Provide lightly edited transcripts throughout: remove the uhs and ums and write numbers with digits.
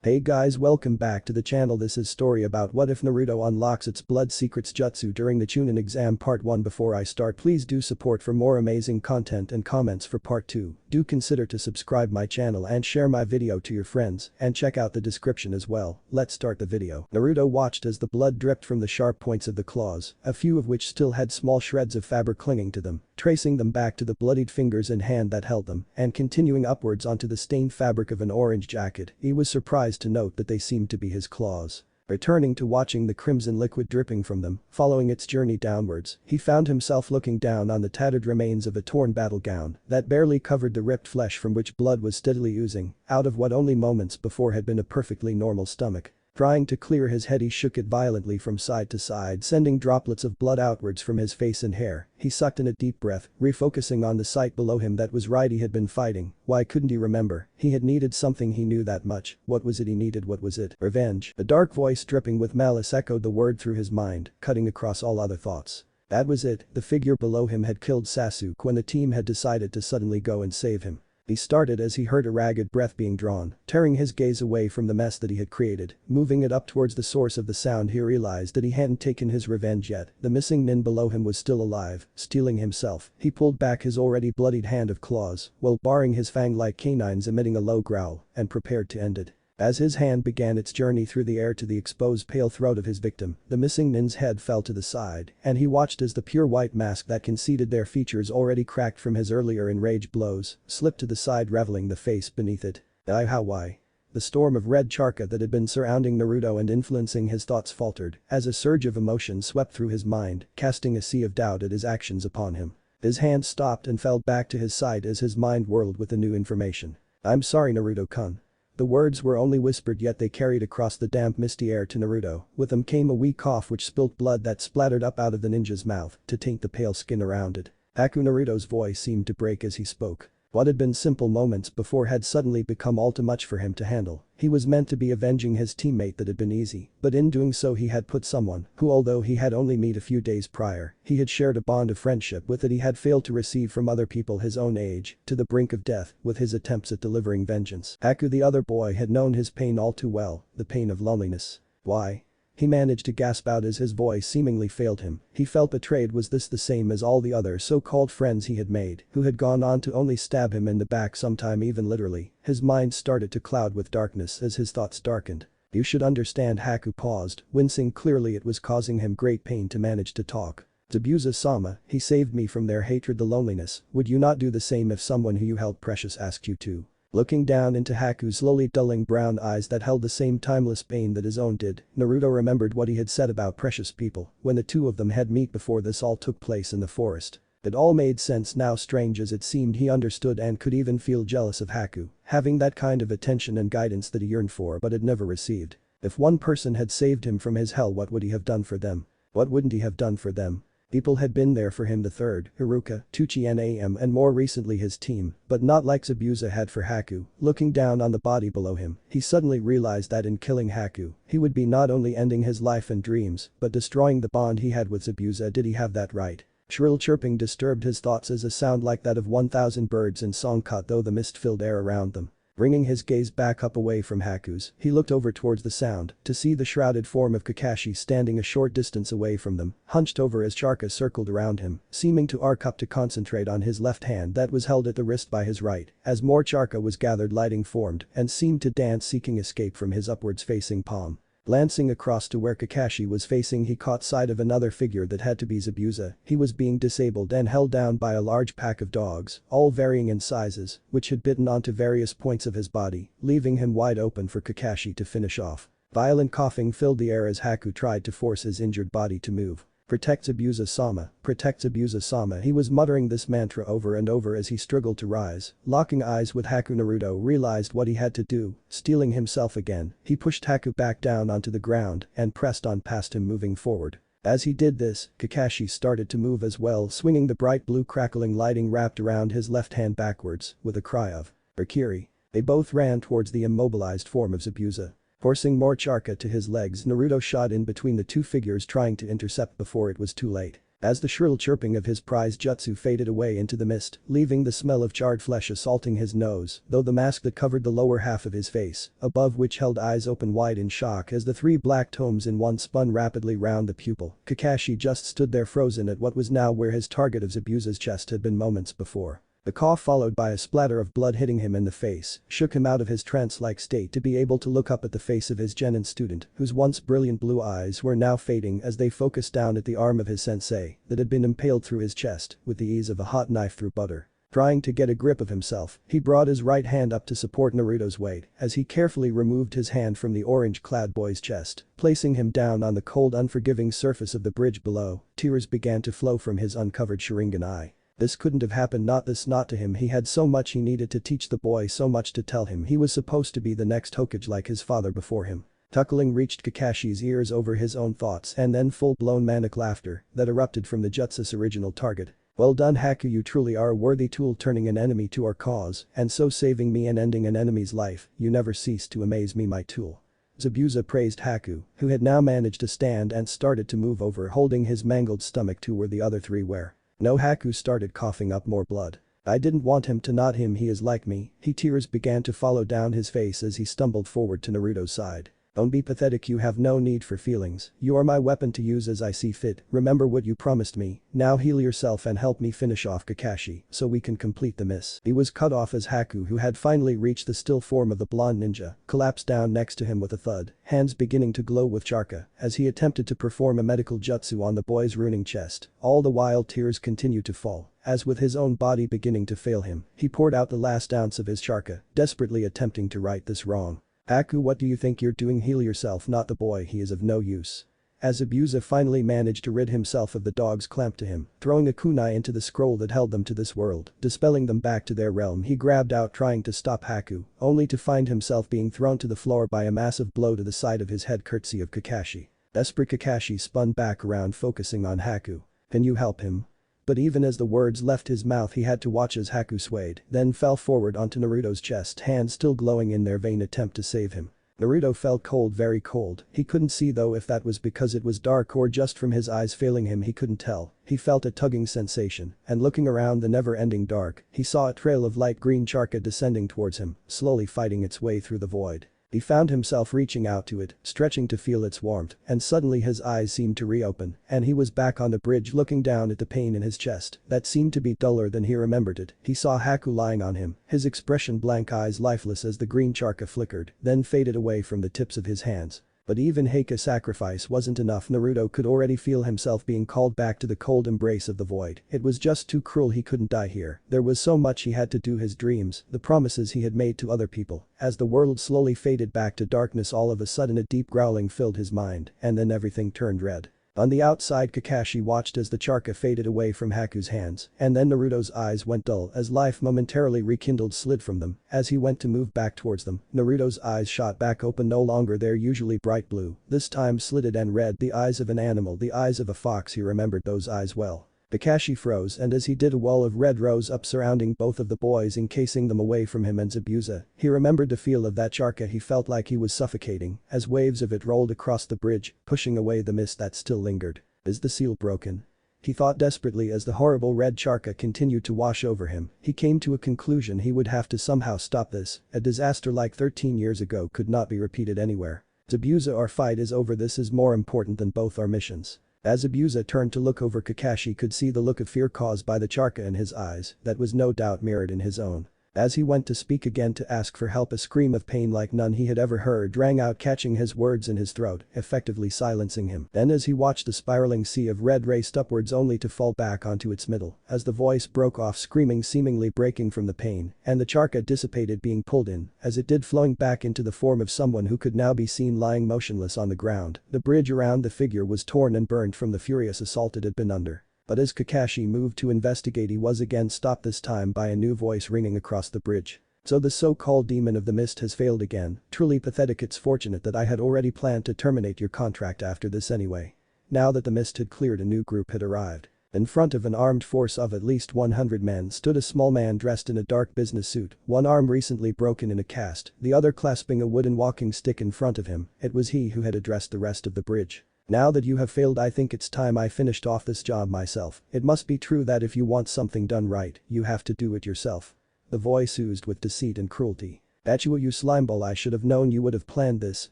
Hey guys, welcome back to the channel. This is story about what if Naruto unlocks its blood secrets jutsu during the Chunin exam part 1. Before I start, please do support for more amazing content and comments for part 2. Do consider to subscribe my channel and share my video to your friends and check out the description as well. Let's start the video. Naruto watched as the blood dripped from the sharp points of the claws, a few of which still had small shreds of fabric clinging to them, tracing them back to the bloodied fingers and hand that held them and continuing upwards onto the stained fabric of an orange jacket. He was surprised to note that they seemed to be his claws. Returning to watching the crimson liquid dripping from them, following its journey downwards, he found himself looking down on the tattered remains of a torn battle gown that barely covered the ripped flesh from which blood was steadily oozing out of what only moments before had been a perfectly normal stomach. Trying to clear his head, he shook it violently from side to side, sending droplets of blood outwards from his face and hair. He sucked in a deep breath, refocusing on the sight below him. That was right, he had been fighting. Why couldn't he remember? He had needed something, he knew that much. What was it he needed? What was it? Revenge. A dark voice dripping with malice echoed the word through his mind, cutting across all other thoughts. That was it, the figure below him had killed Sasuke when the team had decided to suddenly go and save him. He started as he heard a ragged breath being drawn, tearing his gaze away from the mess that he had created. Moving it up towards the source of the sound, he realized that he hadn't taken his revenge yet. The missing nin below him was still alive, stealing himself. He pulled back his already bloodied hand of claws, while baring his fang-like canines, emitting a low growl, and prepared to end it. As his hand began its journey through the air to the exposed pale throat of his victim, the missing nin's head fell to the side, and he watched as the pure white mask that concealed their features already cracked from his earlier enraged blows slipped to the side, revealing the face beneath it. Why? The storm of red chakra that had been surrounding Naruto and influencing his thoughts faltered as a surge of emotion swept through his mind, casting a sea of doubt at his actions upon him. His hand stopped and fell back to his side as his mind whirled with the new information. "I'm sorry, Naruto-kun." The words were only whispered, yet they carried across the damp misty air to Naruto. With them came a weak cough which spilt blood that splattered up out of the ninja's mouth to taint the pale skin around it. Naruto's voice seemed to break as he spoke. What had been simple moments before had suddenly become all too much for him to handle. He was meant to be avenging his teammate. That had been easy, but in doing so he had put someone who, although he had only met a few days prior, he had shared a bond of friendship with that he had failed to receive from other people his own age, to the brink of death with his attempts at delivering vengeance. The other boy, had known his pain all too well, the pain of loneliness. Why? He managed to gasp out as his voice seemingly failed him. He felt betrayed. Was this the same as all the other so-called friends he had made, who had gone on to only stab him in the back, sometime even literally? His mind started to cloud with darkness as his thoughts darkened. "You should understand." Haku paused, wincing. Clearly it was causing him great pain to manage to talk. "Zabuza-sama, he saved me from their hatred, the loneliness. Would you not do the same if someone who you held precious asked you to?" Looking down into Haku's slowly dulling brown eyes that held the same timeless pain that his own did, Naruto remembered what he had said about precious people when the two of them had met before this all took place in the forest. It all made sense now. Strange as it seemed, he understood and could even feel jealous of Haku, having that kind of attention and guidance that he yearned for but had never received. If one person had saved him from his hell, what would he have done for them? What wouldn't he have done for them? People had been there for him, the third, Haruka, Tsuchi-Nam, and more recently his team, but not like Zabuza had for Haku. Looking down on the body below him, he suddenly realized that in killing Haku, he would be not only ending his life and dreams, but destroying the bond he had with Zabuza. Did he have that right? Shrill chirping disturbed his thoughts as a sound like that of 1,000 birds in song caught through the mist-filled air around them. Bringing his gaze back up away from Haku's, he looked over towards the sound to see the shrouded form of Kakashi standing a short distance away from them, hunched over as chakra circled around him, seeming to arc up to concentrate on his left hand that was held at the wrist by his right, as more chakra was gathered. Lighting formed and seemed to dance, seeking escape from his upwards facing palm. Glancing across to where Kakashi was facing, he caught sight of another figure that had to be Zabuza. He was being disabled and held down by a large pack of dogs, all varying in sizes, which had bitten onto various points of his body, leaving him wide open for Kakashi to finish off. Violent coughing filled the air as Haku tried to force his injured body to move. "Protect Zabuza-sama, protect Zabuza-sama." He was muttering this mantra over and over as he struggled to rise. Locking eyes with Haku, Naruto realized what he had to do. Steeling himself again, he pushed Haku back down onto the ground and pressed on past him, moving forward. As he did this, Kakashi started to move as well, swinging the bright blue crackling lighting wrapped around his left hand backwards with a cry of "Rikiri." They both ran towards the immobilized form of Zabuza. Forcing more chakra to his legs, Naruto shot in between the two figures, trying to intercept before it was too late. As the shrill chirping of his prize jutsu faded away into the mist, leaving the smell of charred flesh assaulting his nose, though the mask that covered the lower half of his face, above which held eyes open wide in shock as the three black tomes in one spun rapidly round the pupil, Kakashi just stood there frozen at what was now where his target of Zabuza's chest had been moments before. The cough followed by a splatter of blood hitting him in the face shook him out of his trance-like state to be able to look up at the face of his genin student whose once brilliant blue eyes were now fading as they focused down at the arm of his sensei that had been impaled through his chest with the ease of a hot knife through butter. Trying to get a grip of himself, he brought his right hand up to support Naruto's weight as he carefully removed his hand from the orange-clad boy's chest, placing him down on the cold unforgiving surface of the bridge below. Tears began to flow from his uncovered Sharingan eye. This couldn't have happened, not to him. He had so much he needed to teach the boy, so much to tell him. He was supposed to be the next Hokage like his father before him. Chuckling reached Kakashi's ears over his own thoughts and then full-blown manic laughter that erupted from the Jutsu's original target. Well done Haku, you truly are a worthy tool, turning an enemy to our cause and so saving me and ending an enemy's life. You never cease to amaze me, my tool. Zabuza praised Haku, who had now managed to stand and started to move over, holding his mangled stomach to where the other three were. No, Haku started coughing up more blood. I didn't want him to, not him, he is like me. Tears began to follow down his face as he stumbled forward to Naruto's side. Don't be pathetic, you have no need for feelings. You are my weapon to use as I see fit. Remember what you promised me. Now heal yourself and help me finish off Kakashi so we can complete the miss. He was cut off as Haku, who had finally reached the still form of the blonde ninja, collapsed down next to him with a thud, hands beginning to glow with charka as he attempted to perform a medical jutsu on the boy's ruining chest. All the while tears continued to fall. As with his own body beginning to fail him, he poured out the last ounce of his charka, desperately attempting to right this wrong. Haku, what do you think you're doing? Heal yourself, not the boy, he is of no use. As Zabuza finally managed to rid himself of the dogs clamped to him, throwing a kunai into the scroll that held them to this world, dispelling them back to their realm, he grabbed out trying to stop Haku, only to find himself being thrown to the floor by a massive blow to the side of his head courtesy of Kakashi. Desperate, Kakashi spun back around focusing on Haku. Can you help him? But even as the words left his mouth he had to watch as Haku swayed, then fell forward onto Naruto's chest, hands still glowing in their vain attempt to save him. Naruto felt cold, very cold. He couldn't see though if that was because it was dark or just from his eyes failing him, he couldn't tell. He felt a tugging sensation, and looking around the never-ending dark, he saw a trail of light green charka descending towards him, slowly fighting its way through the void. He found himself reaching out to it, stretching to feel its warmth, and suddenly his eyes seemed to reopen, and he was back on the bridge looking down at the pain in his chest that seemed to be duller than he remembered it. He saw Haku lying on him, his expression blank, eyes lifeless as the green charka flickered, then faded away from the tips of his hands. But even Heika's sacrifice wasn't enough. Naruto could already feel himself being called back to the cold embrace of the void. It was just too cruel, he couldn't die here. There was so much he had to do, his dreams, the promises he had made to other people. As the world slowly faded back to darkness, all of a sudden a deep growling filled his mind, and then everything turned red. On the outside, Kakashi watched as the charka faded away from Haku's hands, and then Naruto's eyes went dull as life momentarily rekindled slid from them. As he went to move back towards them, Naruto's eyes shot back open, no longer their usually bright blue, this time slitted and red, the eyes of an animal, the eyes of a fox. He remembered those eyes well. Kakashi froze, and as he did, a wall of red rose up surrounding both of the boys, encasing them away from him and Zabuza. He remembered the feel of that charka. He felt like he was suffocating as waves of it rolled across the bridge, pushing away the mist that still lingered. Is the seal broken? He thought desperately as the horrible red charka continued to wash over him. He came to a conclusion: he would have to somehow stop this. A disaster like 13 years ago could not be repeated anywhere. Zabuza, our fight is over. This is more important than both our missions. As Zabuza turned to look over, Kakashi could see the look of fear caused by the charka in his eyes that was no doubt mirrored in his own. As he went to speak again, to ask for help, a scream of pain like none he had ever heard rang out, catching his words in his throat, effectively silencing him. Then as he watched the spiraling sea of red raced upwards only to fall back onto its middle, as the voice broke off screaming, seemingly breaking from the pain, and the charka dissipated, being pulled in, as it did, flowing back into the form of someone who could now be seen lying motionless on the ground. The bridge around the figure was torn and burned from the furious assault it had been under. But as Kakashi moved to investigate, he was again stopped, this time by a new voice ringing across the bridge. So the so-called demon of the mist has failed again. Truly pathetic. It's fortunate that I had already planned to terminate your contract after this anyway. Now that the mist had cleared, a new group had arrived. In front of an armed force of at least 100 men stood a small man dressed in a dark business suit, one arm recently broken in a cast, the other clasping a wooden walking stick in front of him. It was he who had addressed the rest of the bridge. Now that you have failed, I think it's time I finished off this job myself. It must be true that if you want something done right, you have to do it yourself." The voice oozed with deceit and cruelty. "Zabuza, you slimeball, I should have known you would have planned this.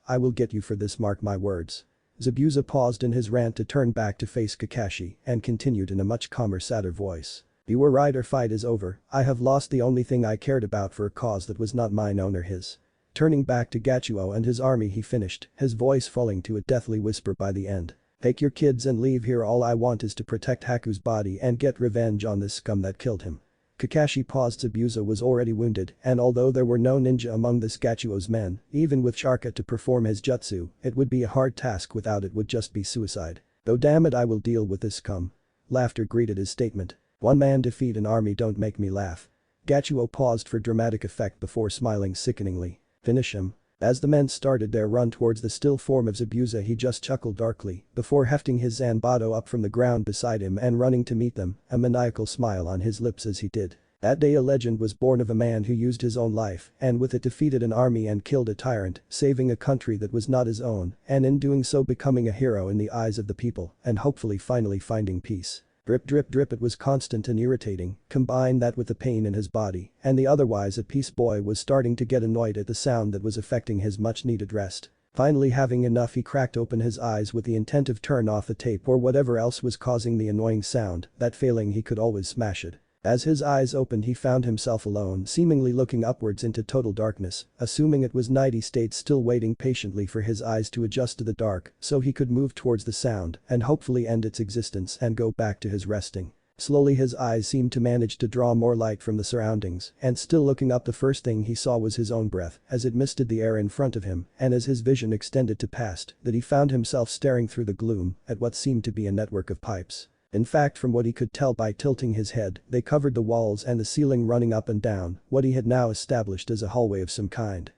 I will get you for this, mark my words." Zabuza paused in his rant to turn back to face Kakashi and continued in a much calmer, sadder voice. "You were right, our fight is over. I have lost the only thing I cared about for a cause that was not mine own or his." Turning back to Gachuo and his army, he finished, his voice falling to a deathly whisper by the end. "Take your kids and leave here. All I want is to protect Haku's body and get revenge on this scum that killed him." Kakashi paused. Zabuza was already wounded, and although there were no ninja among this Gachuo's men, even with Sharka to perform his jutsu, it would be a hard task. Without it would just be suicide. "Though damn it, I will deal with this scum." Laughter greeted his statement. "One man defeat an army, don't make me laugh." Gachuo paused for dramatic effect before smiling sickeningly. "Finish him." As the men started their run towards the still form of Zabuza, he just chuckled darkly before hefting his Zanbato up from the ground beside him and running to meet them, a maniacal smile on his lips as he did. That day a legend was born of a man who used his own life and with it defeated an army and killed a tyrant, saving a country that was not his own, and in doing so becoming a hero in the eyes of the people and hopefully finally finding peace. Drip drip drip, it was constant and irritating. Combine that with the pain in his body, and the otherwise at peace boy was starting to get annoyed at the sound that was affecting his much needed rest. Finally having enough, he cracked open his eyes with the intent of turn off the tape or whatever else was causing the annoying sound, that failing he could always smash it. As his eyes opened, he found himself alone, seemingly looking upwards into total darkness. Assuming it was night, he stayed still, waiting patiently for his eyes to adjust to the dark so he could move towards the sound and hopefully end its existence and go back to his resting. Slowly his eyes seemed to manage to draw more light from the surroundings, and still looking up, the first thing he saw was his own breath as it misted the air in front of him, and as his vision extended to past that he found himself staring through the gloom at what seemed to be a network of pipes. In fact, from what he could tell by tilting his head, they covered the walls and the ceiling, running up and down what he had now established as a hallway of some kind.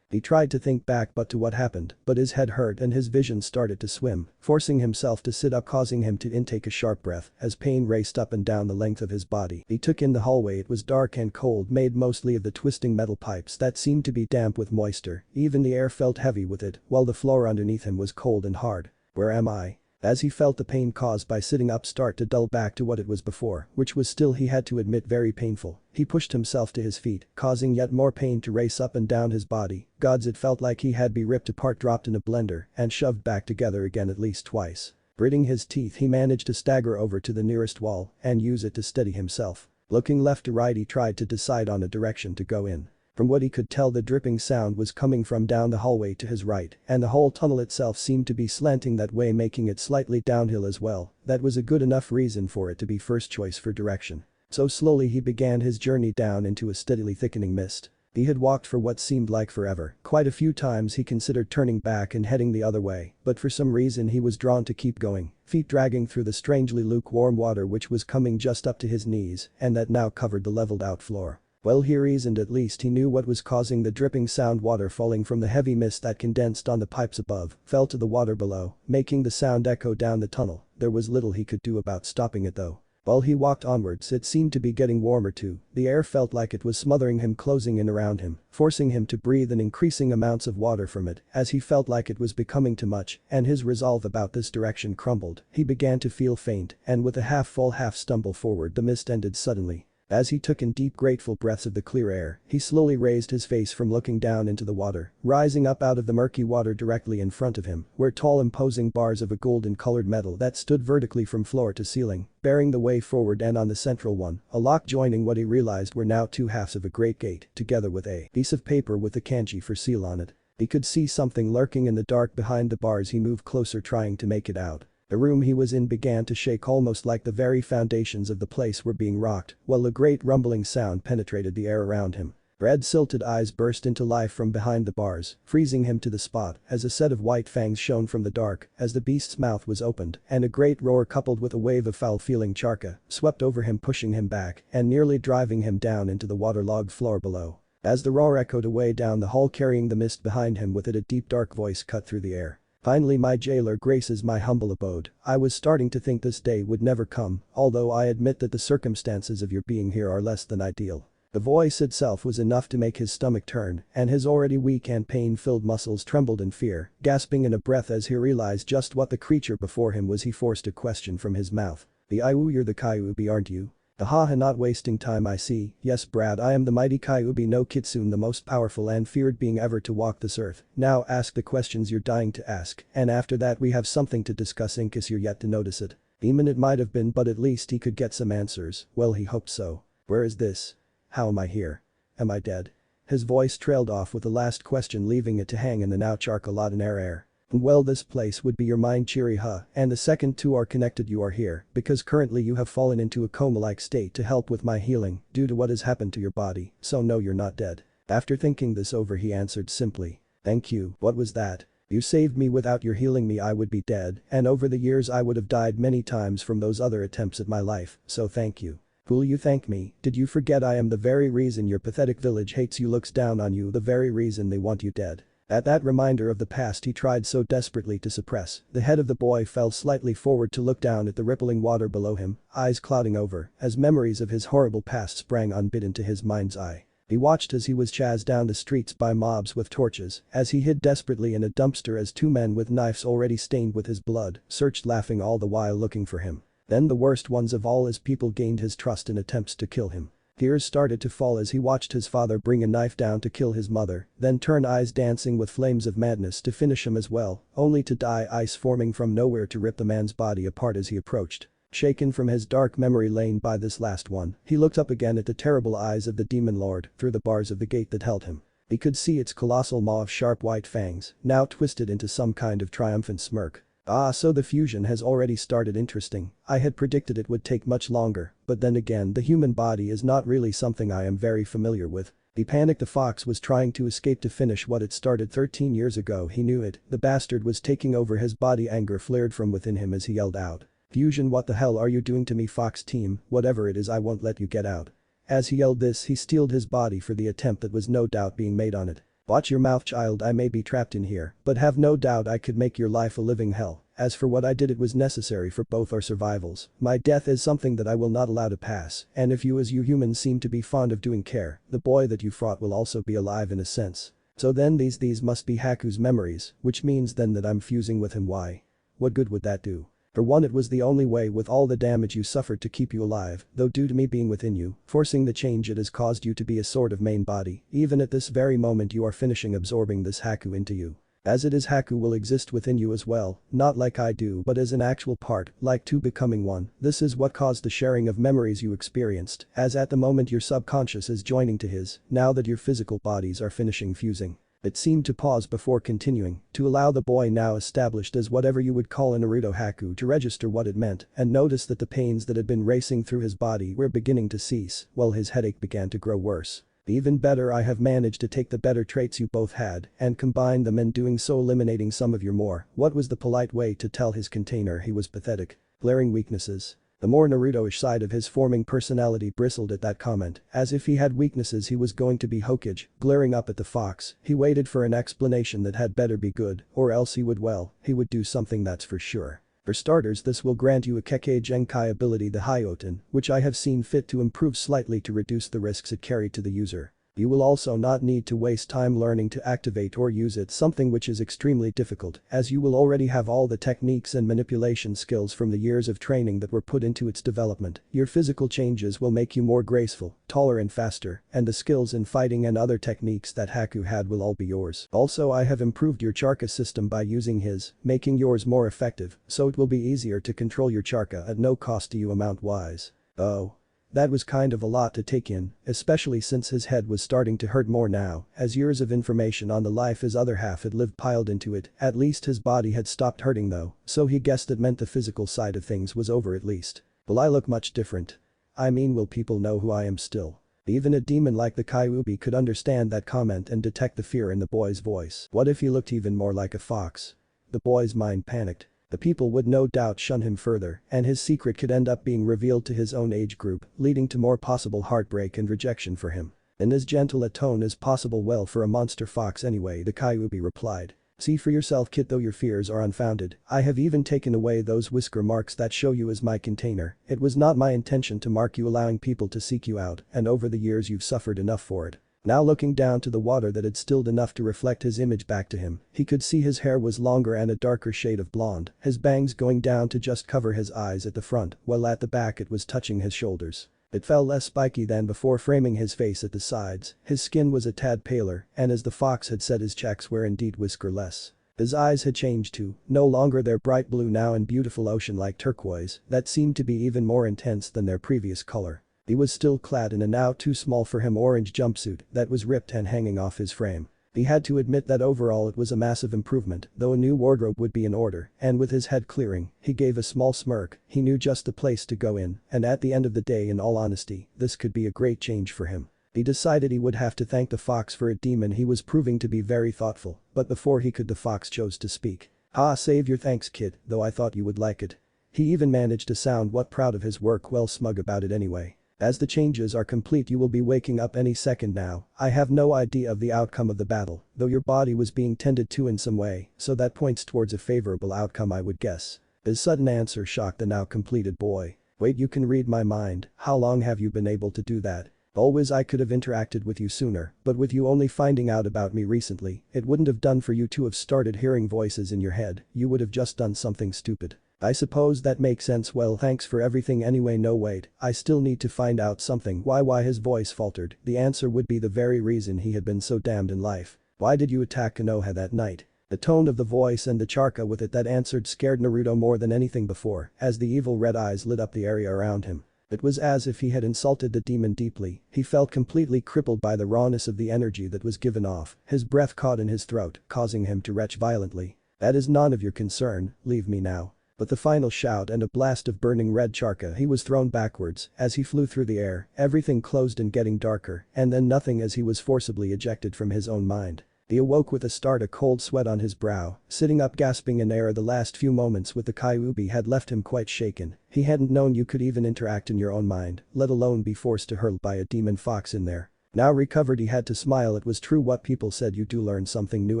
He tried to think back to what happened, but his head hurt and his vision started to swim, forcing himself to sit up, causing him to intake a sharp breath as pain raced up and down the length of his body. He took in the hallway. It was dark and cold, made mostly of the twisting metal pipes that seemed to be damp with moisture. Even the air felt heavy with it, while the floor underneath him was cold and hard. "Where am I?" As he felt the pain caused by sitting up start to dull back to what it was before, which was still, he had to admit, very painful, he pushed himself to his feet, causing yet more pain to race up and down his body. Gods, it felt like he had been ripped apart, dropped in a blender, and shoved back together again at least twice. Gritting his teeth, he managed to stagger over to the nearest wall and use it to steady himself. Looking left to right, he tried to decide on a direction to go in. From what he could tell, the dripping sound was coming from down the hallway to his right, and the whole tunnel itself seemed to be slanting that way, making it slightly downhill as well. That was a good enough reason for it to be first choice for direction. So slowly he began his journey down into a steadily thickening mist. He had walked for what seemed like forever. Quite a few times he considered turning back and heading the other way, but for some reason he was drawn to keep going, feet dragging through the strangely lukewarm water which was coming just up to his knees and that now covered the leveled out floor. Well, he reasoned, at least he knew what was causing the dripping sound. Water falling from the heavy mist that condensed on the pipes above fell to the water below, making the sound echo down the tunnel. There was little he could do about stopping it though. While he walked onwards, it seemed to be getting warmer too. The air felt like it was smothering him, closing in around him, forcing him to breathe in increasing amounts of water from it as he felt like it was becoming too much, and his resolve about this direction crumbled. He began to feel faint, and with a half-fall half-stumble forward, the mist ended suddenly. As he took in deep grateful breaths of the clear air, he slowly raised his face from looking down into the water, rising up out of the murky water directly in front of him were tall imposing bars of a golden colored metal that stood vertically from floor to ceiling, bearing the way forward, and on the central one, a lock joining what he realized were now two halves of a great gate, together with a piece of paper with the kanji for seal on it. He could see something lurking in the dark behind the bars. He moved closer, trying to make it out. The room he was in began to shake, almost like the very foundations of the place were being rocked, while a great rumbling sound penetrated the air around him. Red silted eyes burst into life from behind the bars, freezing him to the spot as a set of white fangs shone from the dark as the beast's mouth was opened, and a great roar coupled with a wave of foul-feeling charka swept over him, pushing him back and nearly driving him down into the waterlogged floor below. As the roar echoed away down the hall, carrying the mist behind him with it, a deep dark voice cut through the air. "Finally my jailer graces my humble abode. I was starting to think this day would never come, although I admit that the circumstances of your being here are less than ideal. The voice itself was enough to make his stomach turn, and his already weak and pain-filled muscles trembled in fear, gasping in a breath as he realized just what the creature before him was. He forced a question from his mouth. "The Iwu, you're the Kyuubi, aren't you?" "Haha, not wasting time, I see. Yes, Brad, I am the mighty Kyuubi no Kitsune, the most powerful and feared being ever to walk this earth. Now ask the questions you're dying to ask, and after that we have something to discuss in case you're yet to notice it." Demon it might have been, but at least he could get some answers. Well, he hoped so. "Where is this? How am I here? Am I dead?" His voice trailed off with the last question, leaving it to hang in the now charcoal-laden air. "Well, this place would be your mind, cheery, huh? And the second two are connected. You are here because currently you have fallen into a coma-like state to help with my healing due to what has happened to your body, so no, you're not dead." After thinking this over, he answered simply. "Thank you, what was that? You saved me. Without your healing me I would be dead, and over the years I would have died many times from those other attempts at my life, so thank you." "Will you thank me? Did you forget I am the very reason your pathetic village hates you, looks down on you, the very reason they want you dead?" At that reminder of the past he tried so desperately to suppress, the head of the boy fell slightly forward to look down at the rippling water below him, eyes clouding over, as memories of his horrible past sprang unbidden to his mind's eye. He watched as he was chased down the streets by mobs with torches, as he hid desperately in a dumpster as two men with knives already stained with his blood searched, laughing all the while looking for him. Then the worst ones of all, his people gained his trust in attempts to kill him. Tears started to fall as he watched his father bring a knife down to kill his mother, then turn eyes dancing with flames of madness to finish him as well, only to die, ice forming from nowhere to rip the man's body apart as he approached. Shaken from his dark memory lane by this last one, he looked up again at the terrible eyes of the demon lord through the bars of the gate that held him. He could see its colossal maw of sharp white fangs, now twisted into some kind of triumphant smirk. "Ah, so the fusion has already started. Interesting. I had predicted it would take much longer, but then again the human body is not really something I am very familiar with." He panicked. The fox was trying to escape to finish what it started 13 years ago. He knew it, the bastard was taking over his body. Anger flared from within him as he yelled out. "Fusion, what the hell are you doing to me, fox team? Whatever it is, I won't let you get out." As he yelled this, he steeled his body for the attempt that was no doubt being made on it. "Watch your mouth, child, I may be trapped in here, but have no doubt I could make your life a living hell. As for what I did, it was necessary for both our survivals. My death is something that I will not allow to pass, and if you as you humans seem to be fond of doing care, the boy that you fought will also be alive in a sense. So then these must be Haku's memories, which means then that I'm fusing with him. Why? What good would that do? For one, it was the only way with all the damage you suffered to keep you alive, though due to me being within you, forcing the change, it has caused you to be a sort of main body. Even at this very moment you are finishing absorbing this Haku into you. As it is, Haku will exist within you as well, not like I do but as an actual part, like two becoming one. This is what caused the sharing of memories you experienced, as at the moment your subconscious is joining to his, now that your physical bodies are finishing fusing." It seemed to pause before continuing, to allow the boy, now established as whatever you would call a Naruto Haku, to register what it meant and notice that the pains that had been racing through his body were beginning to cease, while his headache began to grow worse. "Even better, I have managed to take the better traits you both had and combine them, and doing so eliminating some of your more, what was the polite way to tell his container, he was pathetic, glaring weaknesses." The more Naruto-ish side of his forming personality bristled at that comment, as if he had weaknesses he was going to be Hokage. Glaring up at the fox, he waited for an explanation that had better be good, or else he would do something, that's for sure. "For starters, this will grant you a Kekkei Genkai ability, the Hyoten, which I have seen fit to improve slightly to reduce the risks it carried to the user. You will also not need to waste time learning to activate or use it, something which is extremely difficult, as you will already have all the techniques and manipulation skills from the years of training that were put into its development. Your physical changes will make you more graceful, taller and faster, and the skills in fighting and other techniques that Haku had will all be yours. Also, I have improved your Charka system by using his, making yours more effective, so it will be easier to control your Charka at no cost to you amount-wise." Oh. That was kind of a lot to take in, especially since his head was starting to hurt more now, as years of information on the life his other half had lived piled into it. At least his body had stopped hurting though, so he guessed it meant the physical side of things was over at least. "Will I look much different? I mean, will people know who I am still?" Even a demon like the Kyuubi could understand that comment and detect the fear in the boy's voice. What if he looked even more like a fox? The boy's mind panicked. The people would no doubt shun him further, and his secret could end up being revealed to his own age group, leading to more possible heartbreak and rejection for him. "In as gentle a tone as possible, well, for a monster fox anyway," the Kyuubi replied. See for yourself kid, though your fears are unfounded, I have even taken away those whisker marks that show you as my container. It was not my intention to mark you, allowing people to seek you out, and over the years you've suffered enough for it. Now looking down to the water that had stilled enough to reflect his image back to him, he could see his hair was longer and a darker shade of blonde, his bangs going down to just cover his eyes at the front, while at the back it was touching his shoulders. It felt less spiky than before, framing his face at the sides. His skin was a tad paler, and as the fox had said, his checks were indeed whiskerless. His eyes had changed too, no longer their bright blue, now in beautiful ocean-like turquoise that seemed to be even more intense than their previous color. He was still clad in a now too small for him orange jumpsuit that was ripped and hanging off his frame. He had to admit that overall it was a massive improvement, though a new wardrobe would be in order, and with his head clearing, he gave a small smirk. He knew just the place to go in, and at the end of the day, in all honesty, this could be a great change for him. He decided he would have to thank the fox for it. Demon, he was proving to be very thoughtful, but before he could, the fox chose to speak. Save your thanks kid, though I thought you would like it. He even managed to sound what proud of his work, well smug about it anyway. As the changes are complete, you will be waking up any second now. I have no idea of the outcome of the battle, though your body was being tended to in some way, so that points towards a favorable outcome, I would guess. His sudden answer shocked the now completed boy. Wait, you can read my mind? How long have you been able to do that? Always. I could have interacted with you sooner, but with you only finding out about me recently, it wouldn't have done for you to have started hearing voices in your head. You would have just done something stupid. I suppose that makes sense. Well, thanks for everything anyway. No wait, I still need to find out something. Why his voice faltered. The answer would be the very reason he had been so damned in life. Why did you attack Konoha that night? The tone of the voice and the charka with it that answered scared Naruto more than anything before, as the evil red eyes lit up the area around him. It was as if he had insulted the demon deeply. He felt completely crippled by the rawness of the energy that was given off. His breath caught in his throat, causing him to retch violently. That is none of your concern, leave me now. But the final shout and a blast of burning red charka, he was thrown backwards as he flew through the air, everything closed and getting darker, and then nothing as he was forcibly ejected from his own mind. He awoke with a start, a cold sweat on his brow, sitting up gasping in air. The last few moments with the Kyuubi had left him quite shaken. He hadn't known you could even interact in your own mind, let alone be forced to hurl by a demon fox in there. Now recovered, he had to smile. It was true what people said, you do learn something new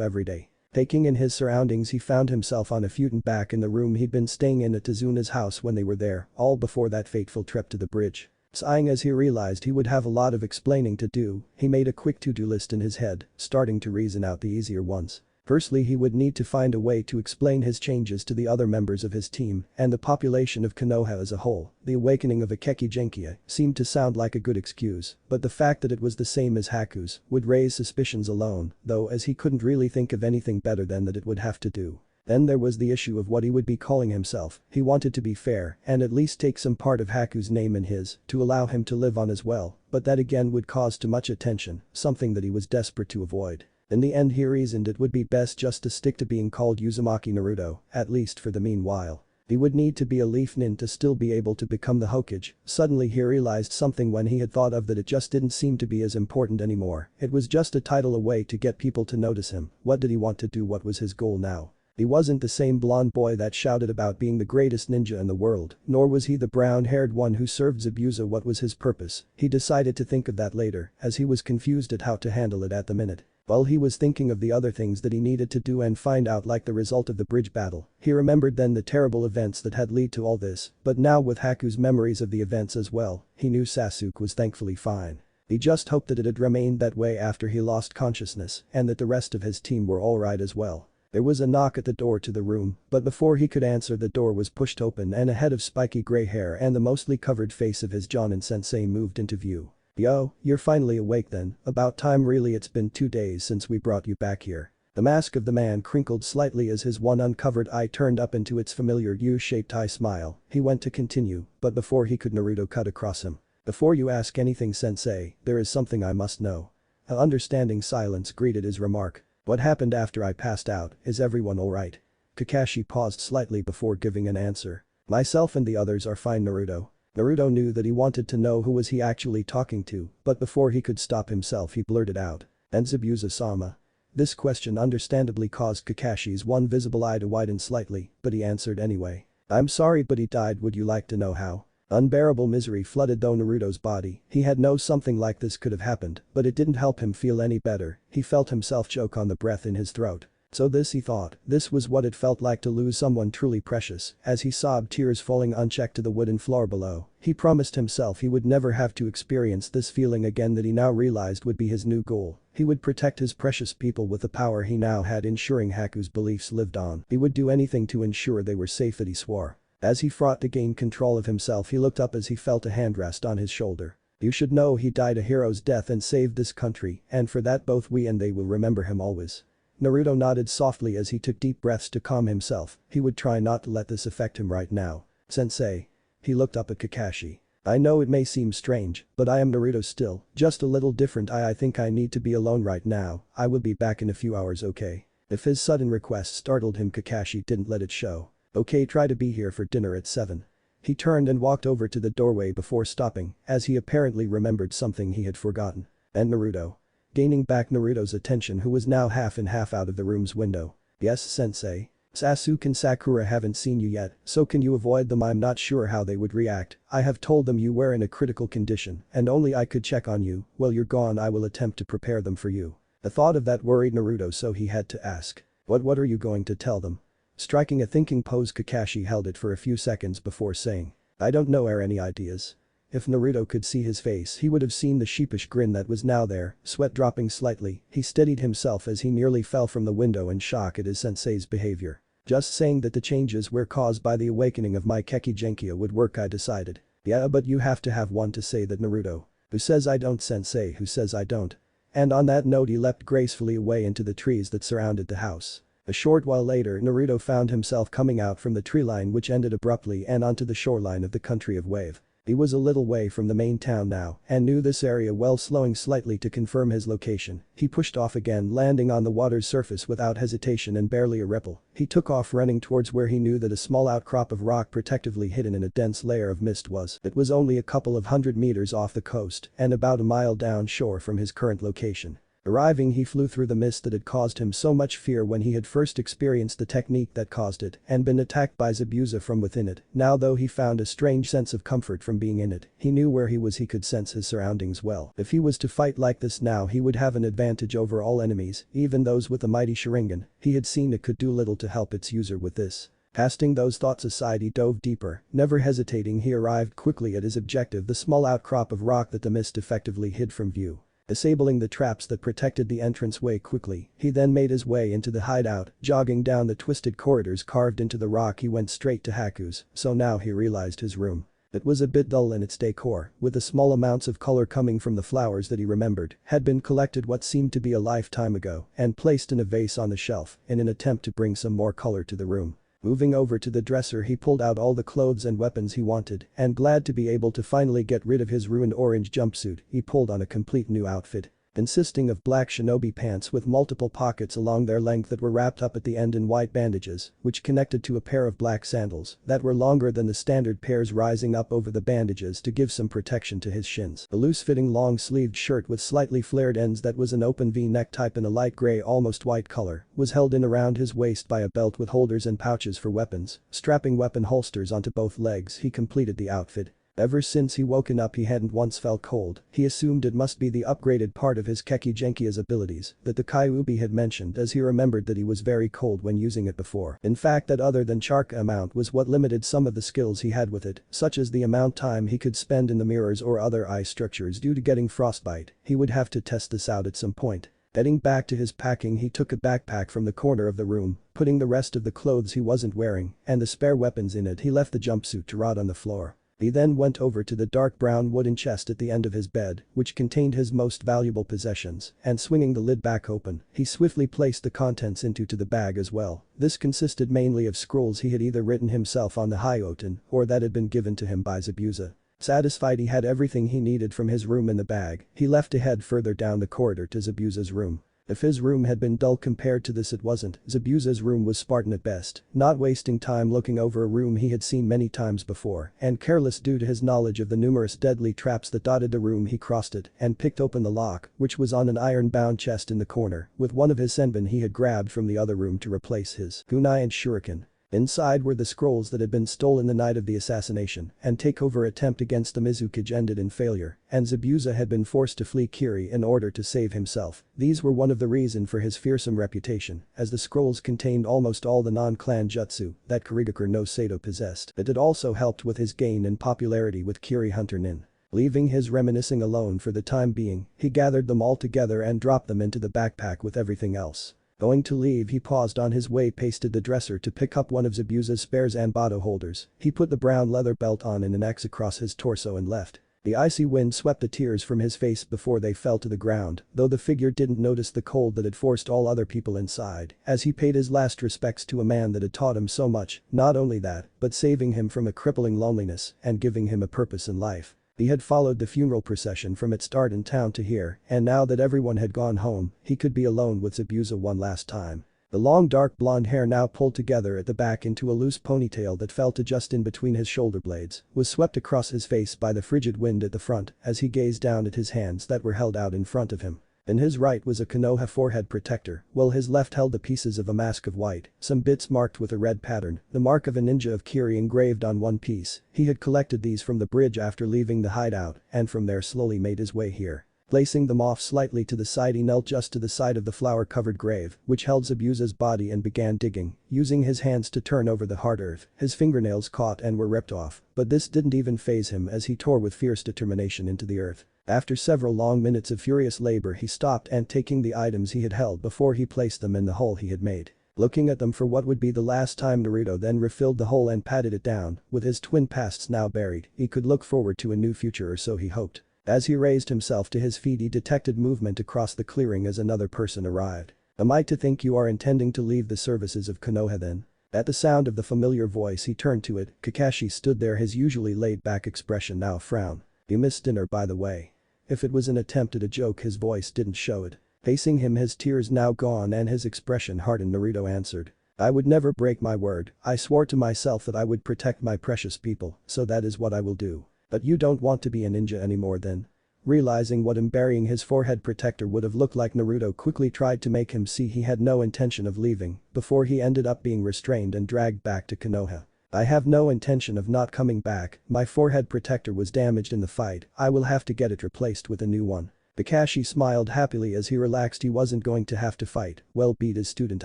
every day. Taking in his surroundings, he found himself on a futon back in the room he'd been staying in at Tazuna's house when they were there, all before that fateful trip to the bridge. Sighing as he realized he would have a lot of explaining to do, he made a quick to-do list in his head, starting to reason out the easier ones. Firstly, he would need to find a way to explain his changes to the other members of his team and the population of Konoha as a whole. The awakening of Akeki Genkia seemed to sound like a good excuse, but the fact that it was the same as Haku's would raise suspicions alone, though, as he couldn't really think of anything better than that it would have to do. Then there was the issue of what he would be calling himself. He wanted to be fair and at least take some part of Haku's name in his, to allow him to live on as well, but that again would cause too much attention, something that he was desperate to avoid. In the end, he reasoned it would be best just to stick to being called Uzumaki Naruto, at least for the meanwhile. He would need to be a leaf nin to still be able to become the Hokage. Suddenly he realized something when he had thought of that, it just didn't seem to be as important anymore. It was just a title, a way to get people to notice him. What did he want to do? What was his goal now? He wasn't the same blonde boy that shouted about being the greatest ninja in the world, nor was he the brown-haired one who served Zabuza. What was his purpose? He decided to think of that later, as he was confused at how to handle it at the minute. While he was thinking of the other things that he needed to do and find out, like the result of the bridge battle, he remembered then the terrible events that had led to all this, but now with Haku's memories of the events as well, he knew Sasuke was thankfully fine. He just hoped that it had remained that way after he lost consciousness and that the rest of his team were alright as well. There was a knock at the door to the room, but before he could answer, the door was pushed open and a head of spiky gray hair and the mostly covered face of his Jonin sensei moved into view. Yo, you're finally awake then, about time really, it's been 2 days since we brought you back here. The mask of the man crinkled slightly as his one uncovered eye turned up into its familiar U-shaped eye smile. He went to continue, but before he could, Naruto cut across him. Before you ask anything sensei, there is something I must know. An understanding silence greeted his remark. What happened after I passed out? Is everyone alright? Kakashi paused slightly before giving an answer. Myself and the others are fine, Naruto. Naruto knew that he wanted to know who was he actually talking to, but before he could stop himself he blurted out. And Zabuza-sama? This question understandably caused Kakashi's one visible eye to widen slightly, but he answered anyway. I'm sorry, but he died. Would you like to know how? Unbearable misery flooded though Naruto's body. He had known something like this could have happened, but it didn't help him feel any better. He felt himself choke on the breath in his throat. So this, he thought, this was what it felt like to lose someone truly precious, as he sobbed, tears falling unchecked to the wooden floor below. He promised himself he would never have to experience this feeling again that he now realized would be his new goal. He would protect his precious people with the power he now had, ensuring Haku's beliefs lived on. He would do anything to ensure they were safe, that he swore. As he fought to gain control of himself, he looked up as he felt a hand rest on his shoulder. You should know he died a hero's death and saved this country, and for that both we and they will remember him always. Naruto nodded softly as he took deep breaths to calm himself. He would try not to let this affect him right now. Sensei. He looked up at Kakashi. I know it may seem strange, but I am Naruto still, just a little different. I think I need to be alone right now. I will be back in a few hours, okay? If his sudden request startled him, Kakashi didn't let it show. Okay, try to be here for dinner at 7. He turned and walked over to the doorway before stopping, as he apparently remembered something he had forgotten. And Naruto. Gaining back Naruto's attention, who was now half in half out of the room's window. Yes, sensei. Sasuke and Sakura haven't seen you yet, so can you avoid them? I'm not sure how they would react. I have told them you were in a critical condition and only I could check on you. While you're gone, I will attempt to prepare them for you. The thought of that worried Naruto, so he had to ask. What are you going to tell them? Striking a thinking pose, Kakashi held it for a few seconds before saying. I don't know. Are any ideas? If Naruto could see his face, he would have seen the sheepish grin that was now there, sweat dropping slightly. He steadied himself as he nearly fell from the window in shock at his sensei's behavior. Just saying that the changes were caused by the awakening of my Keki Genkia would work, I decided. Yeah, but you have to have one to say that, Naruto. Who says I don't, sensei? Who says I don't? And on that note, he leapt gracefully away into the trees that surrounded the house. A short while later, Naruto found himself coming out from the tree line, which ended abruptly and onto the shoreline of the country of Wave. He was a little way from the main town now and knew this area well. Slowing slightly to confirm his location, he pushed off again, landing on the water's surface without hesitation and barely a ripple. He took off running towards where he knew that a small outcrop of rock protectively hidden in a dense layer of mist was. It was only a couple of 100 meters off the coast and about a mile downshore from his current location. Arriving, he flew through the mist that had caused him so much fear when he had first experienced the technique that caused it and been attacked by Zabuza from within it. Now, though he found a strange sense of comfort from being in it, he knew where he was. He could sense his surroundings well. If he was to fight like this now, he would have an advantage over all enemies, even those with the mighty Sharingan. He had seen it could do little to help its user with this. Casting those thoughts aside, he dove deeper. Never hesitating, he arrived quickly at his objective, the small outcrop of rock that the mist effectively hid from view. Disabling the traps that protected the entranceway quickly, he then made his way into the hideout. Jogging down the twisted corridors carved into the rock, he went straight to Haku's, so now he realized his room. It was a bit dull in its decor, with the small amounts of color coming from the flowers that he remembered had been collected what seemed to be a lifetime ago and placed in a vase on the shelf in an attempt to bring some more color to the room. Moving over to the dresser, he pulled out all the clothes and weapons he wanted, and glad to be able to finally get rid of his ruined orange jumpsuit, he pulled on a complete new outfit. Consisting of black shinobi pants with multiple pockets along their length that were wrapped up at the end in white bandages, which connected to a pair of black sandals that were longer than the standard pairs, rising up over the bandages to give some protection to his shins. A loose-fitting long-sleeved shirt with slightly flared ends that was an open V-neck type in a light gray, almost white color, was held in around his waist by a belt with holders and pouches for weapons. Strapping weapon holsters onto both legs, he completed the outfit. Ever since he woken up, he hadn't once felt cold. He assumed it must be the upgraded part of his Keki Genkia's abilities that the Kyuubi had mentioned, as he remembered that he was very cold when using it before. In fact, that other than Charka amount was what limited some of the skills he had with it, such as the amount time he could spend in the mirrors or other eye structures due to getting frostbite. He would have to test this out at some point. Heading back to his packing, he took a backpack from the corner of the room, putting the rest of the clothes he wasn't wearing and the spare weapons in it. He left the jumpsuit to rot on the floor. He then went over to the dark brown wooden chest at the end of his bed, which contained his most valuable possessions, and swinging the lid back open, he swiftly placed the contents into the bag as well. This consisted mainly of scrolls he had either written himself on the Hideout or that had been given to him by Zabuza. Satisfied he had everything he needed from his room in the bag, he left to head further down the corridor to Zabuza's room. If his room had been dull compared to this, it wasn't. Zabuza's room was Spartan at best, not wasting time looking over a room he had seen many times before, and careless due to his knowledge of the numerous deadly traps that dotted the room. He crossed it and picked open the lock, which was on an iron-bound chest in the corner, with one of his senbon he had grabbed from the other room to replace his kunai and shuriken. Inside were the scrolls that had been stolen the night of the assassination, and takeover attempt against the Mizukage ended in failure, and Zabuza had been forced to flee Kiri in order to save himself. These were one of the reason for his fearsome reputation, as the scrolls contained almost all the non-clan jutsu that Kurigakure no Sato possessed. It had also helped with his gain in popularity with Kiri Hunter Nin. Leaving his reminiscing alone for the time being, he gathered them all together and dropped them into the backpack with everything else. Going to leave, he paused on his way, pasted the dresser to pick up one of Zabuza's spare Zanbato holders. He put the brown leather belt on and an X across his torso and left. The icy wind swept the tears from his face before they fell to the ground, though the figure didn't notice the cold that had forced all other people inside, as he paid his last respects to a man that had taught him so much, not only that, but saving him from a crippling loneliness and giving him a purpose in life. He had followed the funeral procession from its start in town to here, and now that everyone had gone home, he could be alone with Zabuza one last time. The long dark blonde hair, now pulled together at the back into a loose ponytail that fell to just in between his shoulder blades, was swept across his face by the frigid wind at the front as he gazed down at his hands that were held out in front of him. In his right was a Konoha forehead protector, while his left held the pieces of a mask of white, some bits marked with a red pattern, the mark of a ninja of Kiri engraved on one piece. He had collected these from the bridge after leaving the hideout, and from there slowly made his way here. Placing them off slightly to the side, he knelt just to the side of the flower-covered grave, which held Zabuza's body, and began digging, using his hands to turn over the hard earth. His fingernails caught and were ripped off, but this didn't even faze him as he tore with fierce determination into the earth. After several long minutes of furious labor, he stopped and taking the items he had held before, he placed them in the hole he had made. Looking at them for what would be the last time, Naruto then refilled the hole and patted it down. With his twin pasts now buried, he could look forward to a new future, or so he hoped. As he raised himself to his feet, he detected movement across the clearing as another person arrived. "Am I to think you are intending to leave the services of Konoha then?" At the sound of the familiar voice, he turned to it. Kakashi stood there, his usually laid-back expression now a frown. "You missed dinner, by the way." If it was an attempt at a joke, his voice didn't show it. Facing him, his tears now gone and his expression hardened, Naruto answered. "I would never break my word. I swore to myself that I would protect my precious people, so that is what I will do." "But you don't want to be a ninja anymore then?" Realizing what him burying his forehead protector would have looked like, Naruto quickly tried to make him see he had no intention of leaving, before he ended up being restrained and dragged back to Konoha. "I have no intention of not coming back. My forehead protector was damaged in the fight. I will have to get it replaced with a new one." Kakashi smiled happily as he relaxed. He wasn't going to have to fight, well, beat his student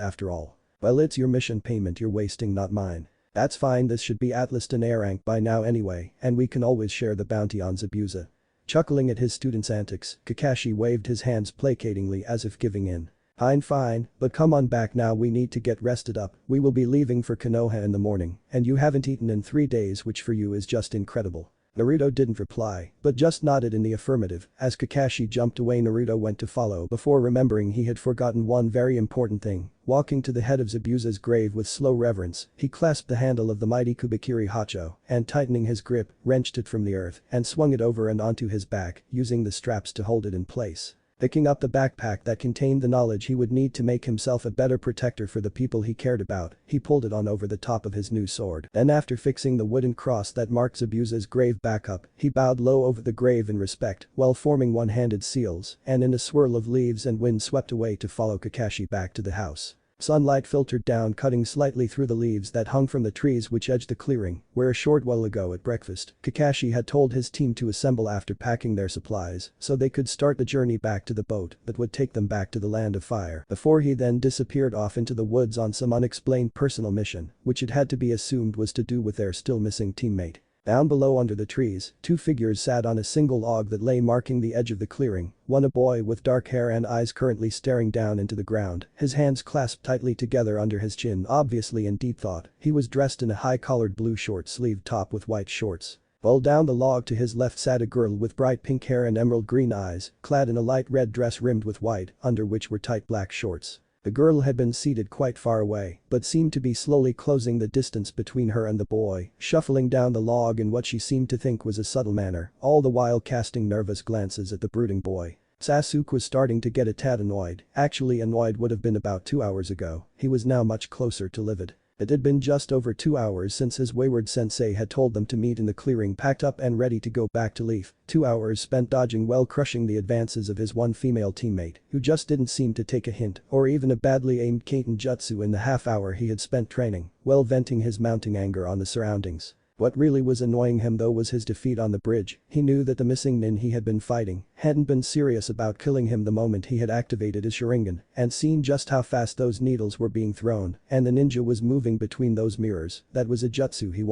after all. "Well, it's your mission payment you're wasting, not mine." "That's fine, this should be at least an A rank by now anyway, and we can always share the bounty on Zabuza." Chuckling at his student's antics, Kakashi waved his hands placatingly as if giving in. Fine, but come on back now, we need to get rested up. We will be leaving for Konoha in the morning, and you haven't eaten in 3 days, which for you is just incredible." Naruto didn't reply, but just nodded in the affirmative. As Kakashi jumped away, Naruto went to follow before remembering he had forgotten one very important thing. Walking to the head of Zabuza's grave with slow reverence, he clasped the handle of the mighty Kubikiri Hacho and, tightening his grip, wrenched it from the earth and swung it over and onto his back, using the straps to hold it in place. Picking up the backpack that contained the knowledge he would need to make himself a better protector for the people he cared about, he pulled it on over the top of his new sword. Then, after fixing the wooden cross that marked Zabuza's grave back up, he bowed low over the grave in respect while forming one-handed seals, and in a swirl of leaves and wind swept away to follow Kakashi back to the house. Sunlight filtered down, cutting slightly through the leaves that hung from the trees which edged the clearing, where a short while ago at breakfast, Kakashi had told his team to assemble after packing their supplies so they could start the journey back to the boat that would take them back to the Land of Fire, before he then disappeared off into the woods on some unexplained personal mission, which it had to be assumed was to do with their still missing teammate. Down below under the trees, 2 figures sat on a single log that lay marking the edge of the clearing, one a boy with dark hair and eyes currently staring down into the ground, his hands clasped tightly together under his chin, obviously in deep thought. He was dressed in a high-collared blue short-sleeved top with white shorts. While down the log to his left sat a girl with bright pink hair and emerald green eyes, clad in a light red dress rimmed with white, under which were tight black shorts. The girl had been seated quite far away, but seemed to be slowly closing the distance between her and the boy, shuffling down the log in what she seemed to think was a subtle manner, all the while casting nervous glances at the brooding boy. Sasuke was starting to get a tad annoyed. Actually, annoyed would have been about 2 hours ago. He was now much closer to livid. It had been just over 2 hours since his wayward sensei had told them to meet in the clearing, packed up and ready to go back to Leaf. 2 hours spent dodging while crushing the advances of his one female teammate, who just didn't seem to take a hint or even a badly aimed Kaiten jutsu in the half hour he had spent training, well venting his mounting anger on the surroundings. What really was annoying him though was his defeat on the bridge. He knew that the missing nin he had been fighting hadn't been serious about killing him the moment he had activated his Sharingan and seen just how fast those needles were being thrown, and the ninja was moving between those mirrors. That was a jutsu he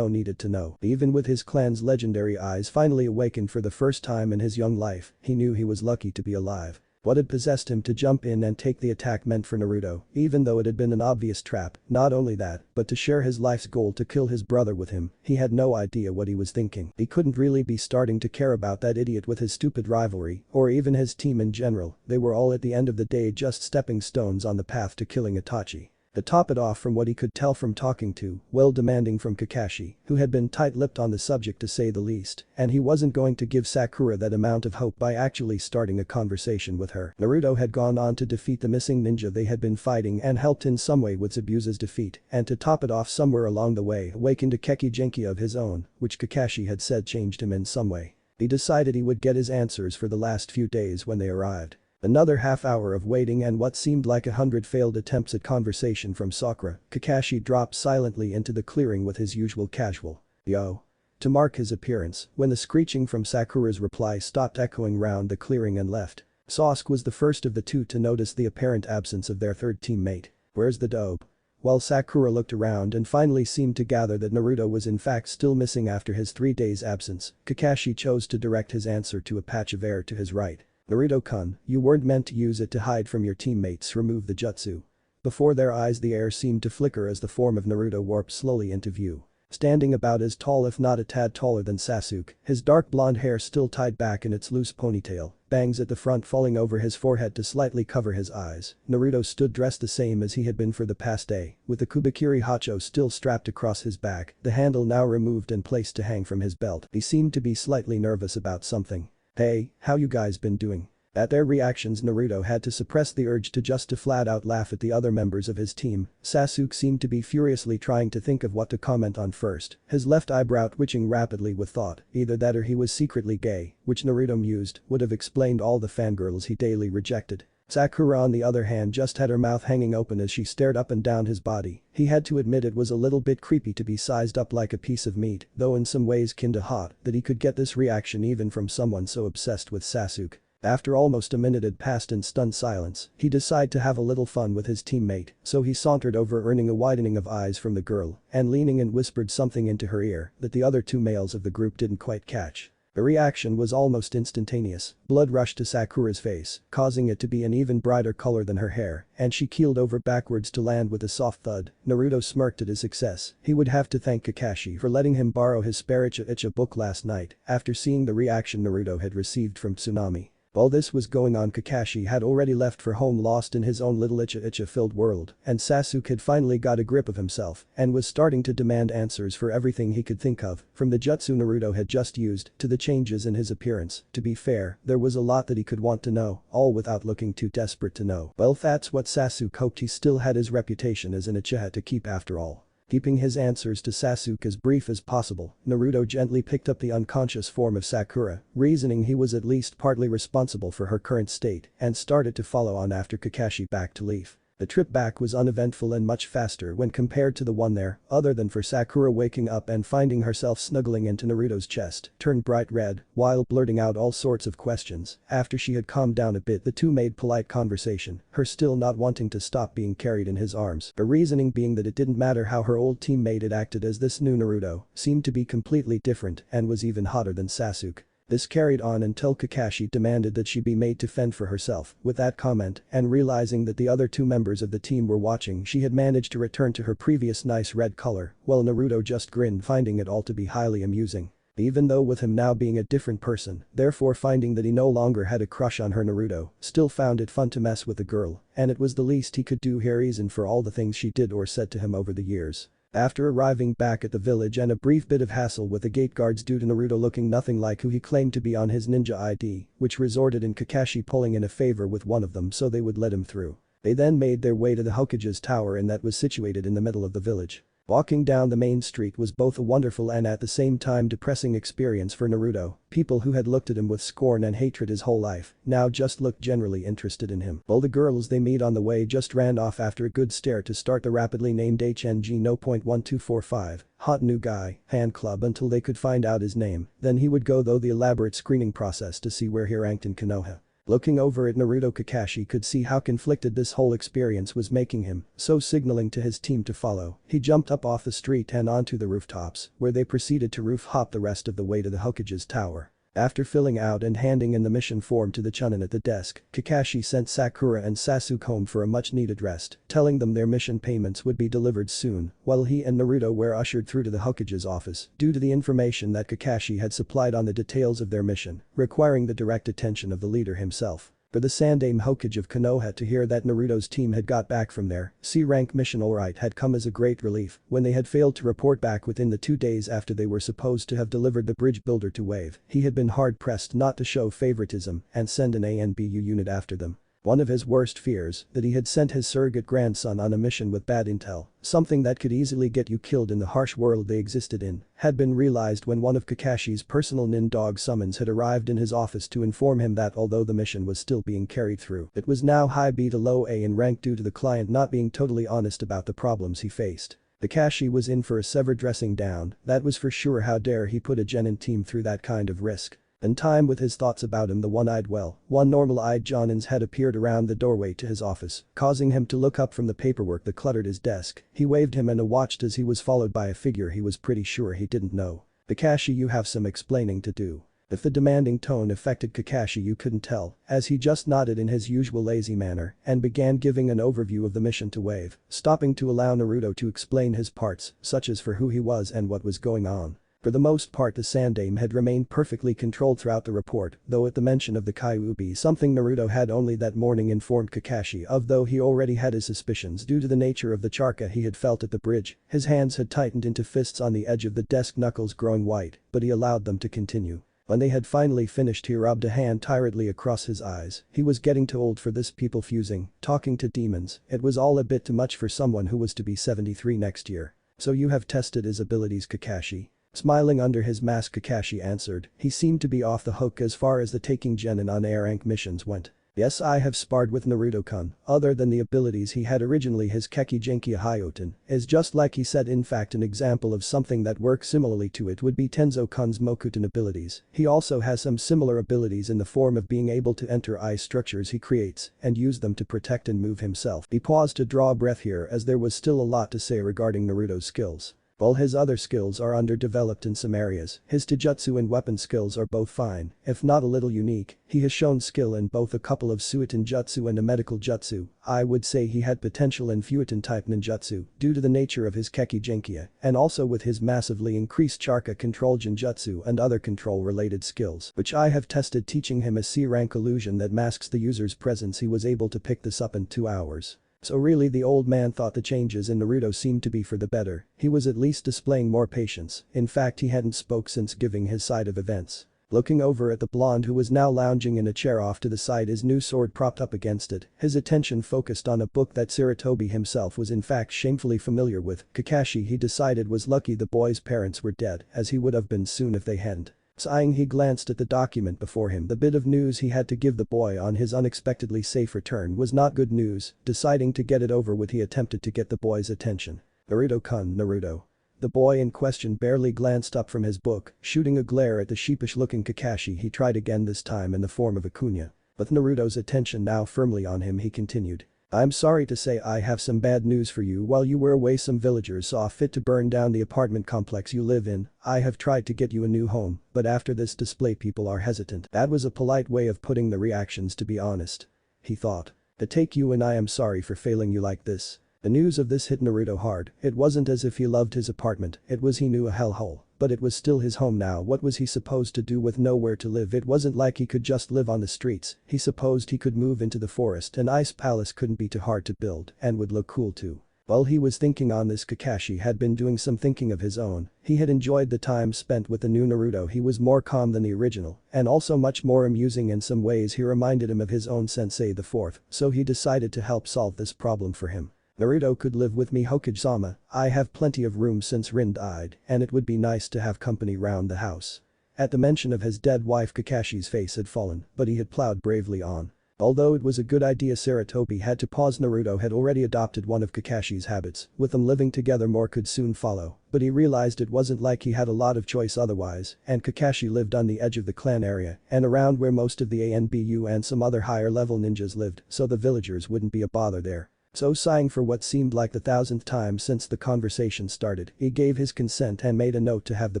needed to know. Even with his clan's legendary eyes finally awakened for the first time in his young life, he knew he was lucky to be alive. What had possessed him to jump in and take the attack meant for Naruto, even though it had been an obvious trap. Not only that, but to share his life's goal to kill his brother with him. He had no idea what he was thinking. He couldn't really be starting to care about that idiot with his stupid rivalry, or even his team in general. They were all at the end of the day just stepping stones on the path to killing Itachi. To top it off, from what he could tell from talking to, well, demanding from Kakashi, who had been tight-lipped on the subject to say the least, and he wasn't going to give Sakura that amount of hope by actually starting a conversation with her. Naruto had gone on to defeat the missing ninja they had been fighting and helped in some way with Zabuza's defeat, and to top it off, somewhere along the way awakened a Keki Genki of his own, which Kakashi had said changed him in some way. He decided he would get his answers for the last few days when they arrived. Another half hour of waiting and what seemed like 100 failed attempts at conversation from Sakura, Kakashi dropped silently into the clearing with his usual casual "Yo." To mark his appearance, when the screeching from Sakura's reply stopped echoing round the clearing and left. Sasuke was the first of the two to notice the apparent absence of their third teammate. "Where's the dope?" While Sakura looked around and finally seemed to gather that Naruto was in fact still missing after his 3 days absence, Kakashi chose to direct his answer to a patch of air to his right. "Naruto-kun, you weren't meant to use it to hide from your teammates. Remove the jutsu." Before their eyes the air seemed to flicker as the form of Naruto warped slowly into view. Standing about as tall if not a tad taller than Sasuke, his dark blonde hair still tied back in its loose ponytail, bangs at the front falling over his forehead to slightly cover his eyes, Naruto stood dressed the same as he had been for the past day, with the Kubikiri Hacho still strapped across his back, the handle now removed and placed to hang from his belt. He seemed to be slightly nervous about something. "Hey, how you guys been doing?" At their reactions, Naruto had to suppress the urge to flat out laugh at the other members of his team. Sasuke seemed to be furiously trying to think of what to comment on first, his left eyebrow twitching rapidly with thought. Either that or he was secretly gay, which Naruto mused would have explained all the fangirls he daily rejected. Sakura on the other hand just had her mouth hanging open as she stared up and down his body. He had to admit it was a little bit creepy to be sized up like a piece of meat, though in some ways kinda hot, that he could get this reaction even from someone so obsessed with Sasuke. After almost a minute had passed in stunned silence, he decided to have a little fun with his teammate, so he sauntered over, earning a widening of eyes from the girl, and leaning and whispered something into her ear that the other two males of the group didn't quite catch. The reaction was almost instantaneous. Blood rushed to Sakura's face, causing it to be an even brighter color than her hair, and she keeled over backwards to land with a soft thud. Naruto smirked at his success. He would have to thank Kakashi for letting him borrow his spare Icha book last night after seeing the reaction Naruto had received from Tsunami. While this was going on, Kakashi had already left for home, lost in his own little Icha-filled world, and Sasuke had finally got a grip of himself and was starting to demand answers for everything he could think of, from the jutsu Naruto had just used to the changes in his appearance. To be fair, there was a lot that he could want to know, all without looking too desperate to know. Well, that's what Sasuke hoped. He still had his reputation as an Uchiha to keep after all. Keeping his answers to Sasuke as brief as possible, Naruto gently picked up the unconscious form of Sakura, reasoning he was at least partly responsible for her current state, and started to follow on after Kakashi back to Leaf. The trip back was uneventful and much faster when compared to the one there, other than for Sakura waking up and finding herself snuggling into Naruto's chest, turned bright red, while blurting out all sorts of questions. After she had calmed down a bit, the two made polite conversation, her still not wanting to stop being carried in his arms, the reasoning being that it didn't matter how her old teammate had acted, as this new Naruto seemed to be completely different and was even hotter than Sasuke. This carried on until Kakashi demanded that she be made to fend for herself. With that comment, and realizing that the other two members of the team were watching, she had managed to return to her previous nice red color, while Naruto just grinned, finding it all to be highly amusing. Even though with him now being a different person, therefore finding that he no longer had a crush on her, Naruto still found it fun to mess with the girl, and it was the least he could do here, reason for all the things she did or said to him over the years. After arriving back at the village and a brief bit of hassle with the gate guards due to Naruto looking nothing like who he claimed to be on his ninja ID, which resulted in Kakashi pulling in a favor with one of them so they would let him through. They then made their way to the Hokage's tower and that was situated in the middle of the village. Walking down the main street was both a wonderful and at the same time depressing experience for Naruto. People who had looked at him with scorn and hatred his whole life now just looked generally interested in him. All the girls they meet on the way just ran off after a good stare to start the rapidly named HNG No.1245 hot new guy fan club until they could find out his name. Then he would go through the elaborate screening process to see where he ranked in Konoha. Looking over at Naruto, Kakashi could see how conflicted this whole experience was making him, so signaling to his team to follow, he jumped up off the street and onto the rooftops, where they proceeded to roof hop the rest of the way to the Hokage's tower. After filling out and handing in the mission form to the Chunin at the desk, Kakashi sent Sakura and Sasuke home for a much-needed rest, telling them their mission payments would be delivered soon, while he and Naruto were ushered through to the Hokage's office due to the information that Kakashi had supplied on the details of their mission, requiring the direct attention of the leader himself. For the Sandaime Hokage of Konoha to hear that Naruto's team had got back from their C-rank mission alright had come as a great relief when they had failed to report back within the 2 days after they were supposed to have delivered the bridge builder to Wave. He had been hard-pressed not to show favoritism and send an ANBU unit after them. One of his worst fears, that he had sent his surrogate grandson on a mission with bad intel, something that could easily get you killed in the harsh world they existed in, had been realized when one of Kakashi's personal nin dog summons had arrived in his office to inform him that although the mission was still being carried through, it was now high B to low A in rank due to the client not being totally honest about the problems he faced. Kakashi was in for a severe dressing down, that was for sure. How dare he put a genin team through that kind of risk. In time with his thoughts about him, the one normal-eyed Jonin's head appeared around the doorway to his office, causing him to look up from the paperwork that cluttered his desk. He waved him and watched as he was followed by a figure he was pretty sure he didn't know. Kakashi, you have some explaining to do. If the demanding tone affected Kakashi, you couldn't tell, as he just nodded in his usual lazy manner and began giving an overview of the mission to Wave, stopping to allow Naruto to explain his parts, such as for who he was and what was going on. For the most part, the Sandaime had remained perfectly controlled throughout the report, though at the mention of the Kyuubi, something Naruto had only that morning informed Kakashi of, though he already had his suspicions due to the nature of the charka he had felt at the bridge. His hands had tightened into fists on the edge of the desk, knuckles growing white, but he allowed them to continue. When they had finally finished, he rubbed a hand tiredly across his eyes. He was getting too old for this people fusing, talking to demons. It was all a bit too much for someone who was to be 73 next year. So you have tested his abilities, Kakashi? Smiling under his mask, Kakashi answered. He seemed to be off the hook as far as the taking genin on A-rank missions went. Yes, I have sparred with Naruto-kun. Other than the abilities he had originally, his Keki Genki Hyoten is just like he said. In fact, an example of something that works similarly to it would be Tenzo-kun's Mokuton abilities. He also has some similar abilities in the form of being able to enter ice structures he creates and use them to protect and move himself. He paused to draw a breath here as there was still a lot to say regarding Naruto's skills. While his other skills are underdeveloped in some areas, his taijutsu and weapon skills are both fine, if not a little unique. He has shown skill in both a couple of Suiton jutsu and a medical jutsu. I would say he had potential in Fuiton type ninjutsu due to the nature of his Keki Genkia, and also with his massively increased Charka control Genjutsu and other control related skills, which I have tested teaching him a C-rank illusion that masks the user's presence. He was able to pick this up in 2 hours. So really, the old man thought the changes in Naruto seemed to be for the better. He was at least displaying more patience. In fact, he hadn't spoke since giving his side of events. Looking over at the blonde who was now lounging in a chair off to the side, his new sword propped up against it, his attention focused on a book that Sarutobi himself was in fact shamefully familiar with. Kakashi, he decided, was lucky the boy's parents were dead, as he would have been soon if they hadn't. Sighing, he glanced at the document before him. The bit of news he had to give the boy on his unexpectedly safe return was not good news. Deciding to get it over with, he attempted to get the boy's attention. Naruto-kun, Naruto. The boy in question barely glanced up from his book, shooting a glare at the sheepish-looking Kakashi. He tried again, this time in the form of a kunya. With Naruto's attention now firmly on him, he continued. I'm sorry to say I have some bad news for you. While you were away, some villagers saw fit to burn down the apartment complex you live in. I have tried to get you a new home, but after this display people are hesitant. That was a polite way of putting the reactions, to be honest. He thought. To take you, and I am sorry for failing you like this. The news of this hit Naruto hard. It wasn't as if he loved his apartment, it was he knew a hellhole. But it was still his home now. What was he supposed to do with nowhere to live? It wasn't like he could just live on the streets. He supposed he could move into the forest. An ice palace couldn't be too hard to build and would look cool too. While he was thinking on this, Kakashi had been doing some thinking of his own. He had enjoyed the time spent with the new Naruto. He was more calm than the original, and also much more amusing in some ways. He reminded him of his own sensei the fourth, so he decided to help solve this problem for him. Naruto could live with me, Hokage-sama. I have plenty of room since Rin died, and it would be nice to have company round the house. At the mention of his dead wife, Kakashi's face had fallen, but he had plowed bravely on. Although it was a good idea, Sarutobi had to pause. Naruto had already adopted one of Kakashi's habits. With them living together, more could soon follow, but he realized it wasn't like he had a lot of choice otherwise, and Kakashi lived on the edge of the clan area and around where most of the ANBU and some other higher level ninjas lived, so the villagers wouldn't be a bother there. So, sighing for what seemed like the 1000th time since the conversation started, he gave his consent and made a note to have the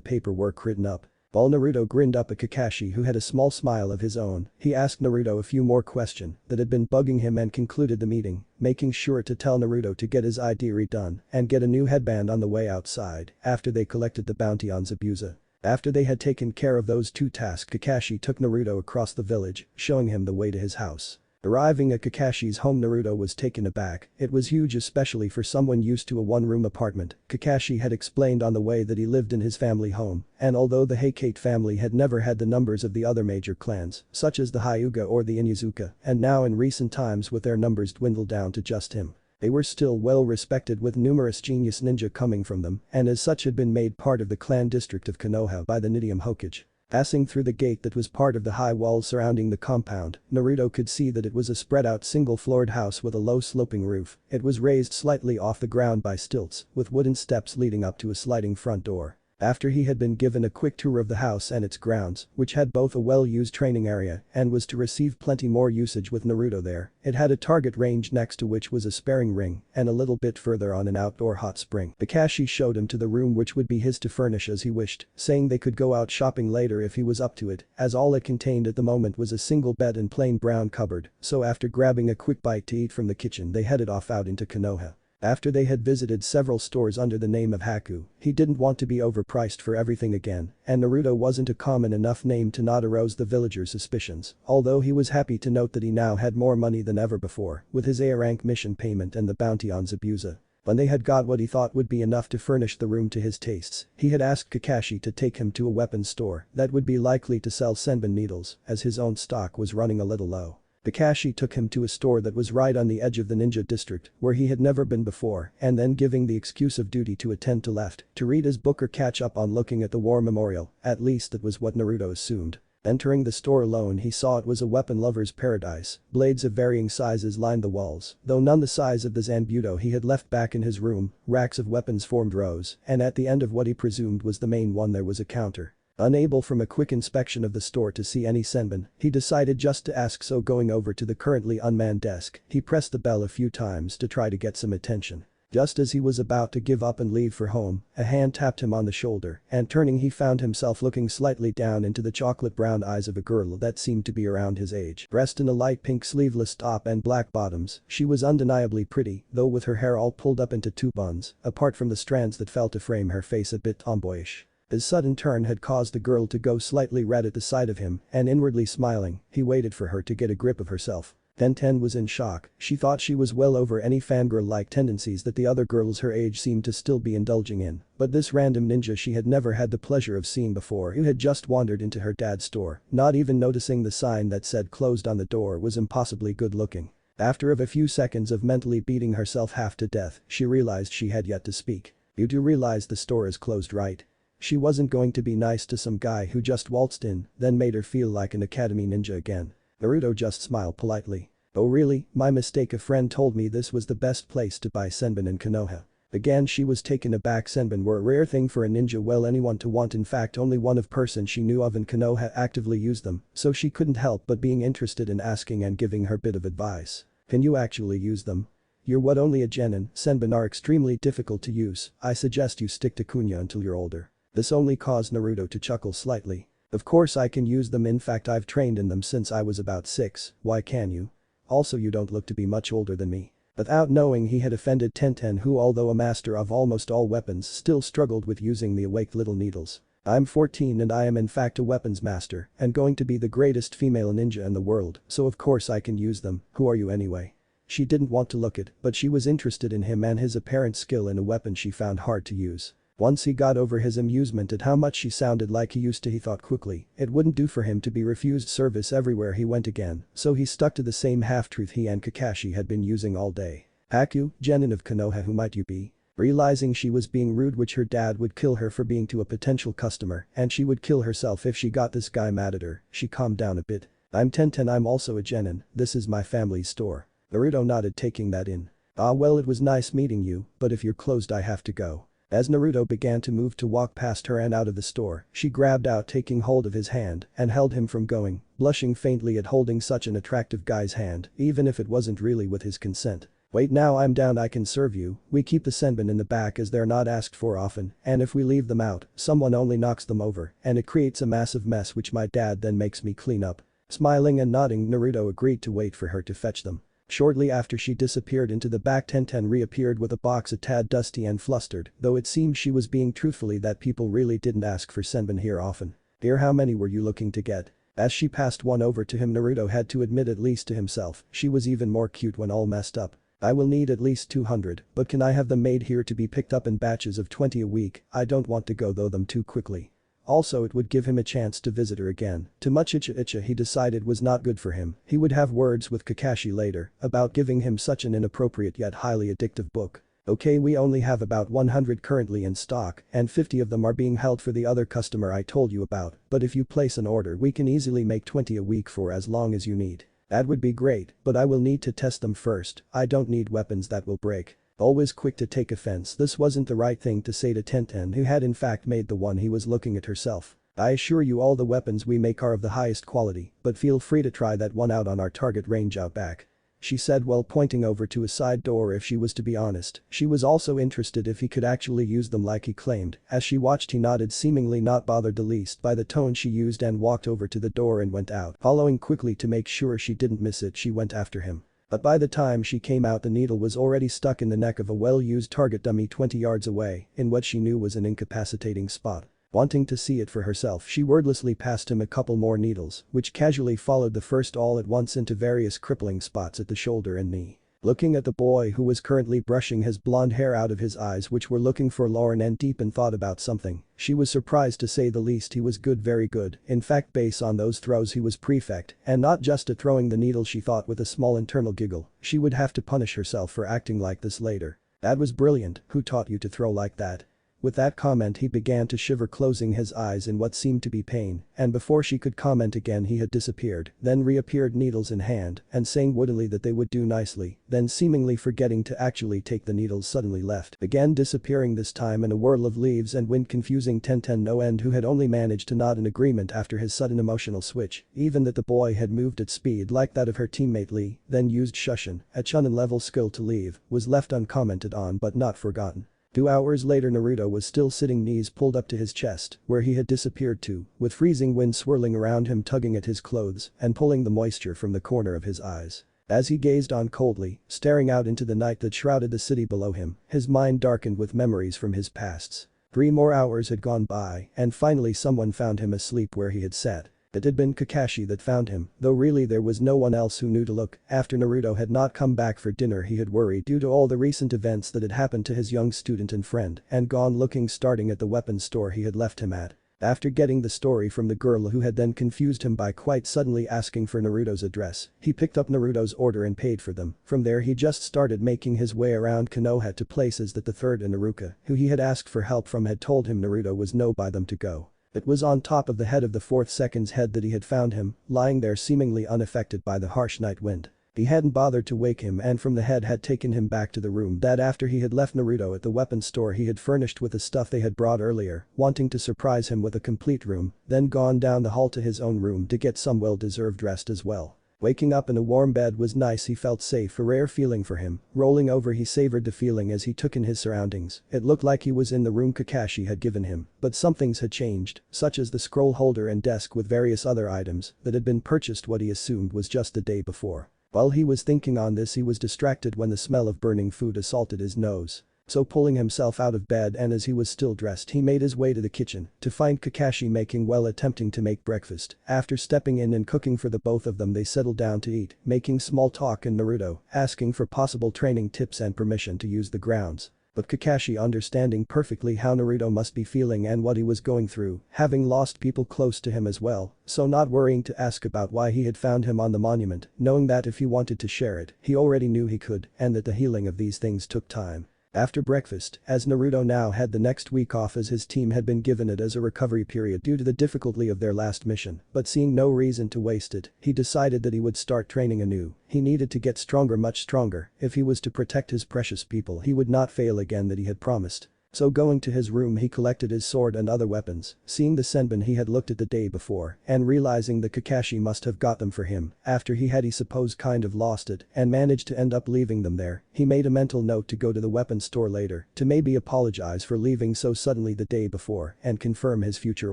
paperwork written up. While Naruto grinned up at Kakashi, who had a small smile of his own, he asked Naruto a few more questions that had been bugging him and concluded the meeting, making sure to tell Naruto to get his ID redone and get a new headband on the way outside after they collected the bounty on Zabuza. After they had taken care of those two tasks, Kakashi took Naruto across the village, showing him the way to his house. Arriving at Kakashi's home, Naruto was taken aback. It was huge, especially for someone used to a one-room apartment. Kakashi had explained on the way that he lived in his family home, and although the Hokage family had never had the numbers of the other major clans, such as the Hyuga or the Inuzuka, and now in recent times with their numbers dwindled down to just him, they were still well respected with numerous genius ninja coming from them, and as such had been made part of the clan district of Konoha by the Nidium Hokage. Passing through the gate that was part of the high walls surrounding the compound, Naruto could see that it was a spread-out single-floored house with a low sloping roof. It was raised slightly off the ground by stilts, with wooden steps leading up to a sliding front door. After he had been given a quick tour of the house and its grounds, which had both a well-used training area and was to receive plenty more usage with Naruto there, it had a target range next to which was a sparring ring and a little bit further on an outdoor hot spring. Kakashi showed him to the room which would be his to furnish as he wished, saying they could go out shopping later if he was up to it, as all it contained at the moment was a single bed and plain brown cupboard. So after grabbing a quick bite to eat from the kitchen, they headed off out into Konoha. After they had visited several stores under the name of Haku, he didn't want to be overpriced for everything again, and Naruto wasn't a common enough name to not arouse the villagers' suspicions, although he was happy to note that he now had more money than ever before, with his A-rank mission payment and the bounty on Zabuza. When they had got what he thought would be enough to furnish the room to his tastes, he had asked Kakashi to take him to a weapons store that would be likely to sell senbon needles, as his own stock was running a little low. Kakashi took him to a store that was right on the edge of the ninja district, where he had never been before, and then giving the excuse of duty to attend to left, to read his book or catch up on looking at the war memorial. At least that was what Naruto assumed. Entering the store alone, he saw it was a weapon lover's paradise. Blades of varying sizes lined the walls, though none the size of the Zanbudo he had left back in his room. Racks of weapons formed rows, and at the end of what he presumed was the main one there was a counter. Unable from a quick inspection of the store to see any senbon, he decided just to ask, so going over to the currently unmanned desk, he pressed the bell a few times to try to get some attention. Just as he was about to give up and leave for home, a hand tapped him on the shoulder, and turning he found himself looking slightly down into the chocolate brown eyes of a girl that seemed to be around his age. Dressed in a light pink sleeveless top and black bottoms, she was undeniably pretty, though with her hair all pulled up into two buns, apart from the strands that fell to frame her face a bit tomboyish. His sudden turn had caused the girl to go slightly red at the sight of him, and inwardly smiling, he waited for her to get a grip of herself. Ten was in shock. She thought she was well over any fangirl-like tendencies that the other girls her age seemed to still be indulging in, but this random ninja she had never had the pleasure of seeing before, who had just wandered into her dad's store, not even noticing the sign that said closed on the door, was impossibly good looking. After a few seconds of mentally beating herself half to death, she realized she had yet to speak. "You do realize the store is closed, right?" She wasn't going to be nice to some guy who just waltzed in, then made her feel like an academy ninja again. Naruto just smiled politely. "Oh really, my mistake, a friend told me this was the best place to buy senbon in Konoha." Again she was taken aback. Senbon were a rare thing for a ninja, well anyone to want. In fact, only one person she knew of in Konoha actively used them, so she couldn't help but being interested in asking and giving her bit of advice. "Can you actually use them? You're what, only a genin? Senbon are extremely difficult to use. I suggest you stick to kunya until you're older." This only caused Naruto to chuckle slightly. "Of course I can use them, in fact I've trained in them since I was about 6, why can't you? Also you don't look to be much older than me." Without knowing he had offended Tenten, who although a master of almost all weapons still struggled with using the awake little needles. "I'm 14 and I am in fact a weapons master and going to be the greatest female ninja in the world, so of course I can use them. Who are you anyway?" She didn't want to look at, but she was interested in him and his apparent skill in a weapon she found hard to use. Once he got over his amusement at how much she sounded like he used to, he thought quickly, it wouldn't do for him to be refused service everywhere he went again, so he stuck to the same half-truth he and Kakashi had been using all day. Haku, Genin of Konoha, who might you be? Realizing she was being rude, which her dad would kill her for being to a potential customer, and she would kill herself if she got this guy mad at her, she calmed down a bit. I'm Tenten, I'm also a Genin, this is my family's store. Naruto nodded, taking that in. Ah well, it was nice meeting you, but if you're closed I have to go. As Naruto began to move to walk past her and out of the store, she grabbed out, taking hold of his hand and held him from going, blushing faintly at holding such an attractive guy's hand, even if it wasn't really with his consent. Wait, now I'm down, I can serve you. We keep the senbon in the back as they're not asked for often, and if we leave them out, someone only knocks them over, and it creates a massive mess which my dad then makes me clean up. Smiling and nodding, Naruto agreed to wait for her to fetch them. Shortly after she disappeared into the back, Tenten reappeared with a box a tad dusty and flustered, though it seemed she was being truthfully that people really didn't ask for senbon here often. Dear, how many were you looking to get? As she passed one over to him, Naruto had to admit, at least to himself, she was even more cute when all messed up. I will need at least 200, but can I have them made here to be picked up in batches of 20 a week? I don't want to go through them too quickly. Also, it would give him a chance to visit her again. Too much icha he decided was not good for him. He would have words with Kakashi later about giving him such an inappropriate yet highly addictive book. Okay, we only have about 100 currently in stock and 50 of them are being held for the other customer I told you about, but if you place an order we can easily make 20 a week for as long as you need. That would be great, but I will need to test them first. I don't need weapons that will break. Always quick to take offense, this wasn't the right thing to say to Tenten, who had in fact made the one he was looking at herself. I assure you all the weapons we make are of the highest quality, but feel free to try that one out on our target range out back. She said while pointing over to a side door. If she was to be honest, she was also interested if he could actually use them like he claimed. As she watched, he nodded, seemingly not bothered the least by the tone she used, and walked over to the door and went out. Following quickly to make sure she didn't miss it, she went after him. But by the time she came out, the needle was already stuck in the neck of a well-used target dummy 20 yards away, in what she knew was an incapacitating spot. Wanting to see it for herself, she wordlessly passed him a couple more needles, which casually followed the first all at once into various crippling spots at the shoulder and knee. Looking at the boy who was currently brushing his blonde hair out of his eyes, which were looking forlorn and deep in thought about something, she was surprised to say the least. He was good, very good. In fact, based on those throws he was prefect, and not just at throwing the needle. She thought with a small internal giggle, she would have to punish herself for acting like this later. That was brilliant. Who taught you to throw like that? With that comment he began to shiver, closing his eyes in what seemed to be pain, and before she could comment again he had disappeared, then reappeared, needles in hand, and saying woodily that they would do nicely, then seemingly forgetting to actually take the needles suddenly left, again disappearing, this time in a whirl of leaves and wind, confusing Tenten no end, who had only managed to nod in agreement after his sudden emotional switch. Even that the boy had moved at speed like that of her teammate Lee, then used Shushin, a Chunin level skill to leave, was left uncommented on but not forgotten. 2 hours later, Naruto was still sitting, knees pulled up to his chest, where he had disappeared to, with freezing wind swirling around him, tugging at his clothes and pulling the moisture from the corner of his eyes. As he gazed on coldly, staring out into the night that shrouded the city below him, his mind darkened with memories from his pasts. 3 more hours had gone by, and finally someone found him asleep where he had sat. It had been Kakashi that found him, though really there was no one else who knew to look. After Naruto had not come back for dinner, he had worried due to all the recent events that had happened to his young student and friend, and gone looking, starting at the weapons store he had left him at. After getting the story from the girl who had then confused him by quite suddenly asking for Naruto's address, he picked up Naruto's order and paid for them. From there he just started making his way around Konoha to places that the third Inuruka, who he had asked for help from, had told him Naruto was no by them to go. It was on top of the head of the fourth second's head that he had found him, lying there seemingly unaffected by the harsh night wind. He hadn't bothered to wake him, and from the head had taken him back to the room that after he had left Naruto at the weapons store he had furnished with the stuff they had brought earlier, wanting to surprise him with a complete room, then gone down the hall to his own room to get some well-deserved rest as well. Waking up in a warm bed was nice, he felt safe, a rare feeling for him. Rolling over he savored the feeling as he took in his surroundings. It looked like he was in the room Kakashi had given him, but some things had changed, such as the scroll holder and desk with various other items that had been purchased what he assumed was just the day before. While he was thinking on this, he was distracted when the smell of burning food assaulted his nose. So pulling himself out of bed and as he was still dressed he made his way to the kitchen to find Kakashi making while attempting to make breakfast. After stepping in and cooking for the both of them they settled down to eat, making small talk and Naruto asking for possible training tips and permission to use the grounds. But Kakashi understanding perfectly how Naruto must be feeling and what he was going through, having lost people close to him as well, so not worrying to ask about why he had found him on the monument, knowing that if he wanted to share it, he already knew he could, and that the healing of these things took time. After breakfast, as Naruto now had the next week off as his team had been given it as a recovery period due to the difficulty of their last mission, but seeing no reason to waste it, he decided that he would start training anew. He needed to get stronger, much stronger, if he was to protect his precious people he would not fail again that he had promised. So going to his room he collected his sword and other weapons, seeing the senbon he had looked at the day before and realizing that Kakashi must have got them for him after he had kind of lost it and managed to end up leaving them there. He made a mental note to go to the weapon store later to maybe apologize for leaving so suddenly the day before and confirm his future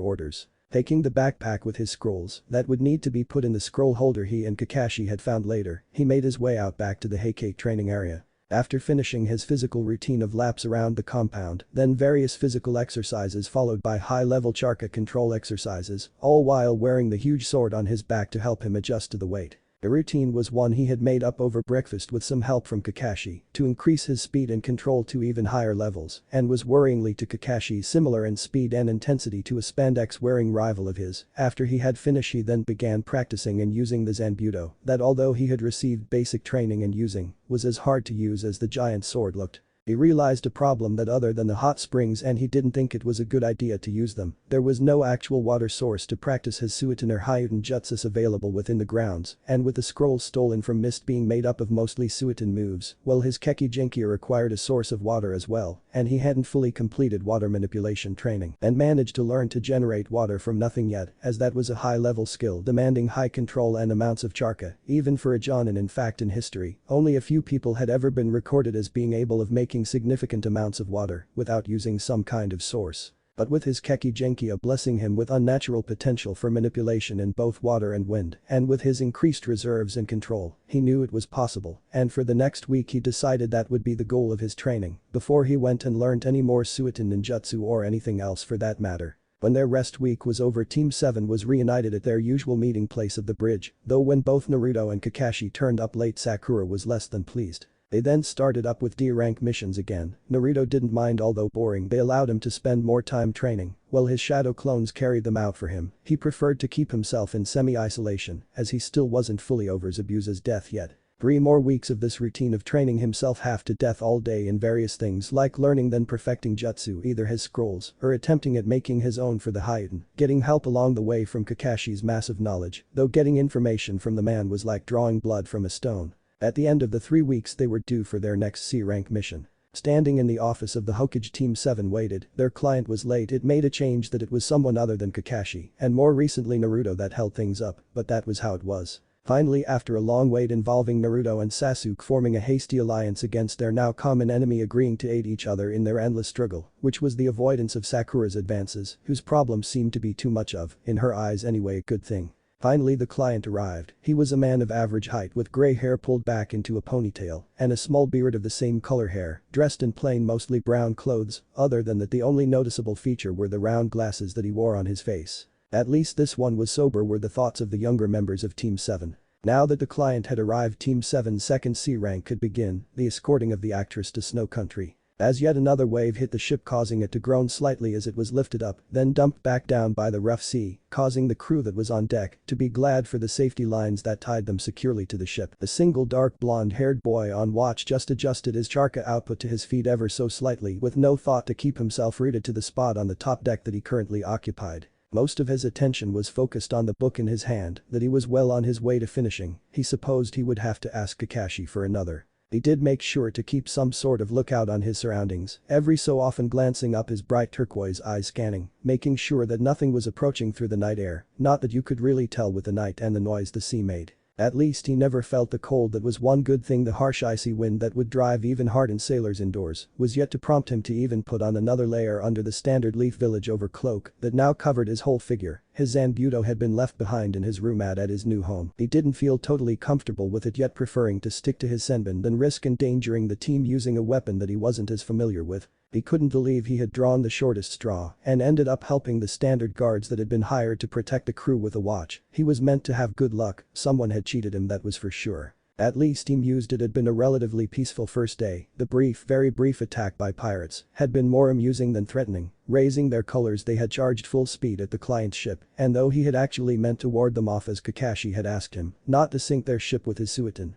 orders. Taking the backpack with his scrolls that would need to be put in the scroll holder he and Kakashi had found later, he made his way out back to the Hokage training area. After finishing his physical routine of laps around the compound, then various physical exercises followed by high-level chakra control exercises, all while wearing the huge sword on his back to help him adjust to the weight. The routine was one he had made up over breakfast with some help from Kakashi to increase his speed and control to even higher levels and was worryingly to Kakashi similar in speed and intensity to a spandex-wearing rival of his. After he had finished he then began practicing and using the Zanbudo that although he had received basic training and using was as hard to use as the giant sword looked. He realized a problem that other than the hot springs and he didn't think it was a good idea to use them, there was no actual water source to practice his Suiton or Hideout jutsus available within the grounds, and with the scrolls stolen from Mist being made up of mostly Suiton moves, well his Keki Jinkia required a source of water as well, and he hadn't fully completed water manipulation training and managed to learn to generate water from nothing yet, as that was a high-level skill demanding high control and amounts of charka, even for a Jonin. In fact in history, only a few people had ever been recorded as being able of making significant amounts of water without using some kind of source. But with his Keki Jinkia blessing him with unnatural potential for manipulation in both water and wind, and with his increased reserves and control, he knew it was possible, and for the next week he decided that would be the goal of his training, before he went and learned any more Suiton ninjutsu or anything else for that matter. When their rest week was over Team 7 was reunited at their usual meeting place of the bridge, though when both Naruto and Kakashi turned up late Sakura was less than pleased. They then started up with D-rank missions again. Naruto didn't mind although boring they allowed him to spend more time training, while his shadow clones carried them out for him. He preferred to keep himself in semi-isolation as he still wasn't fully over Zabuza's death yet. 3 more weeks of this routine of training himself half to death all day in various things like learning then perfecting jutsu either his scrolls or attempting at making his own for the Hideout, getting help along the way from Kakashi's massive knowledge, though getting information from the man was like drawing blood from a stone. At the end of the 3 weeks they were due for their next C-rank mission. Standing in the office of the Hokage Team 7 waited, their client was late. It made a change that it was someone other than Kakashi and more recently Naruto that held things up, but that was how it was. Finally after a long wait involving Naruto and Sasuke forming a hasty alliance against their now common enemy agreeing to aid each other in their endless struggle, which was the avoidance of Sakura's advances, whose problems seemed to be too much of, in her eyes anyway, a good thing. Finally the client arrived. He was a man of average height with grey hair pulled back into a ponytail and a small beard of the same color hair, dressed in plain mostly brown clothes, other than that the only noticeable feature were the round glasses that he wore on his face. At least this one was sober were the thoughts of the younger members of Team 7. Now that the client had arrived Team 7's second C rank could begin the escorting of the actress to Snow Country. As yet another wave hit the ship causing it to groan slightly as it was lifted up, then dumped back down by the rough sea, causing the crew that was on deck to be glad for the safety lines that tied them securely to the ship. A single dark blonde-haired boy on watch just adjusted his charka output to his feet ever so slightly with no thought to keep himself rooted to the spot on the top deck that he currently occupied. Most of his attention was focused on the book in his hand that he was well on his way to finishing. He supposed he would have to ask Kakashi for another. He did make sure to keep some sort of lookout on his surroundings, every so often glancing up his bright turquoise eyes scanning, making sure that nothing was approaching through the night air, not that you could really tell with the night and the noise the sea made. At least he never felt the cold. That was one good thing. The harsh icy wind that would drive even hardened sailors indoors was yet to prompt him to even put on another layer under the standard leaf village overcloak that now covered his whole figure. His Zanbuto had been left behind in his room at his new home. He didn't feel totally comfortable with it, yet preferring to stick to his senbon than risk endangering the team using a weapon that he wasn't as familiar with. He couldn't believe he had drawn the shortest straw and ended up helping the standard guards that had been hired to protect the crew with a watch. He was meant to have good luck, someone had cheated him, that was for sure. At least he mused it had been a relatively peaceful first day. The very brief attack by pirates had been more amusing than threatening. Raising their colors, they had charged full speed at the client's ship, and though he had actually meant to ward them off as Kakashi had asked him not to sink their ship with his Suiton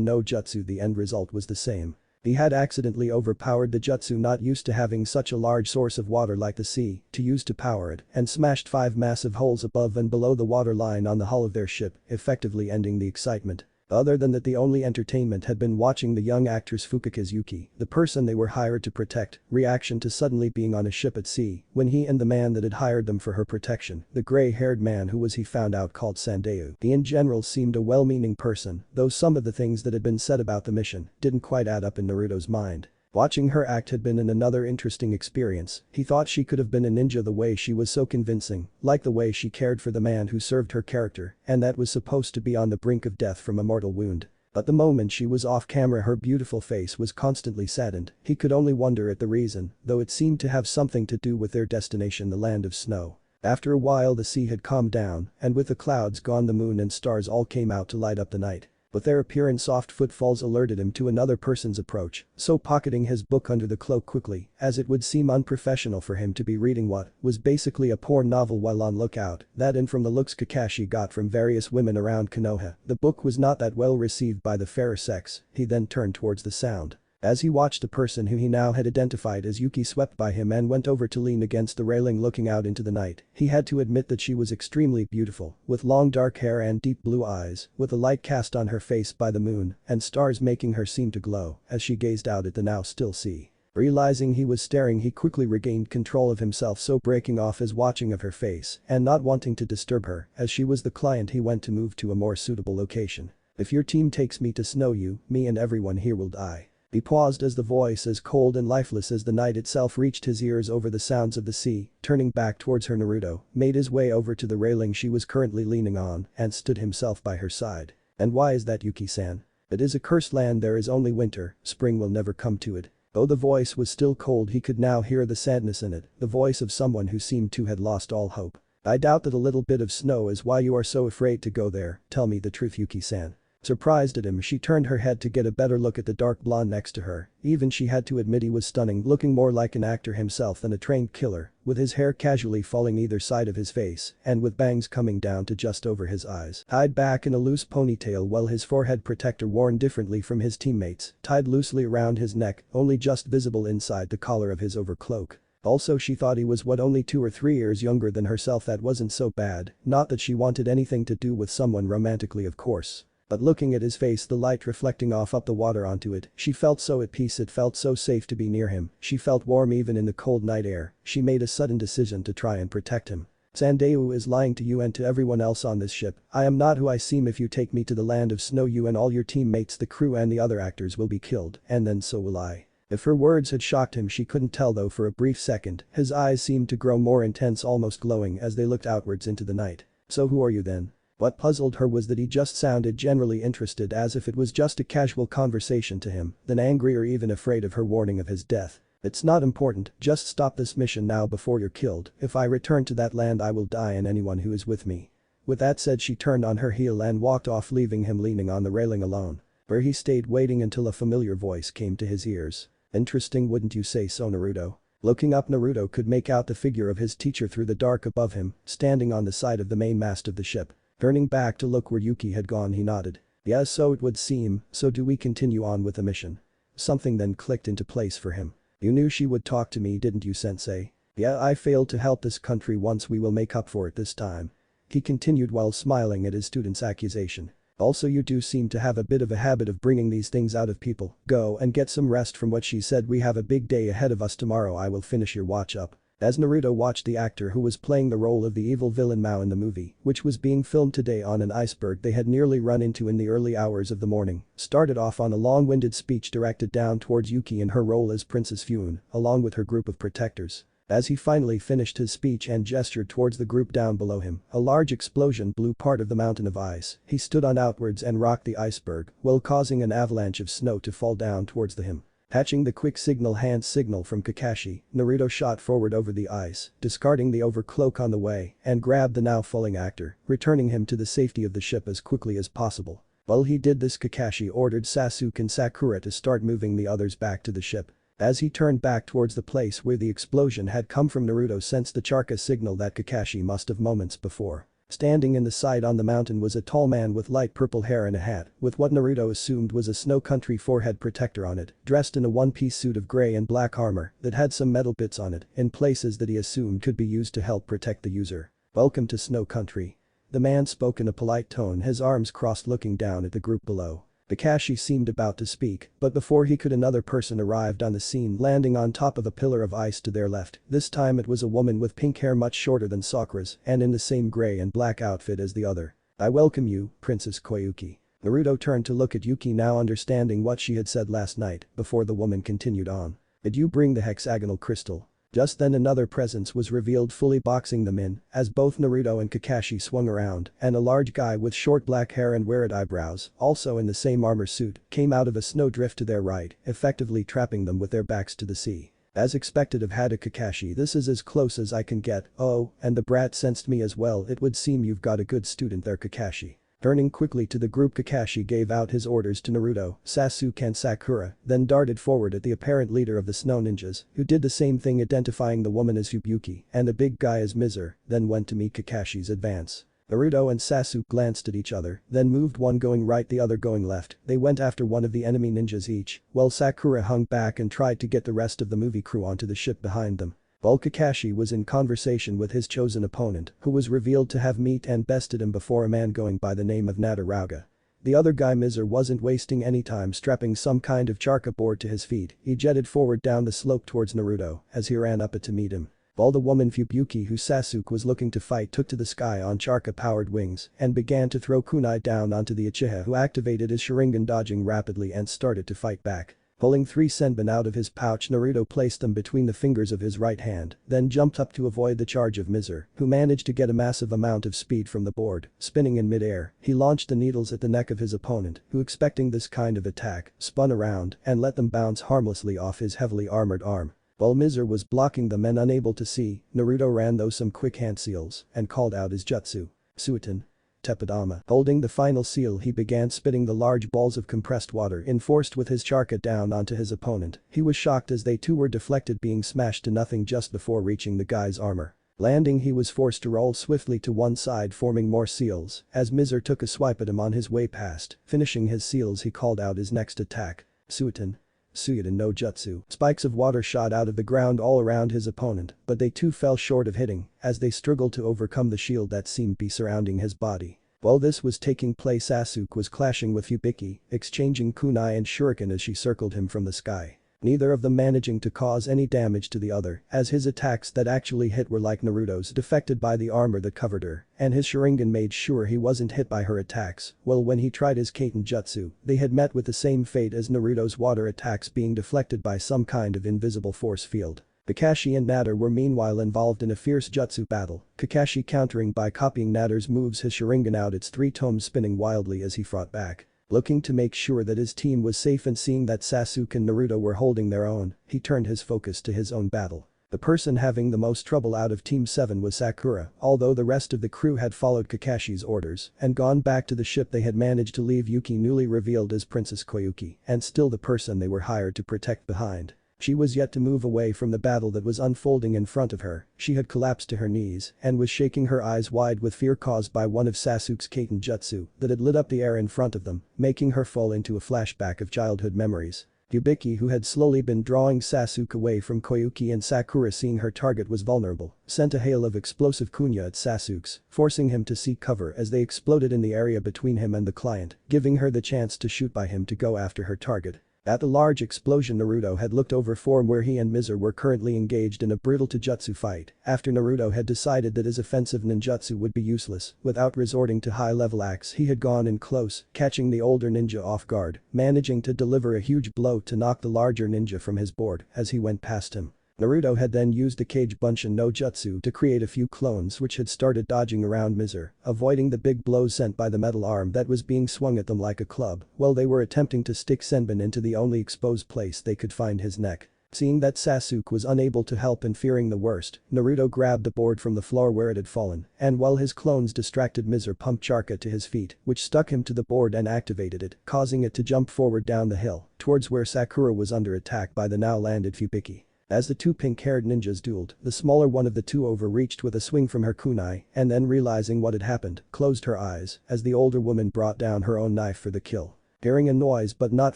no Jutsu, the end result was the same. He had accidentally overpowered the Jutsu, not used to having such a large source of water like the sea to use to power it, and smashed 5 massive holes above and below the water line on the hull of their ship, effectively ending the excitement. Other than that, the only entertainment had been watching the young actress Fukage's Yuki, the person they were hired to protect, reaction to suddenly being on a ship at sea when he and the man that had hired them for her protection, the gray-haired man who was he found out called Sandeu. He in general seemed a well-meaning person, though some of the things that had been said about the mission didn't quite add up in Naruto's mind. Watching her act had been another interesting experience. He thought she could have been a ninja the way she was so convincing, like the way she cared for the man who served her character and that was supposed to be on the brink of death from a mortal wound. But the moment she was off camera, her beautiful face was constantly saddened. He could only wonder at the reason, though it seemed to have something to do with their destination, the land of snow. After a while the sea had calmed down, and with the clouds gone the moon and stars all came out to light up the night. With their appearance, soft footfalls alerted him to another person's approach, so pocketing his book under the cloak quickly, as it would seem unprofessional for him to be reading what was basically a porn novel while on lookout, that and from the looks Kakashi got from various women around Konoha, the book was not that well received by the fairer sex. He then turned towards the sound. As he watched the person who he now had identified as Yuki swept by him and went over to lean against the railing looking out into the night, he had to admit that she was extremely beautiful, with long dark hair and deep blue eyes, with the light cast on her face by the moon and stars making her seem to glow as she gazed out at the now still sea. Realizing he was staring, he quickly regained control of himself, so breaking off his watching of her face and not wanting to disturb her as she was the client, he went to move to a more suitable location. "If your team takes me to snow you, me and everyone here will die." He paused as the voice, as cold and lifeless as the night itself, reached his ears over the sounds of the sea. Turning back towards her, Naruto made his way over to the railing she was currently leaning on and stood himself by her side. "And why is that, Yuki-san?" "It is a cursed land. There is only winter, spring will never come to it." Though the voice was still cold, he could now hear the sadness in it, the voice of someone who seemed to had lost all hope. "I doubt that a little bit of snow is why you are so afraid to go there. Tell me the truth, Yuki-san." Surprised at him, she turned her head to get a better look at the dark blonde next to her. Even she had to admit he was stunning, looking more like an actor himself than a trained killer, with his hair casually falling either side of his face and with bangs coming down to just over his eyes, tied back in a loose ponytail, while his forehead protector, worn differently from his teammates, tied loosely around his neck, only just visible inside the collar of his overcloak. Also, she thought he was only 2 or 3 years younger than herself. That wasn't so bad, not that she wanted anything to do with someone romantically, of course. But looking at his face, the light reflecting off up the water onto it, she felt so at peace. It felt so safe to be near him. She felt warm even in the cold night air. She made a sudden decision to try and protect him. "Sandeu is lying to you and to everyone else on this ship. I am not who I seem. If you take me to the land of snow, you and all your teammates, the crew and the other actors will be killed, and then so will I." If her words had shocked him, she couldn't tell, though for a brief second, his eyes seemed to grow more intense, almost glowing as they looked outwards into the night. "So who are you then?" What puzzled her was that he just sounded generally interested, as if it was just a casual conversation to him, than angry or even afraid of her warning of his death. "It's not important, just stop this mission now before you're killed. If I return to that land I will die and anyone who is with me." With that said, she turned on her heel and walked off, leaving him leaning on the railing alone. Where he stayed waiting until a familiar voice came to his ears. "Interesting, wouldn't you say so, Naruto?" Looking up, Naruto could make out the figure of his teacher through the dark above him, standing on the side of the main mast of the ship. Turning back to look where Yuki had gone, he nodded. "Yes, so it would seem. So do we continue on with the mission?" Something then clicked into place for him. "You knew she would talk to me, didn't you, sensei?" "Yeah, I failed to help this country once. We will make up for it this time," he continued while smiling at his student's accusation. "Also, you do seem to have a bit of a habit of bringing these things out of people. Go and get some rest." From what she said, "We have a big day ahead of us tomorrow. I will finish your watch up." As Naruto watched the actor who was playing the role of the evil villain Mao in the movie, which was being filmed today on an iceberg they had nearly run into in the early hours of the morning, started off on a long-winded speech directed down towards Yuki in her role as Princess Fune, along with her group of protectors. As he finally finished his speech and gestured towards the group down below him, a large explosion blew part of the mountain of ice. He stood on outwards and rocked the iceberg, while causing an avalanche of snow to fall down towards him. Hatching the quick hand signal from Kakashi, Naruto shot forward over the ice, discarding the overcloak on the way, and grabbed the now falling actor, returning him to the safety of the ship as quickly as possible. While he did this, Kakashi ordered Sasuke and Sakura to start moving the others back to the ship. As he turned back towards the place where the explosion had come from, Naruto sensed the Charka signal that Kakashi must have moments before. Standing in the side on the mountain was a tall man with light purple hair and a hat, with what Naruto assumed was a Snow Country forehead protector on it, dressed in a one-piece suit of grey and black armor that had some metal bits on it in places that he assumed could be used to help protect the user. "Welcome to Snow Country." The man spoke in a polite tone, his arms crossed looking down at the group below. Kakashi seemed about to speak, but before he could another person arrived on the scene, landing on top of a pillar of ice to their left. This time it was a woman with pink hair much shorter than Sakura's and in the same grey and black outfit as the other. "I welcome you, Princess Koyuki." Naruto turned to look at Yuki, now understanding what she had said last night, before the woman continued on. "Did you bring the hexagonal crystal?" Just then another presence was revealed, fully boxing them in, as both Naruto and Kakashi swung around, and a large guy with short black hair and weird eyebrows, also in the same armor suit, came out of a snowdrift to their right, effectively trapping them with their backs to the sea. As expected of Hada Kakashi, "This is as close as I can get. Oh, and the brat sensed me as well. It would seem you've got a good student there, Kakashi." Turning quickly to the group, Kakashi gave out his orders to Naruto, Sasuke and Sakura, then darted forward at the apparent leader of the snow ninjas, who did the same thing, identifying the woman as Fubuki and the big guy as Mizur, then went to meet Kakashi's advance. Naruto and Sasuke glanced at each other, then moved, one going right the other going left. They went after one of the enemy ninjas each, while Sakura hung back and tried to get the rest of the movie crew onto the ship behind them. While Kakashi was in conversation with his chosen opponent, who was revealed to have met and bested him before, a man going by the name of Nadarauga. The other guy, Mizur, wasn't wasting any time strapping some kind of charka board to his feet. He jetted forward down the slope towards Naruto as he ran up it to meet him. While the woman Fubuki, who Sasuke was looking to fight, took to the sky on charka-powered wings and began to throw kunai down onto the Uchiha, who activated his Sharingan, dodging rapidly and started to fight back. Pulling 3 senbon out of his pouch, Naruto placed them between the fingers of his right hand, then jumped up to avoid the charge of Mizur, who managed to get a massive amount of speed from the board. Spinning in midair, he launched the needles at the neck of his opponent, who, expecting this kind of attack, spun around and let them bounce harmlessly off his heavily armored arm. While Mizur was blocking them and unable to see, Naruto ran those some quick hand seals and called out his jutsu. Suiton. Tepidama. Holding the final seal, he began spitting the large balls of compressed water enforced with his charka down onto his opponent. He was shocked as they too were deflected, being smashed to nothing just before reaching the guy's armor. Landing, he was forced to roll swiftly to one side, forming more seals, as Mizur took a swipe at him on his way past. Finishing his seals, he called out his next attack. Suiton. Suiton no Jutsu. Spikes of water shot out of the ground all around his opponent, but they too fell short of hitting as they struggled to overcome the shield that seemed to be surrounding his body. While this was taking place, Sasuke was clashing with Fubuki, exchanging kunai and shuriken as she circled him from the sky. Neither of them managing to cause any damage to the other, as his attacks that actually hit were like Naruto's, deflected by the armor that covered her, and his Sharingan made sure he wasn't hit by her attacks. Well, when he tried his Kaiten Jutsu, they had met with the same fate as Naruto's water attacks, being deflected by some kind of invisible force field. Kakashi and Nader were meanwhile involved in a fierce jutsu battle, Kakashi countering by copying Nader's moves, his Sharingan out its 3 tomes, spinning wildly as he fought back. Looking to make sure that his team was safe and seeing that Sasuke and Naruto were holding their own, he turned his focus to his own battle. The person having the most trouble out of Team 7 was Sakura, although the rest of the crew had followed Kakashi's orders and gone back to the ship. They had managed to leave Yuki, newly revealed as Princess Koyuki, and still the person they were hired to protect, behind. She was yet to move away from the battle that was unfolding in front of her. She had collapsed to her knees and was shaking her eyes wide with fear caused by one of Sasuke's Kaiten Jutsu that had lit up the air in front of them, making her fall into a flashback of childhood memories. Fubuki, who had slowly been drawing Sasuke away from Koyuki and Sakura, seeing her target was vulnerable, sent a hail of explosive kunya at Sasuke's, forcing him to seek cover as they exploded in the area between him and the client, giving her the chance to shoot by him to go after her target. At the large explosion, Naruto had looked over from where he and Mizer were currently engaged in a brutal taijutsu fight. After Naruto had decided that his offensive ninjutsu would be useless, without resorting to high-level acts, he had gone in close, catching the older ninja off guard, managing to deliver a huge blow to knock the larger ninja from his board as he went past him. Naruto had then used the Kage Bunshin no Jutsu to create a few clones which had started dodging around Mizer, avoiding the big blows sent by the metal arm that was being swung at them like a club, while they were attempting to stick Senbon into the only exposed place they could find, his neck. Seeing that Sasuke was unable to help and fearing the worst, Naruto grabbed the board from the floor where it had fallen, and while his clones distracted, Mizer pumped Charka to his feet, which stuck him to the board and activated it, causing it to jump forward down the hill, towards where Sakura was under attack by the now landed Fubiki. As the two pink-haired ninjas dueled, the smaller one of the two overreached with a swing from her kunai and then, realizing what had happened, closed her eyes as the older woman brought down her own knife for the kill. Hearing a noise but not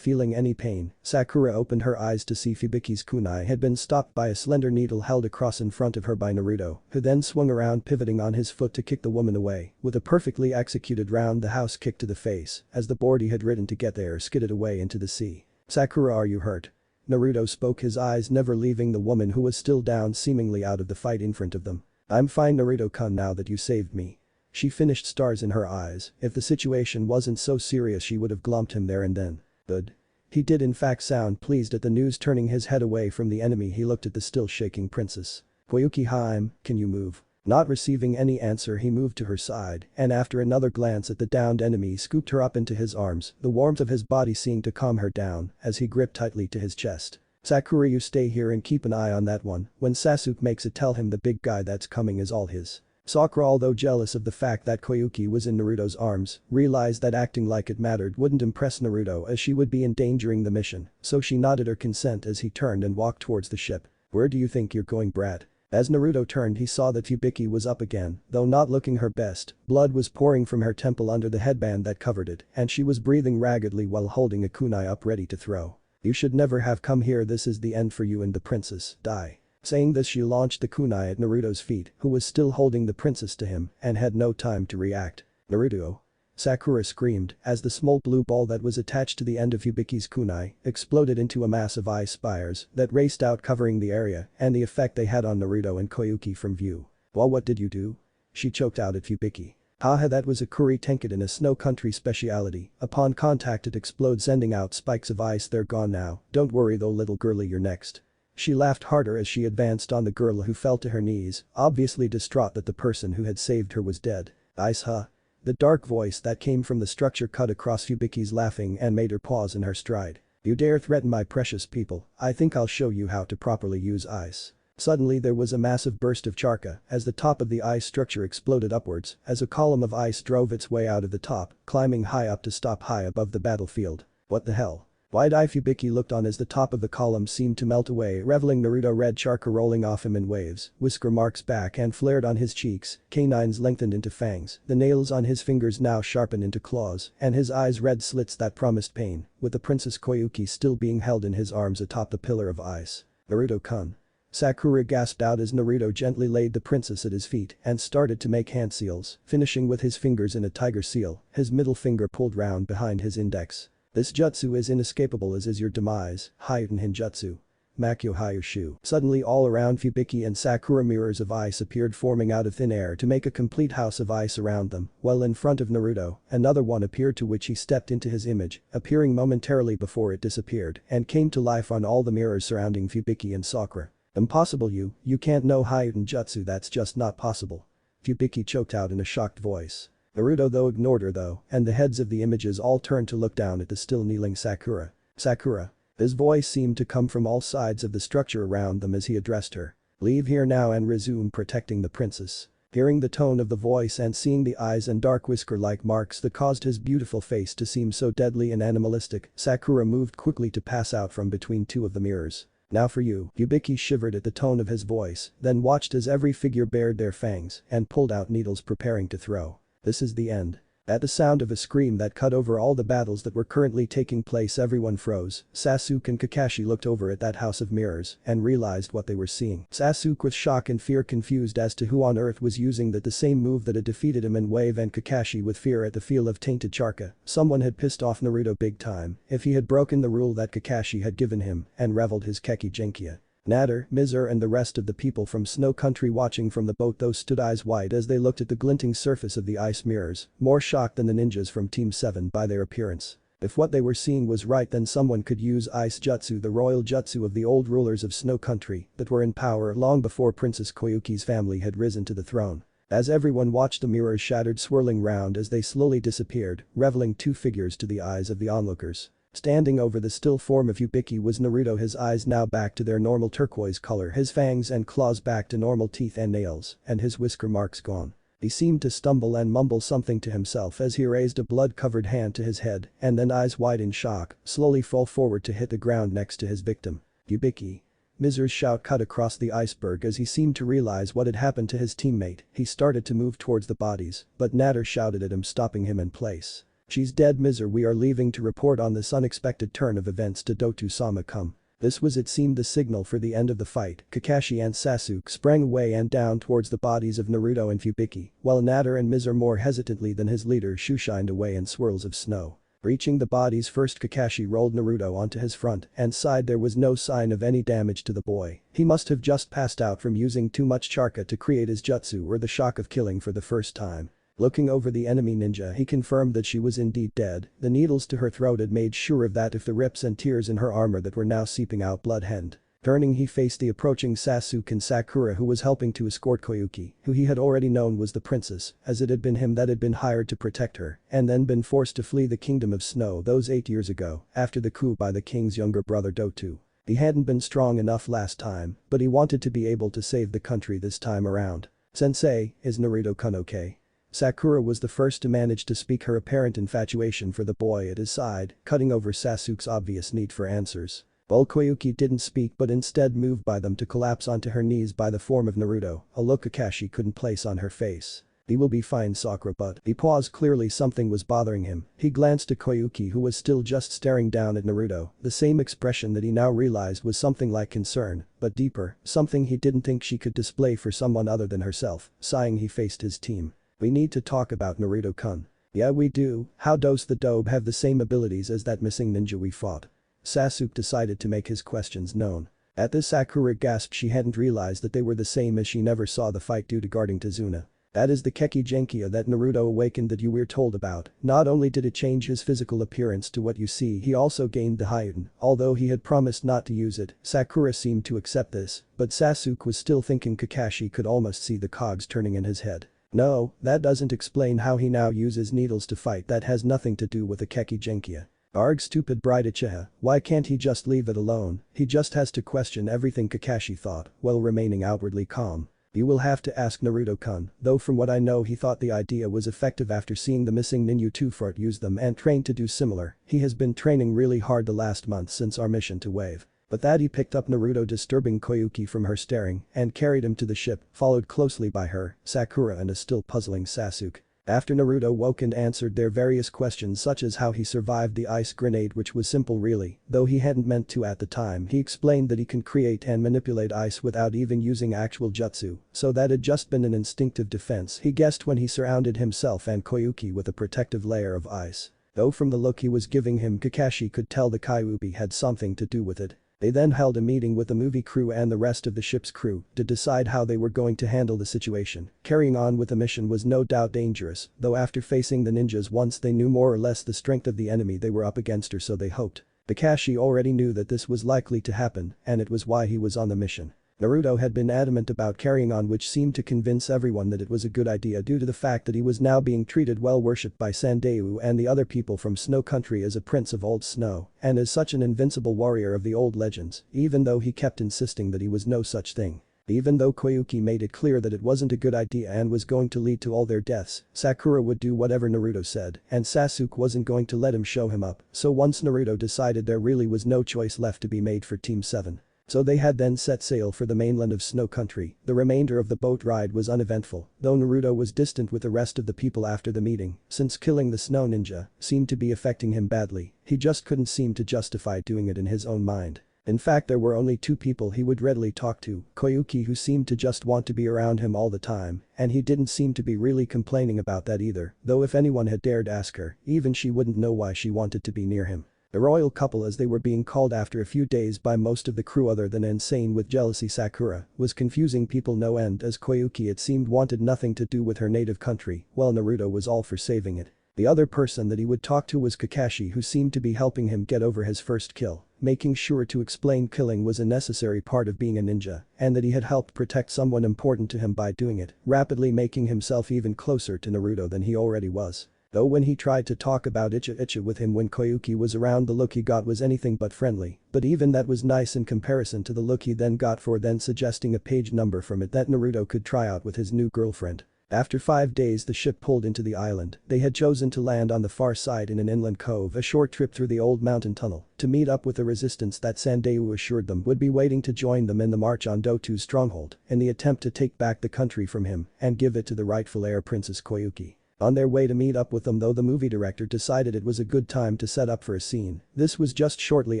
feeling any pain, Sakura opened her eyes to see Fubiki's kunai had been stopped by a slender needle held across in front of her by Naruto, who then swung around, pivoting on his foot to kick the woman away with a perfectly executed round-the-house kick to the face as the board he had ridden to get there skidded away into the sea. "Sakura, are you hurt?" Naruto spoke, his eyes never leaving the woman who was still down seemingly out of the fight in front of them. "I'm fine, Naruto-kun, now that you saved me." She finished, stars in her eyes. If the situation wasn't so serious she would have glumped him there and then. Good. He did in fact sound pleased at the news. Turning his head away from the enemy, he looked at the still shaking princess. "Koyuki Haim, can you move?" Not receiving any answer, he moved to her side and after another glance at the downed enemy, scooped her up into his arms, the warmth of his body seemed to calm her down as he gripped tightly to his chest. "Sakura, you stay here and keep an eye on that one. When Sasuke makes it, tell him the big guy that's coming is all his." Sakura, although jealous of the fact that Koyuki was in Naruto's arms, realized that acting like it mattered wouldn't impress Naruto as she would be endangering the mission, so she nodded her consent as he turned and walked towards the ship. "Where do you think you're going, brat?" As Naruto turned, he saw that Fubiki was up again, though not looking her best. Blood was pouring from her temple under the headband that covered it, and she was breathing raggedly while holding a kunai up ready to throw. "You should never have come here. This is the end for you and the princess. Die." Saying this, she launched the kunai at Naruto's feet, who was still holding the princess to him and had no time to react. "Naruto!" Sakura screamed as the small blue ball that was attached to the end of Fubiki's kunai exploded into a mass of ice spires that raced out, covering the area and the effect they had on Naruto and Koyuki from view. "Well, what did you do?" She choked out at Fubiki. "Haha, that was a Kuri Tenkaden, a snow country speciality. Upon contact it explodes, sending out spikes of ice. They're gone now. Don't worry though, little girlie, you're next." She laughed harder as she advanced on the girl, who fell to her knees, obviously distraught that the person who had saved her was dead. "Ice, huh?" The dark voice that came from the structure cut across Fubiki's laughing and made her pause in her stride. "You dare threaten my precious people? I think I'll show you how to properly use ice." Suddenly there was a massive burst of charka as the top of the ice structure exploded upwards as a column of ice drove its way out of the top, climbing high up to stop high above the battlefield. "What the hell?" Wide-eyed Fubiki looked on as the top of the column seemed to melt away, revealing Naruto, red charka rolling off him in waves, whisker marks back and flared on his cheeks, canines lengthened into fangs, the nails on his fingers now sharpened into claws, and his eyes red slits that promised pain, with the Princess Koyuki still being held in his arms atop the pillar of ice. "Naruto-kun." Sakura gasped out as Naruto gently laid the princess at his feet and started to make hand seals, finishing with his fingers in a tiger seal, his middle finger pulled round behind his index. "This jutsu is inescapable, as is your demise, Hideout Hinjutsu. Makyo Hyushu." Suddenly all around Fubiki and Sakura mirrors of ice appeared, forming out of thin air to make a complete house of ice around them, while in front of Naruto, another one appeared, to which he stepped into his image, appearing momentarily before it disappeared and came to life on all the mirrors surrounding Fubiki and Sakura. "Impossible, you can't know Hideout Jutsu, that's just not possible." Fubiki choked out in a shocked voice. Naruto though ignored her though, and the heads of the images all turned to look down at the still kneeling Sakura. "Sakura." His voice seemed to come from all sides of the structure around them as he addressed her. "Leave here now and resume protecting the princess." Hearing the tone of the voice and seeing the eyes and dark whisker-like marks that caused his beautiful face to seem so deadly and animalistic, Sakura moved quickly to pass out from between two of the mirrors. "Now for you." Fubiki shivered at the tone of his voice, then watched as every figure bared their fangs and pulled out needles, preparing to throw. "This is the end." At the sound of a scream that cut over all the battles that were currently taking place, everyone froze. Sasuke and Kakashi looked over at that house of mirrors and realized what they were seeing. Sasuke with shock and fear, confused as to who on earth was using the same move that had defeated him in Wave, and Kakashi with fear at the feel of tainted chakra. Someone had pissed off Naruto big time if he had broken the rule that Kakashi had given him and reveled his Keki Genkia. Nader, Mizur and the rest of the people from Snow Country watching from the boat, those stood eyes wide as they looked at the glinting surface of the ice mirrors, more shocked than the ninjas from Team 7 by their appearance. If what they were seeing was right, then someone could use Ice Jutsu, the royal jutsu of the old rulers of Snow Country that were in power long before Princess Koyuki's family had risen to the throne. As everyone watched, the mirrors shattered, swirling round as they slowly disappeared, revealing two figures to the eyes of the onlookers. Standing over the still form of Hibiki was Naruto, his eyes now back to their normal turquoise color, his fangs and claws back to normal teeth and nails, and his whisker marks gone. He seemed to stumble and mumble something to himself as he raised a blood-covered hand to his head and then, eyes wide in shock, slowly fell forward to hit the ground next to his victim. Hibiki. Mizur's shout cut across the iceberg as he seemed to realize what had happened to his teammate. He started to move towards the bodies, but Nader shouted at him, stopping him in place. "She's dead, Mizur. We are leaving to report on this unexpected turn of events to Dotu-sama. Come." This was, it seemed, the signal for the end of the fight. Kakashi and Sasuke sprang away and down towards the bodies of Naruto and Hibiki, while Nader and Mizur more hesitantly than his leader shooshined away in swirls of snow. Reaching the bodies first, Kakashi rolled Naruto onto his front and side. There was no sign of any damage to the boy. He must have just passed out from using too much chakra to create his jutsu or the shock of killing for the first time. Looking over the enemy ninja, he confirmed that she was indeed dead. The needles to her throat had made sure of that, if the rips and tears in her armor that were now seeping out blood hadn't. Turning, he faced the approaching Sasuke and Sakura, who was helping to escort Koyuki, who he had already known was the princess, as it had been him that had been hired to protect her and then been forced to flee the Kingdom of Snow those 8 years ago after the coup by the king's younger brother Dotu. He hadn't been strong enough last time, but he wanted to be able to save the country this time around. "Sensei, is Naruto-kun okay?" Sakura was the first to manage to speak, her apparent infatuation for the boy at his side, cutting over Sasuke's obvious need for answers. Koyuki didn't speak, but instead moved by them to collapse onto her knees by the form of Naruto, a look Kakashi couldn't place on her face. "He will be fine, Sakura." But he paused. Clearly something was bothering him. He glanced at Koyuki, who was still just staring down at Naruto, the same expression that he now realized was something like concern, but deeper, something he didn't think she could display for someone other than herself. Sighing, he faced his team. "We need to talk about Naruto-kun." "Yeah, we do. How does the dobe have the same abilities as that missing ninja we fought?" Sasuke decided to make his questions known. At this, Sakura gasped. She hadn't realized that they were the same, as she never saw the fight due to guarding Tazuna. "That is the Keki Genkia that Naruto awakened that you were told about. Not only did it change his physical appearance to what you see, he also gained the Hideout, although he had promised not to use it." Sakura seemed to accept this, but Sasuke was still thinking. Kakashi could almost see the cogs turning in his head. "No, that doesn't explain how he now uses needles to fight. That has nothing to do with the Keki Genkia." "Arg, stupid bride Uchiha, why can't he just leave it alone? He just has to question everything," Kakashi thought, while remaining outwardly calm. "You will have to ask Naruto-kun, though from what I know he thought the idea was effective after seeing the missing ninjutsu use them and trained to do similar. He has been training really hard the last month since our mission to Wave." But that he picked up Naruto, disturbing Koyuki from her staring, and carried him to the ship, followed closely by her, Sakura and a still puzzling Sasuke. After Naruto woke and answered their various questions, such as how he survived the ice grenade, which was simple really, though he hadn't meant to at the time, he explained that he can create and manipulate ice without even using actual jutsu, so that had just been an instinctive defense he guessed when he surrounded himself and Koyuki with a protective layer of ice. Though from the look he was giving him, Kakashi could tell the Kyuubi had something to do with it. They then held a meeting with the movie crew and the rest of the ship's crew to decide how they were going to handle the situation. Carrying on with the mission was no doubt dangerous, though after facing the ninjas once they knew more or less the strength of the enemy they were up against, or so they hoped. Kakashi already knew that this was likely to happen, and it was why he was on the mission. Naruto had been adamant about carrying on, which seemed to convince everyone that it was a good idea due to the fact that he was now being treated well, worshipped by Sandeu and the other people from Snow Country as a prince of old snow and as such an invincible warrior of the old legends, even though he kept insisting that he was no such thing. Even though Koyuki made it clear that it wasn't a good idea and was going to lead to all their deaths, Sakura would do whatever Naruto said, and Sasuke wasn't going to let him show him up, so once Naruto decided, there really was no choice left to be made for Team 7. So they had then set sail for the mainland of Snow Country. The remainder of the boat ride was uneventful, though Naruto was distant with the rest of the people after the meeting, since killing the snow ninja seemed to be affecting him badly. He just couldn't seem to justify doing it in his own mind. In fact, there were only two people he would readily talk to, Koyuki, who seemed to just want to be around him all the time, and he didn't seem to be really complaining about that either, though if anyone had dared ask her, even she wouldn't know why she wanted to be near him. The royal couple, as they were being called after a few days by most of the crew other than insane with jealousy Sakura, was confusing people no end, as Koyuki, it seemed, wanted nothing to do with her native country, while Naruto was all for saving it. The other person that he would talk to was Kakashi, who seemed to be helping him get over his first kill, making sure to explain killing was a necessary part of being a ninja, and that he had helped protect someone important to him by doing it, rapidly making himself even closer to Naruto than he already was. Though when he tried to talk about Icha with him when Koyuki was around, the look he got was anything but friendly, but even that was nice in comparison to the look he then got for then suggesting a page number from it that Naruto could try out with his new girlfriend. After 5 days, the ship pulled into the island. They had chosen to land on the far side in an inland cove, a short trip through the old mountain tunnel, to meet up with the resistance that Sandeu assured them would be waiting to join them in the march on Dotu's stronghold, in the attempt to take back the country from him and give it to the rightful heir, Princess Koyuki. On their way to meet up with them, though, the movie director decided it was a good time to set up for a scene. This was just shortly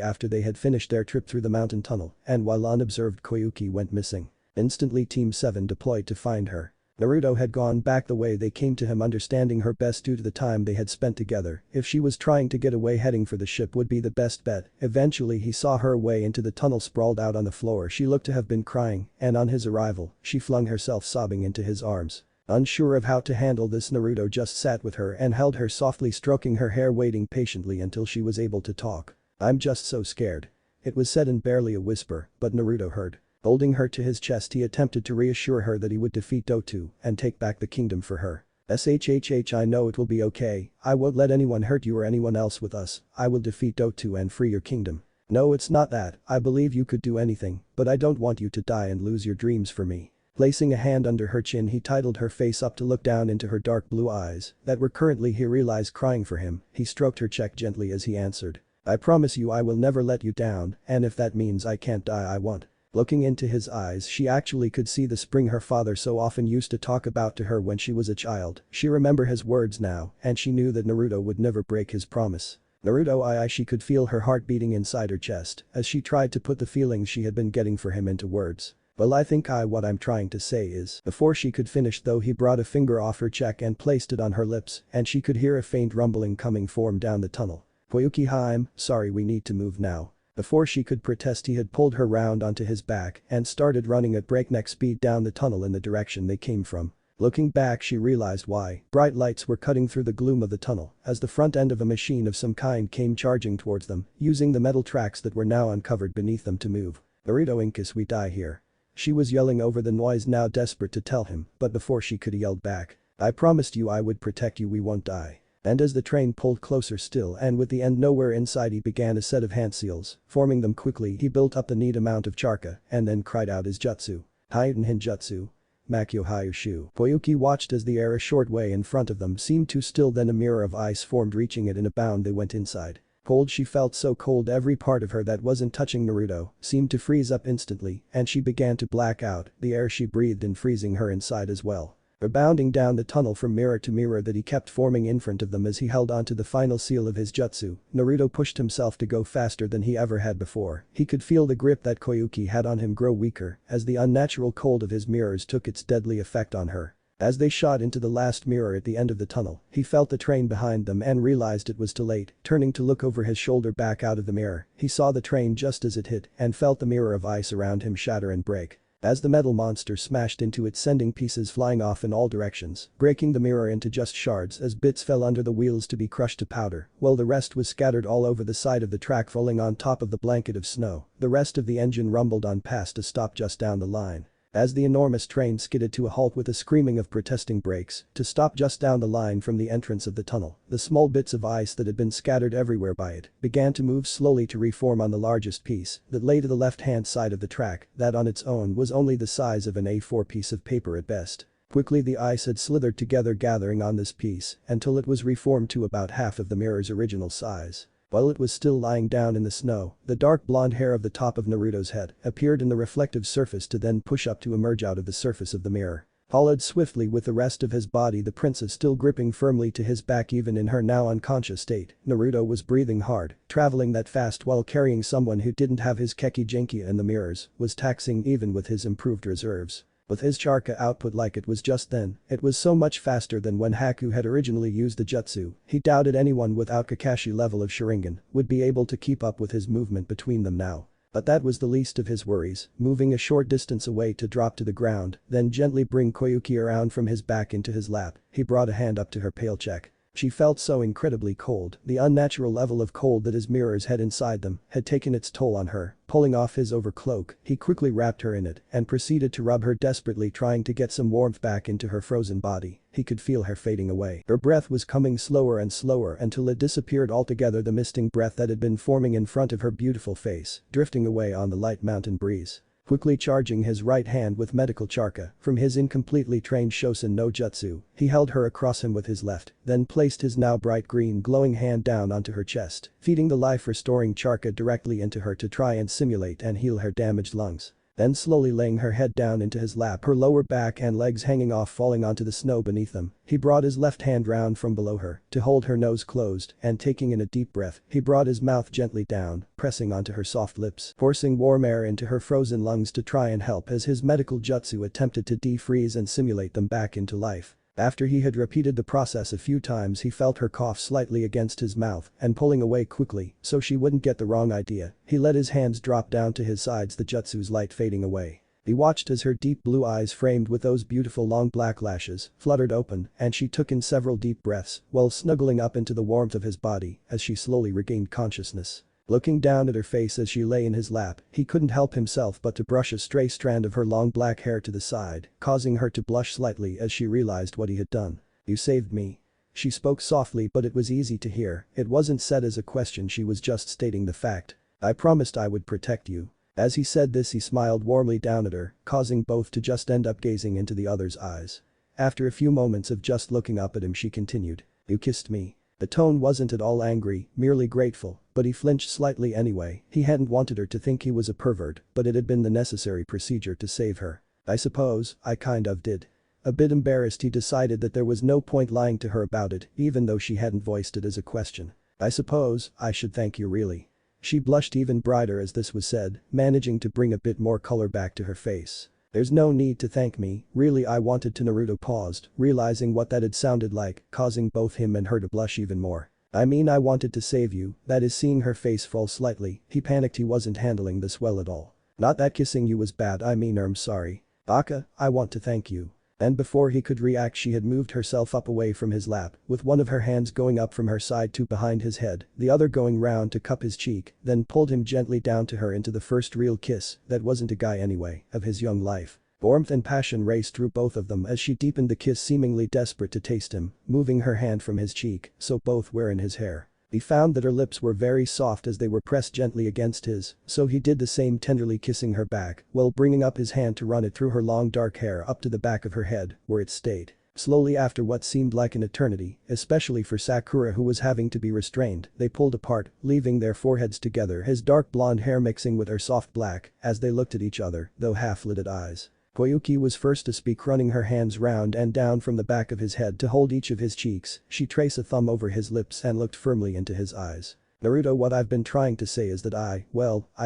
after they had finished their trip through the mountain tunnel, and while unobserved, Koyuki went missing. Instantly, Team 7 deployed to find her. Naruto had gone back the way they came to him, understanding her best due to the time they had spent together. If she was trying to get away, heading for the ship would be the best bet. Eventually he saw her way into the tunnel, sprawled out on the floor. She looked to have been crying, and on his arrival, she flung herself sobbing into his arms. Unsure of how to handle this, Naruto just sat with her and held her, softly stroking her hair, waiting patiently until she was able to talk. "I'm just so scared." It was said in barely a whisper, but Naruto heard. Holding her to his chest, he attempted to reassure her that he would defeat Dotu and take back the kingdom for her. "Shhh, I know it will be okay. I won't let anyone hurt you or anyone else with us. I will defeat Dotu and free your kingdom." "No, it's not that. I believe you could do anything, but I don't want you to die and lose your dreams for me." Placing a hand under her chin, he titled her face up to look down into her dark blue eyes that were currently, he realized, crying for him. He stroked her cheek gently as he answered, "I promise you I will never let you down, and if that means I can't die, I won't." Looking into his eyes, she actually could see the spring her father so often used to talk about to her when she was a child. She remembered his words now, and she knew that Naruto would never break his promise. Naruto, she could feel her heart beating inside her chest as she tried to put the feelings she had been getting for him into words. "Well, I think what I'm trying to say is..." Before she could finish, though, he brought a finger off her cheek and placed it on her lips, and she could hear a faint rumbling coming from down the tunnel. "Koyuki, I'm sorry, we need to move now." Before she could protest, he had pulled her round onto his back and started running at breakneck speed down the tunnel in the direction they came from. Looking back, she realized why. Bright lights were cutting through the gloom of the tunnel as the front end of a machine of some kind came charging towards them, using the metal tracks that were now uncovered beneath them to move. "Naruto, in case we die here." She was yelling over the noise, now desperate to tell him, but before she could, he yelled back, "I promised you I would protect you, we won't die." And as the train pulled closer still and with the end nowhere inside, he began a set of hand seals. Forming them quickly, he built up the neat amount of charka and then cried out his jutsu. "Hideout Hinjutsu. Makyo Hyushu." Koyuki watched as the air a short way in front of them seemed too still, then a mirror of ice formed, reaching it in a bound. They went inside. Cold, she felt so cold, every part of her that wasn't touching Naruto seemed to freeze up instantly, and she began to black out, the air she breathed in freezing her inside as well. Rebounding down the tunnel from mirror to mirror that he kept forming in front of them as he held onto the final seal of his jutsu, Naruto pushed himself to go faster than he ever had before. He could feel the grip that Koyuki had on him grow weaker as the unnatural cold of his mirrors took its deadly effect on her. As they shot into the last mirror at the end of the tunnel, he felt the train behind them and realized it was too late. Turning to look over his shoulder back out of the mirror, he saw the train just as it hit and felt the mirror of ice around him shatter and break. As the metal monster smashed into it, sending pieces flying off in all directions, breaking the mirror into just shards as bits fell under the wheels to be crushed to powder, while the rest was scattered all over the side of the track, falling on top of the blanket of snow. The rest of the engine rumbled on past a stop just down the line. As the enormous train skidded to a halt with a screaming of protesting brakes to stop just down the line from the entrance of the tunnel, the small bits of ice that had been scattered everywhere by it began to move slowly to reform on the largest piece that lay to the left-hand side of the track that on its own was only the size of an A4 piece of paper at best. Quickly the ice had slithered together, gathering on this piece until it was reformed to about half of the mirror's original size. While it was still lying down in the snow, the dark blonde hair of the top of Naruto's head appeared in the reflective surface to then push up to emerge out of the surface of the mirror. Followed swiftly with the rest of his body, the princess still gripping firmly to his back even in her now unconscious state. Naruto was breathing hard, traveling that fast while carrying someone who didn't have his Keki Genki in the mirrors was taxing even with his improved reserves. With his Charka output like it was just then, it was so much faster than when Haku had originally used the jutsu, he doubted anyone without Kakashi level of Sharingan would be able to keep up with his movement between them now. But that was the least of his worries, moving a short distance away to drop to the ground, then gently bring Koyuki around from his back into his lap, he brought a hand up to her pale cheek. She felt so incredibly cold, the unnatural level of cold that his mirrors had inside them had taken its toll on her. Pulling off his overcloak, he quickly wrapped her in it and proceeded to rub her desperately trying to get some warmth back into her frozen body. He could feel her fading away. Her breath was coming slower and slower until it disappeared altogether, the misting breath that had been forming in front of her beautiful face, drifting away on the light mountain breeze. Quickly charging his right hand with medical charka from his incompletely trained Shosen no Jutsu, he held her across him with his left, then placed his now bright green glowing hand down onto her chest, feeding the life-restoring charka directly into her to try and simulate and heal her damaged lungs. Then slowly laying her head down into his lap, her lower back and legs hanging off falling onto the snow beneath them, he brought his left hand round from below her to hold her nose closed and taking in a deep breath, he brought his mouth gently down, pressing onto her soft lips, forcing warm air into her frozen lungs to try and help as his medical jutsu attempted to defreeze and simulate them back into life. After he had repeated the process a few times, he felt her cough slightly against his mouth and pulling away quickly so she wouldn't get the wrong idea, he let his hands drop down to his sides, the jutsu's light fading away. He watched as her deep blue eyes framed with those beautiful long black lashes fluttered open and she took in several deep breaths while snuggling up into the warmth of his body as she slowly regained consciousness. Looking down at her face as she lay in his lap, he couldn't help himself but to brush a stray strand of her long black hair to the side, causing her to blush slightly as she realized what he had done. "You saved me." She spoke softly but it was easy to hear, it wasn't said as a question, she was just stating the fact. "I promised I would protect you." As he said this he smiled warmly down at her, causing both to just end up gazing into the other's eyes. After a few moments of just looking up at him she continued, "You kissed me." The tone wasn't at all angry, merely grateful, but he flinched slightly anyway. He hadn't wanted her to think he was a pervert, but it had been the necessary procedure to save her. "I suppose I kind of did." A bit embarrassed, he decided that there was no point lying to her about it, even though she hadn't voiced it as a question. "I suppose I should thank you, really." She blushed even brighter as this was said, managing to bring a bit more color back to her face. "There's no need to thank me, really I wanted to." Naruto paused, realizing what that had sounded like, causing both him and her to blush even more. "I mean I wanted to save you." That is, seeing her face fall slightly, he panicked, he wasn't handling this well at all. "Not that kissing you was bad, I mean I'm sorry. Baka, I want to thank you." And before he could react she had moved herself up away from his lap, with one of her hands going up from her side to behind his head, the other going round to cup his cheek, then pulled him gently down to her into the first real kiss, that wasn't a guy anyway, of his young life. Warmth and passion raced through both of them as she deepened the kiss, seemingly desperate to taste him, moving her hand from his cheek so both were in his hair. He found that her lips were very soft as they were pressed gently against his, so he did the same, tenderly kissing her back while bringing up his hand to run it through her long dark hair up to the back of her head, where it stayed. Slowly, after what seemed like an eternity, especially for Sakura who was having to be restrained, they pulled apart, leaving their foreheads together, his dark blonde hair mixing with her soft black as they looked at each other, though half-lidded eyes. Koyuki was first to speak, running her hands round and down from the back of his head to hold each of his cheeks. She traced a thumb over his lips and looked firmly into his eyes. "Naruto, what I've been trying to say is that I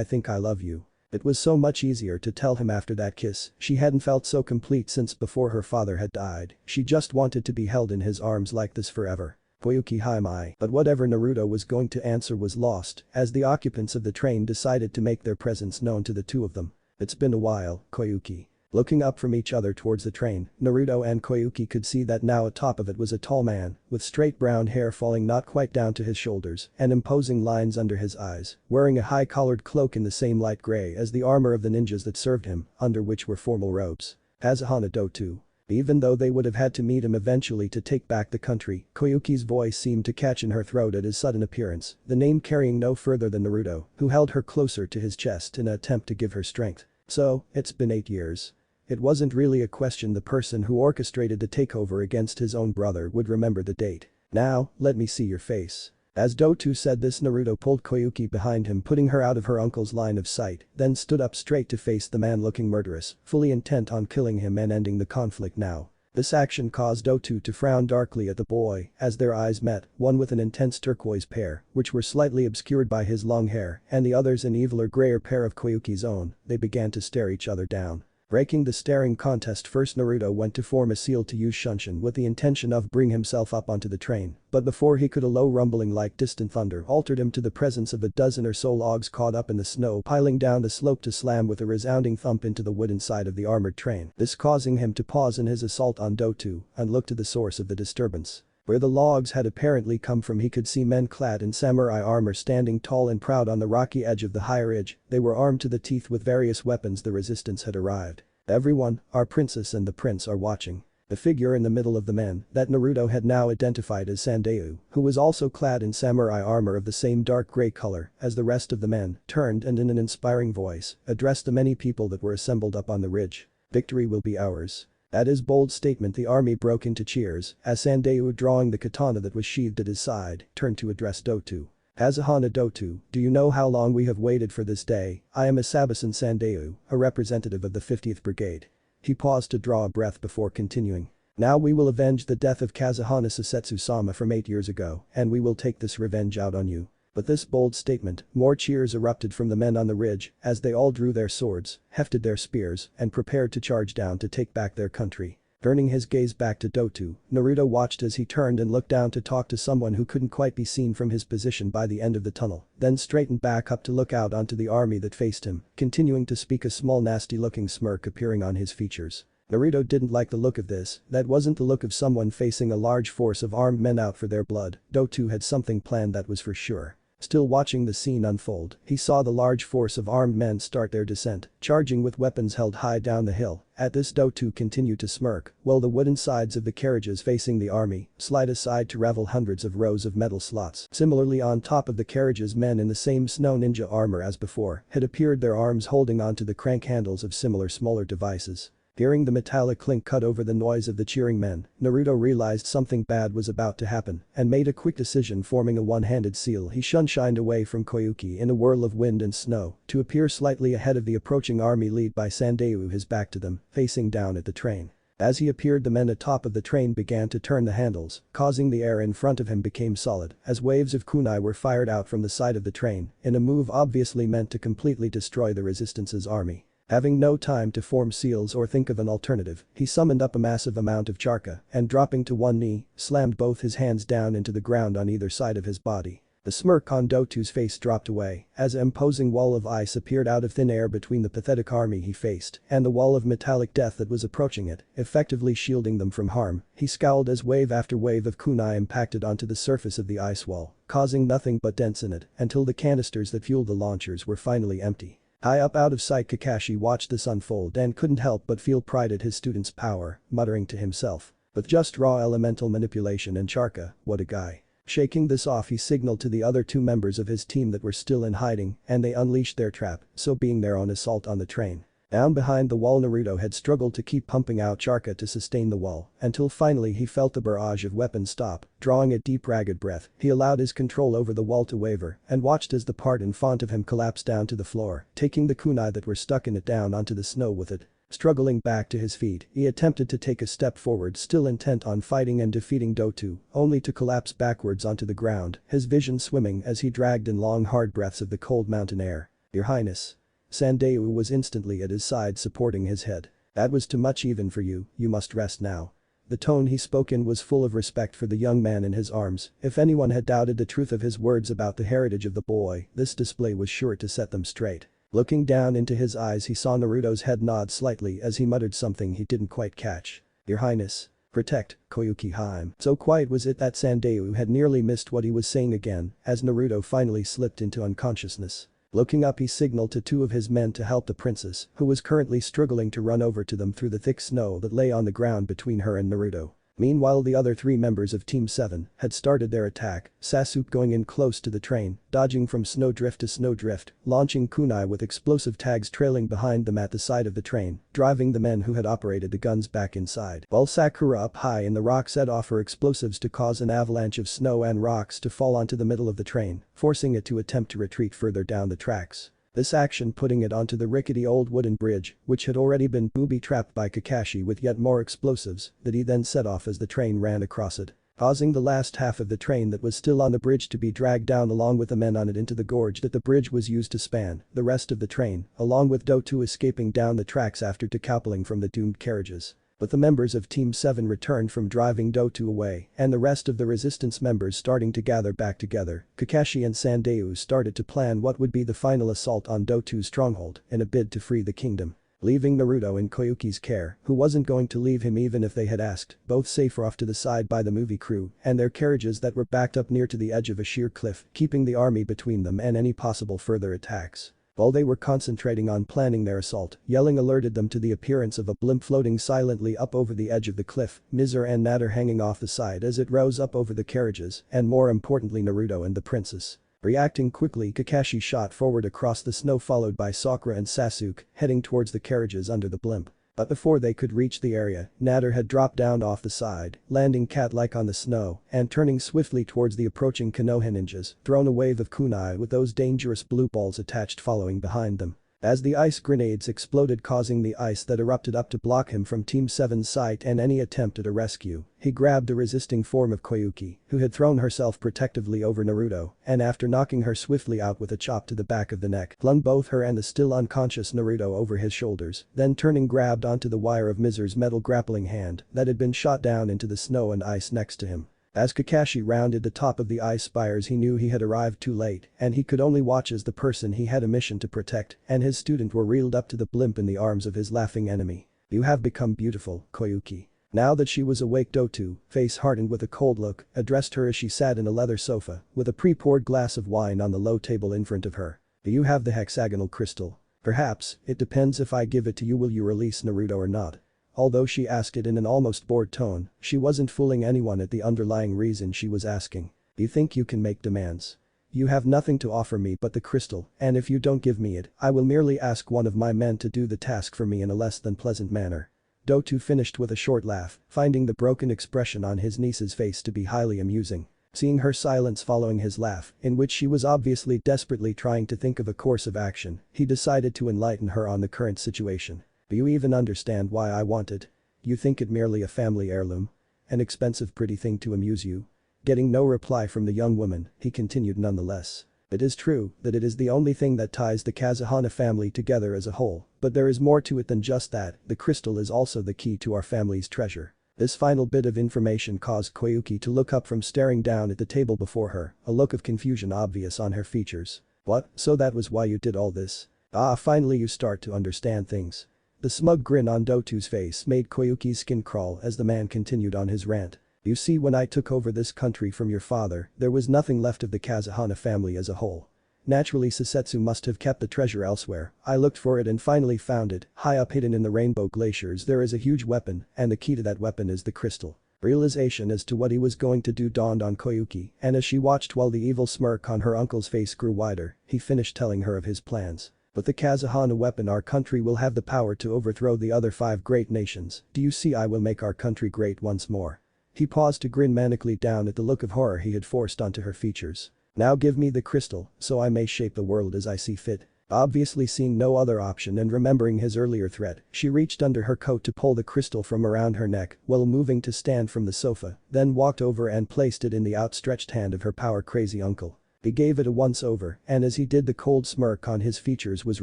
think I love you." It was so much easier to tell him after that kiss. She hadn't felt so complete since before her father had died. She just wanted to be held in his arms like this forever. "Koyuki, hi mai." But whatever Naruto was going to answer was lost as the occupants of the train decided to make their presence known to the two of them. "It's been a while, Koyuki." Looking up from each other towards the train, Naruto and Koyuki could see that now atop of it was a tall man, with straight brown hair falling not quite down to his shoulders and imposing lines under his eyes, wearing a high-collared cloak in the same light gray as the armor of the ninjas that served him, under which were formal robes. "Hazahana Dotu." Even though they would have had to meet him eventually to take back the country, Koyuki's voice seemed to catch in her throat at his sudden appearance, the name carrying no further than Naruto, who held her closer to his chest in an attempt to give her strength. "So, it's been 8 years. It wasn't really a question. The person who orchestrated the takeover against his own brother would remember the date. "Now, let me see your face." As Dotsu said this, Naruto pulled Koyuki behind him, putting her out of her uncle's line of sight, then stood up straight to face the man looking murderous, fully intent on killing him and ending the conflict now. This action caused Dotsu to frown darkly at the boy as their eyes met, one with an intense turquoise pair, which were slightly obscured by his long hair, and the others an eviler grayer pair of Koyuki's own. They began to stare each other down. Breaking the staring contest first, Naruto went to form a seal to use Shunshin with the intention of bring himself up onto the train, but before he could, a low rumbling like distant thunder altered him to the presence of a dozen or so logs caught up in the snow piling down the slope to slam with a resounding thump into the wooden side of the armored train, this causing him to pause in his assault on Dotsu and look to the source of the disturbance. Where the logs had apparently come from, he could see men clad in samurai armor standing tall and proud on the rocky edge of the high ridge. They were armed to the teeth with various weapons. The resistance had arrived. Everyone, our princess and the prince are watching. The figure in the middle of the men that Naruto had now identified as Sandayu, who was also clad in samurai armor of the same dark gray color as the rest of the men, turned and in an inspiring voice addressed the many people that were assembled up on the ridge. "Victory will be ours." At his bold statement, the army broke into cheers as Sandayu, drawing the katana that was sheathed at his side, turned to address Dotsu. "Hazahana Dotsu, do you know how long we have waited for this day? I am Isabasan Sandayu, a representative of the 50th Brigade." He paused to draw a breath before continuing. "Now we will avenge the death of Kazahana Sasetsu-sama from 8 years ago, and we will take this revenge out on you." But this bold statement, more cheers erupted from the men on the ridge as they all drew their swords, hefted their spears, and prepared to charge down to take back their country. Turning his gaze back to Dotsu, Naruto watched as he turned and looked down to talk to someone who couldn't quite be seen from his position by the end of the tunnel, then straightened back up to look out onto the army that faced him, continuing to speak, a small nasty-looking smirk appearing on his features. Naruto didn't like the look of this. That wasn't the look of someone facing a large force of armed men out for their blood. Dotsu had something planned, that was for sure. Still watching the scene unfold, he saw the large force of armed men start their descent, charging with weapons held high down the hill. At this, Dotsu continued to smirk, while the wooden sides of the carriages facing the army slide aside to reveal hundreds of rows of metal slots. Similarly, on top of the carriages, men in the same snow ninja armor as before had appeared, their arms holding onto the crank handles of similar smaller devices. Hearing the metallic clink cut over the noise of the cheering men, Naruto realized something bad was about to happen and made a quick decision, forming a one-handed seal. He shunshined away from Koyuki in a whirl of wind and snow to appear slightly ahead of the approaching army led by Sandayu, his back to them, facing down at the train. As he appeared, the men atop of the train began to turn the handles, causing the air in front of him became solid as waves of kunai were fired out from the side of the train in a move obviously meant to completely destroy the resistance's army. Having no time to form seals or think of an alternative, he summoned up a massive amount of charka and, dropping to one knee, slammed both his hands down into the ground on either side of his body. The smirk on Dotsu's face dropped away as an imposing wall of ice appeared out of thin air between the pathetic army he faced and the wall of metallic death that was approaching it, effectively shielding them from harm. He scowled as wave after wave of kunai impacted onto the surface of the ice wall, causing nothing but dents in it until the canisters that fueled the launchers were finally empty. High up out of sight, Kakashi watched this unfold and couldn't help but feel pride at his student's power, muttering to himself. With just raw elemental manipulation and charka, what a guy. Shaking this off, he signaled to the other two members of his team that were still in hiding and they unleashed their trap, so being their own assault on the train. Down behind the wall, Naruto had struggled to keep pumping out charka to sustain the wall until finally he felt the barrage of weapons stop. Drawing a deep ragged breath, he allowed his control over the wall to waver and watched as the part in front of him collapsed down to the floor, taking the kunai that were stuck in it down onto the snow with it. Struggling back to his feet, he attempted to take a step forward, still intent on fighting and defeating Dotsu, only to collapse backwards onto the ground, his vision swimming as he dragged in long hard breaths of the cold mountain air. "Your Highness." Sandayu was instantly at his side, supporting his head. "That was too much even for you, you must rest now." The tone he spoke in was full of respect for the young man in his arms. If anyone had doubted the truth of his words about the heritage of the boy, this display was sure to set them straight. Looking down into his eyes, he saw Naruto's head nod slightly as he muttered something he didn't quite catch. "Your Highness. Protect Koyuki Haim." So quiet was it that Sandayu had nearly missed what he was saying again as Naruto finally slipped into unconsciousness. Looking up, he signaled to two of his men to help the princess, who was currently struggling to run over to them through the thick snow that lay on the ground between her and Naruto. Meanwhile the other 3 members of Team 7 had started their attack, Sasuke going in close to the train, dodging from snowdrift to snowdrift, launching kunai with explosive tags trailing behind them at the side of the train, driving the men who had operated the guns back inside. While Sakura up high in the rock set off her explosives to cause an avalanche of snow and rocks to fall onto the middle of the train, forcing it to attempt to retreat further down the tracks. This action putting it onto the rickety old wooden bridge, which had already been booby-trapped by Kakashi with yet more explosives that he then set off as the train ran across it, causing the last half of the train that was still on the bridge to be dragged down along with the men on it into the gorge that the bridge was used to span the rest of the train, along with Dotu escaping down the tracks after decoupling from the doomed carriages. But the members of Team 7 returned from driving Dotu away and the rest of the resistance members starting to gather back together, Kakashi and Sandeu started to plan what would be the final assault on Dotu's stronghold in a bid to free the kingdom. Leaving Naruto in Koyuki's care, who wasn't going to leave him even if they had asked, both safe off to the side by the movie crew and their carriages that were backed up near to the edge of a sheer cliff, keeping the army between them and any possible further attacks. While they were concentrating on planning their assault, yelling alerted them to the appearance of a blimp floating silently up over the edge of the cliff, Mizur and Natter hanging off the side as it rose up over the carriages, and more importantly Naruto and the princess. Reacting quickly, Kakashi shot forward across the snow followed by Sakura and Sasuke, heading towards the carriages under the blimp. But before they could reach the area, Natter had dropped down off the side, landing cat-like on the snow, and turning swiftly towards the approaching Konoha ninjas, thrown a wave of kunai with those dangerous blue balls attached following behind them. As the ice grenades exploded causing the ice that erupted up to block him from Team 7's sight and any attempt at a rescue, he grabbed the resisting form of Koyuki, who had thrown herself protectively over Naruto, and after knocking her swiftly out with a chop to the back of the neck, flung both her and the still unconscious Naruto over his shoulders, then turning grabbed onto the wire of Mizur's metal grappling hand that had been shot down into the snow and ice next to him. As Kakashi rounded the top of the ice spires he knew he had arrived too late and he could only watch as the person he had a mission to protect and his student were reeled up to the blimp in the arms of his laughing enemy. "You have become beautiful, Koyuki." Now that she was awake Dotu, face hardened with a cold look, addressed her as she sat in a leather sofa with a pre-poured glass of wine on the low table in front of her. "Do you have the hexagonal crystal? Perhaps, it depends if I give it to you will you release Naruto or not?" Although she asked it in an almost bored tone, she wasn't fooling anyone at the underlying reason she was asking. "You think you can make demands? You have nothing to offer me but the crystal, and if you don't give me it, I will merely ask one of my men to do the task for me in a less than pleasant manner." Dotu finished with a short laugh, finding the broken expression on his niece's face to be highly amusing. Seeing her silence following his laugh, in which she was obviously desperately trying to think of a course of action, he decided to enlighten her on the current situation. "Do you even understand why I want it? You think it merely a family heirloom? An expensive pretty thing to amuse you?" Getting no reply from the young woman, he continued nonetheless. "It is true that it is the only thing that ties the Kazuhana family together as a whole, but there is more to it than just that, the crystal is also the key to our family's treasure." This final bit of information caused Koyuki to look up from staring down at the table before her, a look of confusion obvious on her features. "What, so that was why you did all this? Ah, finally you start to understand things." The smug grin on Dotu's face made Koyuki's skin crawl as the man continued on his rant. "You see, when I took over this country from your father, there was nothing left of the Kazuhana family as a whole. Naturally Susetsu must have kept the treasure elsewhere. I looked for it and finally found it, high up hidden in the rainbow glaciers there is a huge weapon and the key to that weapon is the crystal." Realization as to what he was going to do dawned on Koyuki and as she watched while the evil smirk on her uncle's face grew wider, he finished telling her of his plans. "With the Kazuhana weapon our country will have the power to overthrow the other 5 great nations. Do you see, I will make our country great once more." He paused to grin manically down at the look of horror he had forced onto her features. "Now give me the crystal, so I may shape the world as I see fit." Obviously seeing no other option and remembering his earlier threat, she reached under her coat to pull the crystal from around her neck while moving to stand from the sofa, then walked over and placed it in the outstretched hand of her power-crazy uncle. He gave it a once-over, and as he did the cold smirk on his features was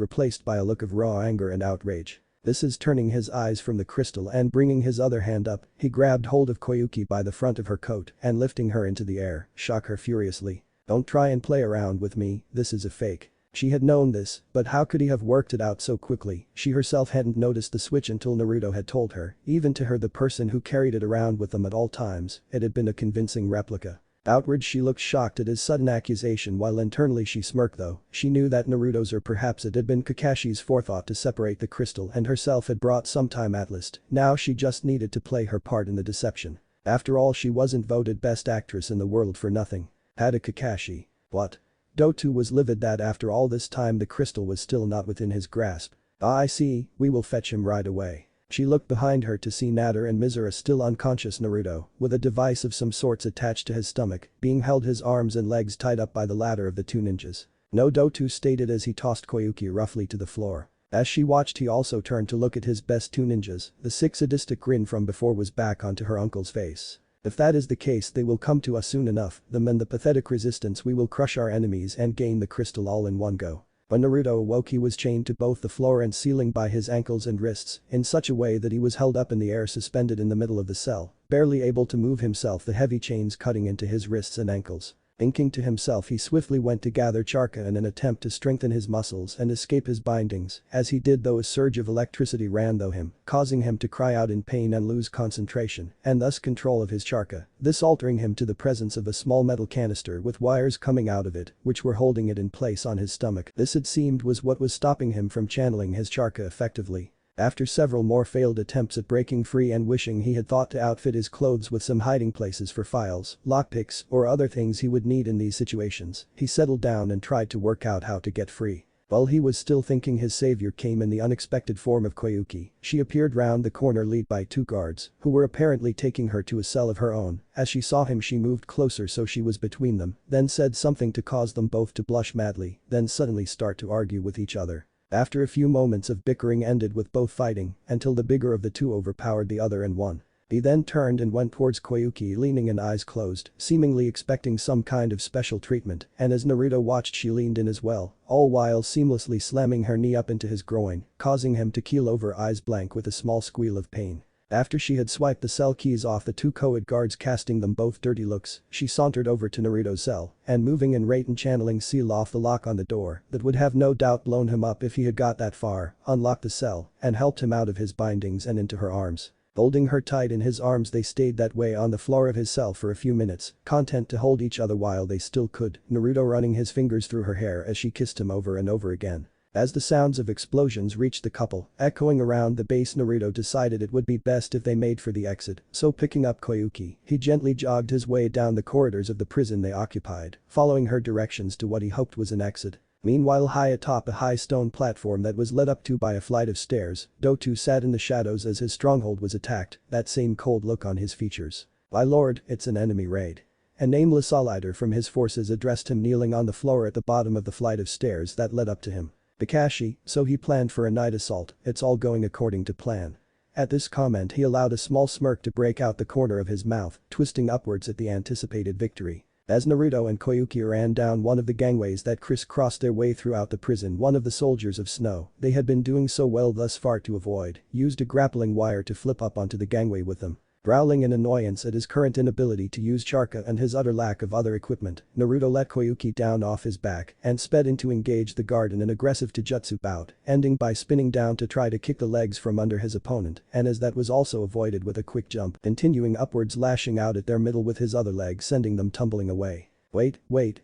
replaced by a look of raw anger and outrage. This is turning his eyes from the crystal and bringing his other hand up, he grabbed hold of Koyuki by the front of her coat and lifting her into the air, shook her furiously. "Don't try and play around with me, this is a fake." She had known this, but how could he have worked it out so quickly? She herself hadn't noticed the switch until Naruto had told her, even to her the person who carried it around with them at all times, it had been a convincing replica. Outward she looked shocked at his sudden accusation while internally she smirked though, she knew that Naruto's or perhaps it had been Kakashi's forethought to separate the crystal and herself had brought some time at least, now she just needed to play her part in the deception. After all, she wasn't voted best actress in the world for nothing. Had a Kakashi. What? Dotu was livid that after all this time the crystal was still not within his grasp. "Ah, I see, we will fetch him right away." She looked behind her to see Nader and Mizura still unconscious. Naruto, with a device of some sorts attached to his stomach, being held, his arms and legs tied up by the latter of the two ninjas. "No," Dotu stated as he tossed Koyuki roughly to the floor. As she watched, he also turned to look at his best two ninjas. The sadistic grin from before was back onto her uncle's face. "If that is the case, they will come to us soon enough, them and the pathetic resistance. We will crush our enemies and gain the crystal all in one go." When Naruto awoke, he was chained to both the floor and ceiling by his ankles and wrists, in such a way that he was held up in the air, suspended in the middle of the cell, barely able to move himself, the heavy chains cutting into his wrists and ankles. Thinking to himself, he swiftly went to gather charka in an attempt to strengthen his muscles and escape his bindings. As he did, though, a surge of electricity ran through him, causing him to cry out in pain and lose concentration, and thus control of his charka, this altering him to the presence of a small metal canister with wires coming out of it, which were holding it in place on his stomach. This, it seemed, was what was stopping him from channeling his charka effectively. After several more failed attempts at breaking free and wishing he had thought to outfit his clothes with some hiding places for files, lockpicks, or other things he would need in these situations, he settled down and tried to work out how to get free. While he was still thinking, his savior came in the unexpected form of Koyuki. She appeared round the corner, led by two guards, who were apparently taking her to a cell of her own. As she saw him, she moved closer so she was between them, then said something to cause them both to blush madly, then suddenly start to argue with each other. After a few moments of bickering ended with both fighting until the bigger of the two overpowered the other and won. He then turned and went towards Koyuki, leaning and eyes closed, seemingly expecting some kind of special treatment, and as Naruto watched, she leaned in as well, all while seamlessly slamming her knee up into his groin, causing him to keel over, eyes blank with a small squeal of pain. After she had swiped the cell keys off the two co-ed guards, casting them both dirty looks, she sauntered over to Naruto's cell and, moving in rate and channeling seal off the lock on the door that would have no doubt blown him up if he had got that far, unlocked the cell and helped him out of his bindings and into her arms. Holding her tight in his arms, they stayed that way on the floor of his cell for a few minutes, content to hold each other while they still could, Naruto running his fingers through her hair as she kissed him over and over again. As the sounds of explosions reached the couple, echoing around the base, Naruto decided it would be best if they made for the exit, so picking up Koyuki, he gently jogged his way down the corridors of the prison they occupied, following her directions to what he hoped was an exit. Meanwhile, high atop a high stone platform that was led up to by a flight of stairs, Dotu sat in the shadows as his stronghold was attacked, that same cold look on his features. "My lord, it's an enemy raid." A nameless outsider from his forces addressed him, kneeling on the floor at the bottom of the flight of stairs that led up to him. Kakashi, so he planned for a night assault, it's all going according to plan. At this comment, he allowed a small smirk to break out the corner of his mouth, twisting upwards at the anticipated victory. As Naruto and Koyuki ran down one of the gangways that crisscrossed their way throughout the prison, one of the soldiers of Snow, they had been doing so well thus far to avoid, used a grappling wire to flip up onto the gangway with them. Growling in annoyance at his current inability to use charka and his utter lack of other equipment, Naruto let Koyuki down off his back and sped in to engage the guard in an aggressive taijutsu bout, ending by spinning down to try to kick the legs from under his opponent, and as that was also avoided with a quick jump, continuing upwards, lashing out at their middle with his other leg, sending them tumbling away. Wait,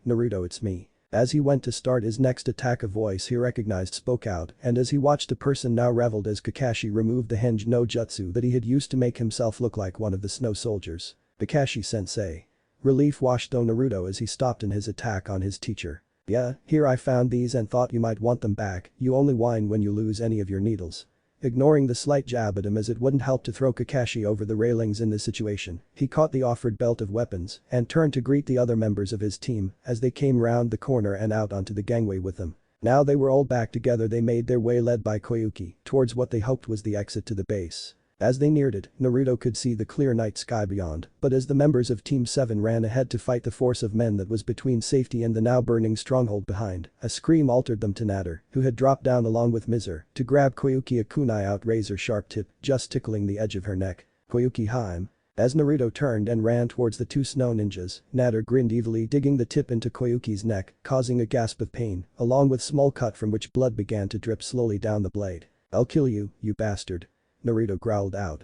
Naruto, it's me." As he went to start his next attack, a voice he recognized spoke out, and as he watched a person now reveled as Kakashi removed the henge no jutsu that he had used to make himself look like one of the snow soldiers. "Kakashi-sensei." Relief washed through Naruto as he stopped in his attack on his teacher. "Yeah, here I found these and thought you might want them back, you only whine when you lose any of your needles." Ignoring the slight jab at him as it wouldn't help to throw Kakashi over the railings in this situation, he caught the offered belt of weapons and turned to greet the other members of his team as they came round the corner and out onto the gangway with him. Now they were all back together. They made their way, led by Koyuki, towards what they hoped was the exit to the base. As they neared it, Naruto could see the clear night sky beyond, but as the members of Team 7 ran ahead to fight the force of men that was between safety and the now burning stronghold behind, a scream altered them to Nader, who had dropped down along with Mizur, to grab Koyuki, a kunai out razor sharp tip, just tickling the edge of her neck. "Koyuki Haim." As Naruto turned and ran towards the two snow ninjas, Nader grinned evilly, digging the tip into Koyuki's neck, causing a gasp of pain, along with small cut from which blood began to drip slowly down the blade. "I'll kill you, you bastard." Naruto growled out.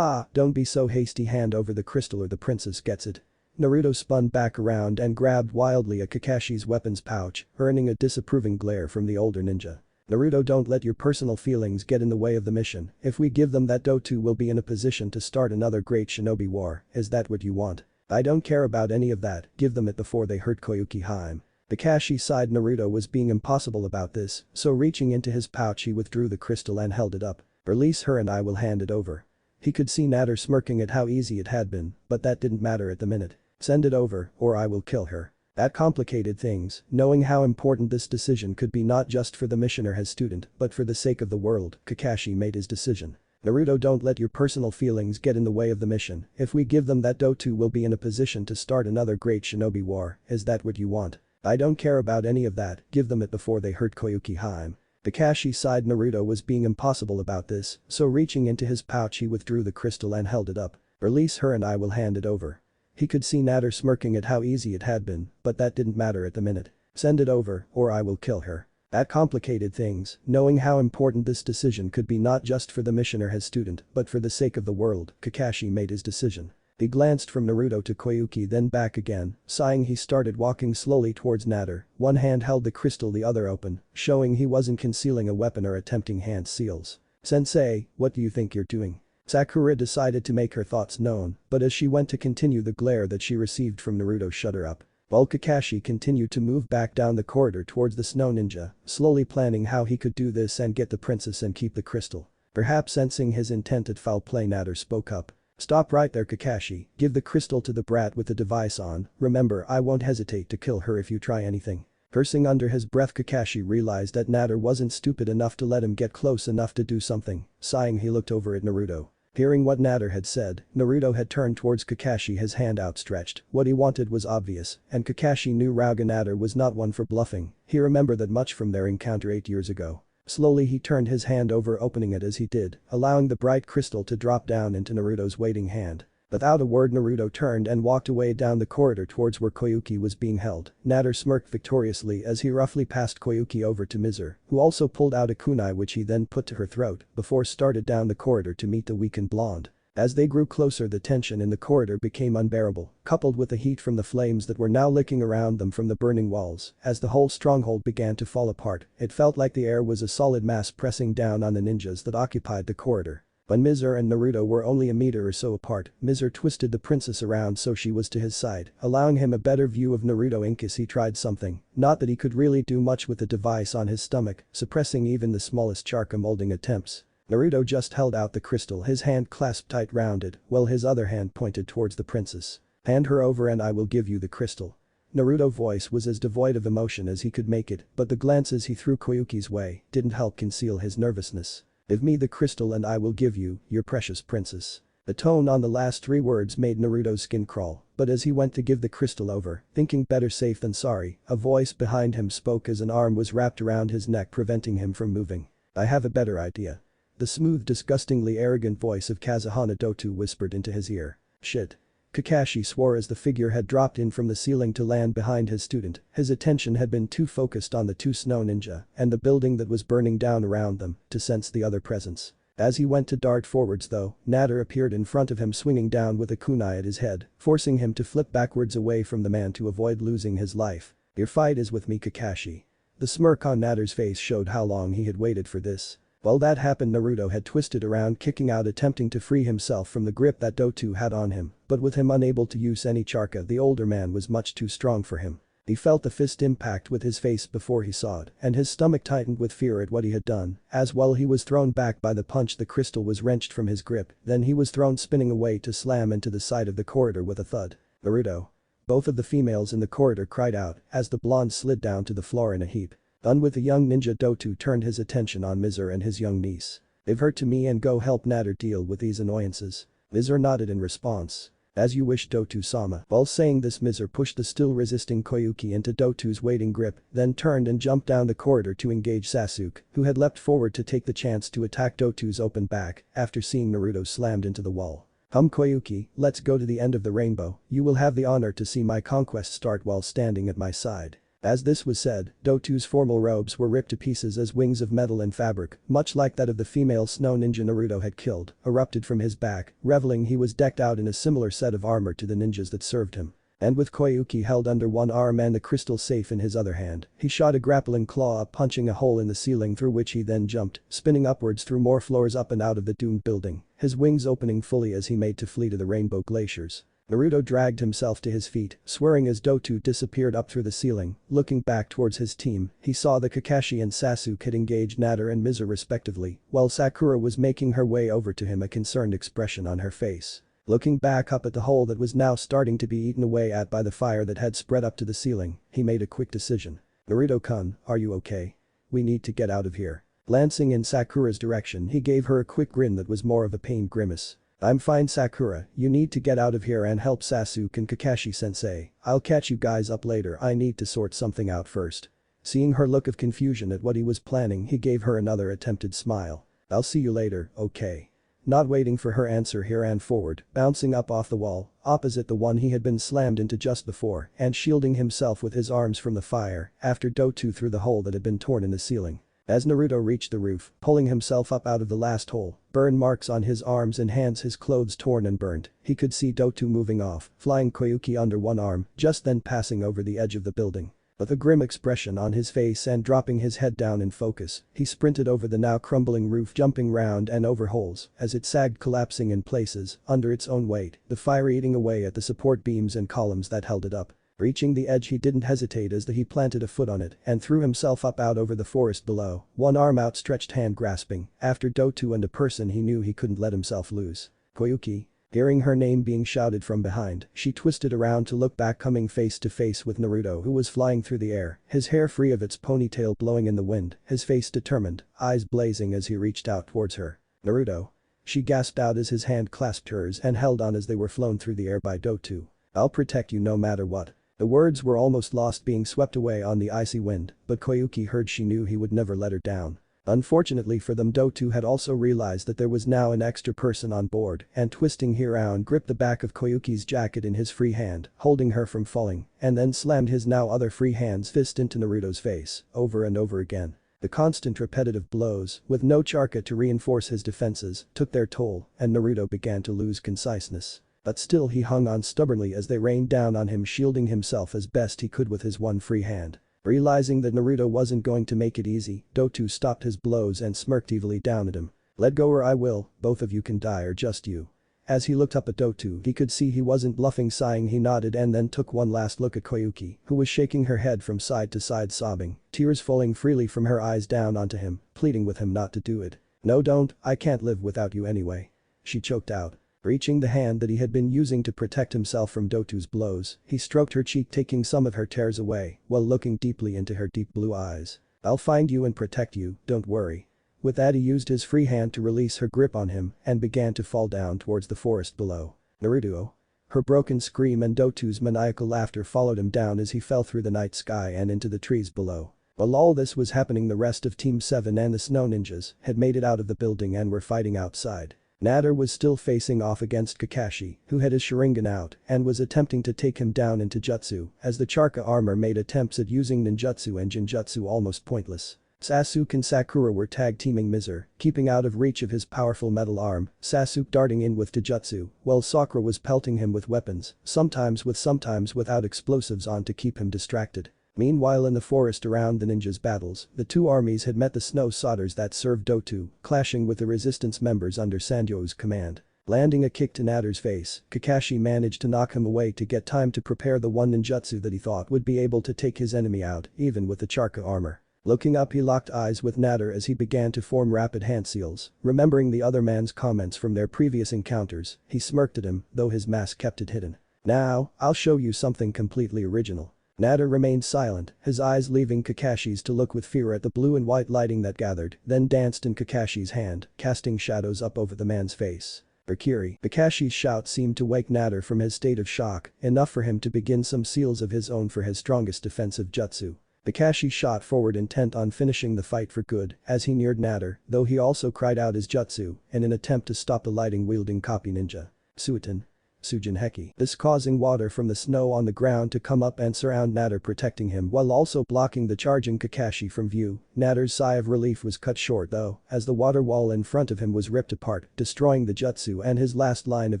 Don't be so hasty, hand over the crystal or the princess gets it." Naruto spun back around and grabbed wildly at Kakashi's weapons pouch, earning a disapproving glare from the older ninja. Naruto, don't let your personal feelings get in the way of the mission. If we give them that, Dotu will be in a position to start another great shinobi war. Is that what you want? I don't care about any of that, give them it before they hurt Koyuki Haim. Kakashi sighed. Naruto was being impossible about this, so reaching into his pouch he withdrew the crystal and held it up. Release her and I will hand it over. He could see Natter smirking at how easy it had been, but that didn't matter at the minute. Send it over, or I will kill her. That complicated things, knowing how important this decision could be not just for the mission or his student, but for the sake of the world, Kakashi made his decision. Naruto, don't let your personal feelings get in the way of the mission. If we give them that, Dotu will be in a position to start another great shinobi war. Is that what you want? I don't care about any of that, give them it before they hurt Koyuki Haim. Kakashi sighed. Naruto was being impossible about this, so reaching into his pouch he withdrew the crystal and held it up. Release her and I will hand it over. He could see Natter smirking at how easy it had been, but that didn't matter at the minute. Send it over, or I will kill her. That complicated things, knowing how important this decision could be not just for the mission or his student, but for the sake of the world, Kakashi made his decision. He glanced from Naruto to Koyuki, then back again. Sighing, he started walking slowly towards Natter. One hand held the crystal, the other open, showing he wasn't concealing a weapon or attempting hand seals. Sensei, what do you think you're doing? Sakura decided to make her thoughts known, but as she went to continue, the glare that she received from Naruto shut her up. While Kakashi continued to move back down the corridor towards the snow ninja, slowly planning how he could do this and get the princess and keep the crystal. Perhaps sensing his intent at foul play, Natter spoke up. Stop right there, Kakashi, give the crystal to the brat with the device on. Remember, I won't hesitate to kill her if you try anything. Cursing under his breath, Kakashi realized that Natter wasn't stupid enough to let him get close enough to do something. Sighing, he looked over at Naruto. Hearing what Natter had said, Naruto had turned towards Kakashi, his hand outstretched. What he wanted was obvious, and Kakashi knew Rauga Natter was not one for bluffing. He remembered that much from their encounter 8 years ago. Slowly he turned his hand over, opening it as he did, allowing the bright crystal to drop down into Naruto's waiting hand. Without a word, Naruto turned and walked away down the corridor towards where Koyuki was being held. Natter smirked victoriously as he roughly passed Koyuki over to Mizur, who also pulled out a kunai which he then put to her throat, before started down the corridor to meet the weakened blonde. As they grew closer, the tension in the corridor became unbearable, coupled with the heat from the flames that were now licking around them from the burning walls. As the whole stronghold began to fall apart, it felt like the air was a solid mass pressing down on the ninjas that occupied the corridor. When Mizur and Naruto were only a meter or so apart, Mizur twisted the princess around so she was to his side, allowing him a better view of Naruto in case he tried something. Not that he could really do much with the device on his stomach, suppressing even the smallest charka molding attempts. Naruto just held out the crystal, his hand clasped tight round it, while his other hand pointed towards the princess. Hand her over and I will give you the crystal. Naruto's voice was as devoid of emotion as he could make it, but the glances he threw Koyuki's way didn't help conceal his nervousness. Give me the crystal and I will give you, your precious princess. The tone on the last 3 words made Naruto's skin crawl, but as he went to give the crystal over, thinking better safe than sorry, a voice behind him spoke as an arm was wrapped around his neck, preventing him from moving. I have a better idea. The smooth, disgustingly arrogant voice of Kazuhana Dotu whispered into his ear. Shit. Kakashi swore as the figure had dropped in from the ceiling to land behind his student. His attention had been too focused on the 2 snow ninja and the building that was burning down around them to sense the other presence. As he went to dart forwards though, Natter appeared in front of him, swinging down with a kunai at his head, forcing him to flip backwards away from the man to avoid losing his life. Your fight is with me, Kakashi. The smirk on Natter's face showed how long he had waited for this. While that happened, Naruto had twisted around, kicking out, attempting to free himself from the grip that Dotu had on him, but with him unable to use any charka, the older man was much too strong for him. He felt the fist impact with his face before he saw it, and his stomach tightened with fear at what he had done. As well, he was thrown back by the punch, the crystal was wrenched from his grip, then he was thrown spinning away to slam into the side of the corridor with a thud. Naruto. Both of the females in the corridor cried out as the blonde slid down to the floor in a heap. Done with the young ninja, Dotu turned his attention on Mizur and his young niece. They've hurt to me and go help Natter deal with these annoyances. Mizur nodded in response. As you wish, Dotu-sama. While saying this, Mizur pushed the still resisting Koyuki into Dotu's waiting grip, then turned and jumped down the corridor to engage Sasuke, who had leapt forward to take the chance to attack Dotu's open back after seeing Naruto slammed into the wall. Koyuki, let's go to the end of the rainbow. You will have the honor to see my conquest start while standing at my side. As this was said, Dotu's formal robes were ripped to pieces as wings of metal and fabric, much like that of the female snow ninja Naruto had killed, erupted from his back, revealing he was decked out in a similar set of armor to the ninjas that served him. And with Koyuki held under one arm and the crystal safe in his other hand, he shot a grappling claw up, punching a hole in the ceiling through which he then jumped, spinning upwards through more floors up and out of the doomed building, his wings opening fully as he made to flee to the rainbow glaciers. Naruto dragged himself to his feet, swearing as Dotu disappeared up through the ceiling. Looking back towards his team, he saw that Kakashi and Sasuke had engaged Nader and Mizu respectively, while Sakura was making her way over to him, a concerned expression on her face. Looking back up at the hole that was now starting to be eaten away at by the fire that had spread up to the ceiling, he made a quick decision. "Naruto-kun, are you okay? We need to get out of here." Glancing in Sakura's direction, he gave her a quick grin that was more of a pained grimace. "I'm fine, Sakura, you need to get out of here and help Sasuke and Kakashi-sensei. I'll catch you guys up later, I need to sort something out first." Seeing her look of confusion at what he was planning, he gave her another attempted smile. "I'll see you later, okay?" Not waiting for her answer, he ran forward, bouncing up off the wall, opposite the one he had been slammed into just before, and shielding himself with his arms from the fire after Dotu through the hole that had been torn in the ceiling. As Naruto reached the roof, pulling himself up out of the last hole, burn marks on his arms and hands, his clothes torn and burnt, he could see Dotu moving off, flying Koyuki under one arm, just then passing over the edge of the building. With a grim expression on his face and dropping his head down in focus, he sprinted over the now crumbling roof, jumping round and over holes as it sagged, collapsing in places under its own weight, the fire eating away at the support beams and columns that held it up. Reaching the edge, he didn't hesitate as he planted a foot on it and threw himself up out over the forest below, one arm outstretched, hand grasping after Dotu and a person he knew he couldn't let himself lose. "Koyuki." Hearing her name being shouted from behind, she twisted around to look back, coming face to face with Naruto, who was flying through the air, his hair free of its ponytail blowing in the wind, his face determined, eyes blazing as he reached out towards her. "Naruto." She gasped out as his hand clasped hers and held on as they were flown through the air by Dotu. "I'll protect you no matter what." The words were almost lost, being swept away on the icy wind, but Koyuki heard. She knew he would never let her down. Unfortunately for them, Dotu had also realized that there was now an extra person on board and twisting he around, gripped the back of Koyuki's jacket in his free hand, holding her from falling, and then slammed his now other free hand's fist into Naruto's face, over and over again. The constant repetitive blows, with no chakra to reinforce his defenses, took their toll, and Naruto began to lose conciseness. But still he hung on stubbornly as they rained down on him, shielding himself as best he could with his one free hand. Realizing that Naruto wasn't going to make it easy, Dotu stopped his blows and smirked evilly down at him. "Let go or I will, both of you can die, or just you." As he looked up at Dotu, he could see he wasn't bluffing. Sighing, he nodded and then took one last look at Koyuki, who was shaking her head from side to side, sobbing, tears falling freely from her eyes down onto him, pleading with him not to do it. "No, don't, I can't live without you anyway," she choked out. Reaching the hand that he had been using to protect himself from Dotu's blows, he stroked her cheek, taking some of her tears away, while looking deeply into her deep blue eyes. "I'll find you and protect you, don't worry." With that, he used his free hand to release her grip on him and began to fall down towards the forest below. "Naruto." Her broken scream and Dotu's maniacal laughter followed him down as he fell through the night sky and into the trees below. While all this was happening, the rest of Team 7 and the Snow Ninjas had made it out of the building and were fighting outside. Nader was still facing off against Kakashi, who had his Sharingan out and was attempting to take him down into Jutsu, as the Charka armor made attempts at using ninjutsu and jinjutsu almost pointless. Sasuke and Sakura were tag teaming Mizu, keeping out of reach of his powerful metal arm, Sasuke darting in with Taijutsu, while Sakura was pelting him with weapons, sometimes with sometimes without explosives on to keep him distracted. Meanwhile, in the forest around the ninjas' battles, the two armies had met the snow sodders that served Dotu, clashing with the resistance members under Sandyo's command. Landing a kick to Nader's face, Kakashi managed to knock him away to get time to prepare the one ninjutsu that he thought would be able to take his enemy out, even with the Charka armor. Looking up, he locked eyes with Nader as he began to form rapid hand seals. Remembering the other man's comments from their previous encounters, he smirked at him, though his mask kept it hidden. "Now, I'll show you something completely original." Nader remained silent, his eyes leaving Kakashi's to look with fear at the blue and white lighting that gathered, then danced in Kakashi's hand, casting shadows up over the man's face. "Bakiri." Kakashi's shout seemed to wake Nader from his state of shock, enough for him to begin some seals of his own for his strongest defensive jutsu. Kakashi shot forward, intent on finishing the fight for good as he neared Nader, though he also cried out his jutsu in an attempt to stop the lighting-wielding copy ninja. "Suiton." Sujin, this causing water from the snow on the ground to come up and surround Natter, protecting him while also blocking the charging Kakashi from view. Natter's sigh of relief was cut short though, as the water wall in front of him was ripped apart, destroying the jutsu and his last line of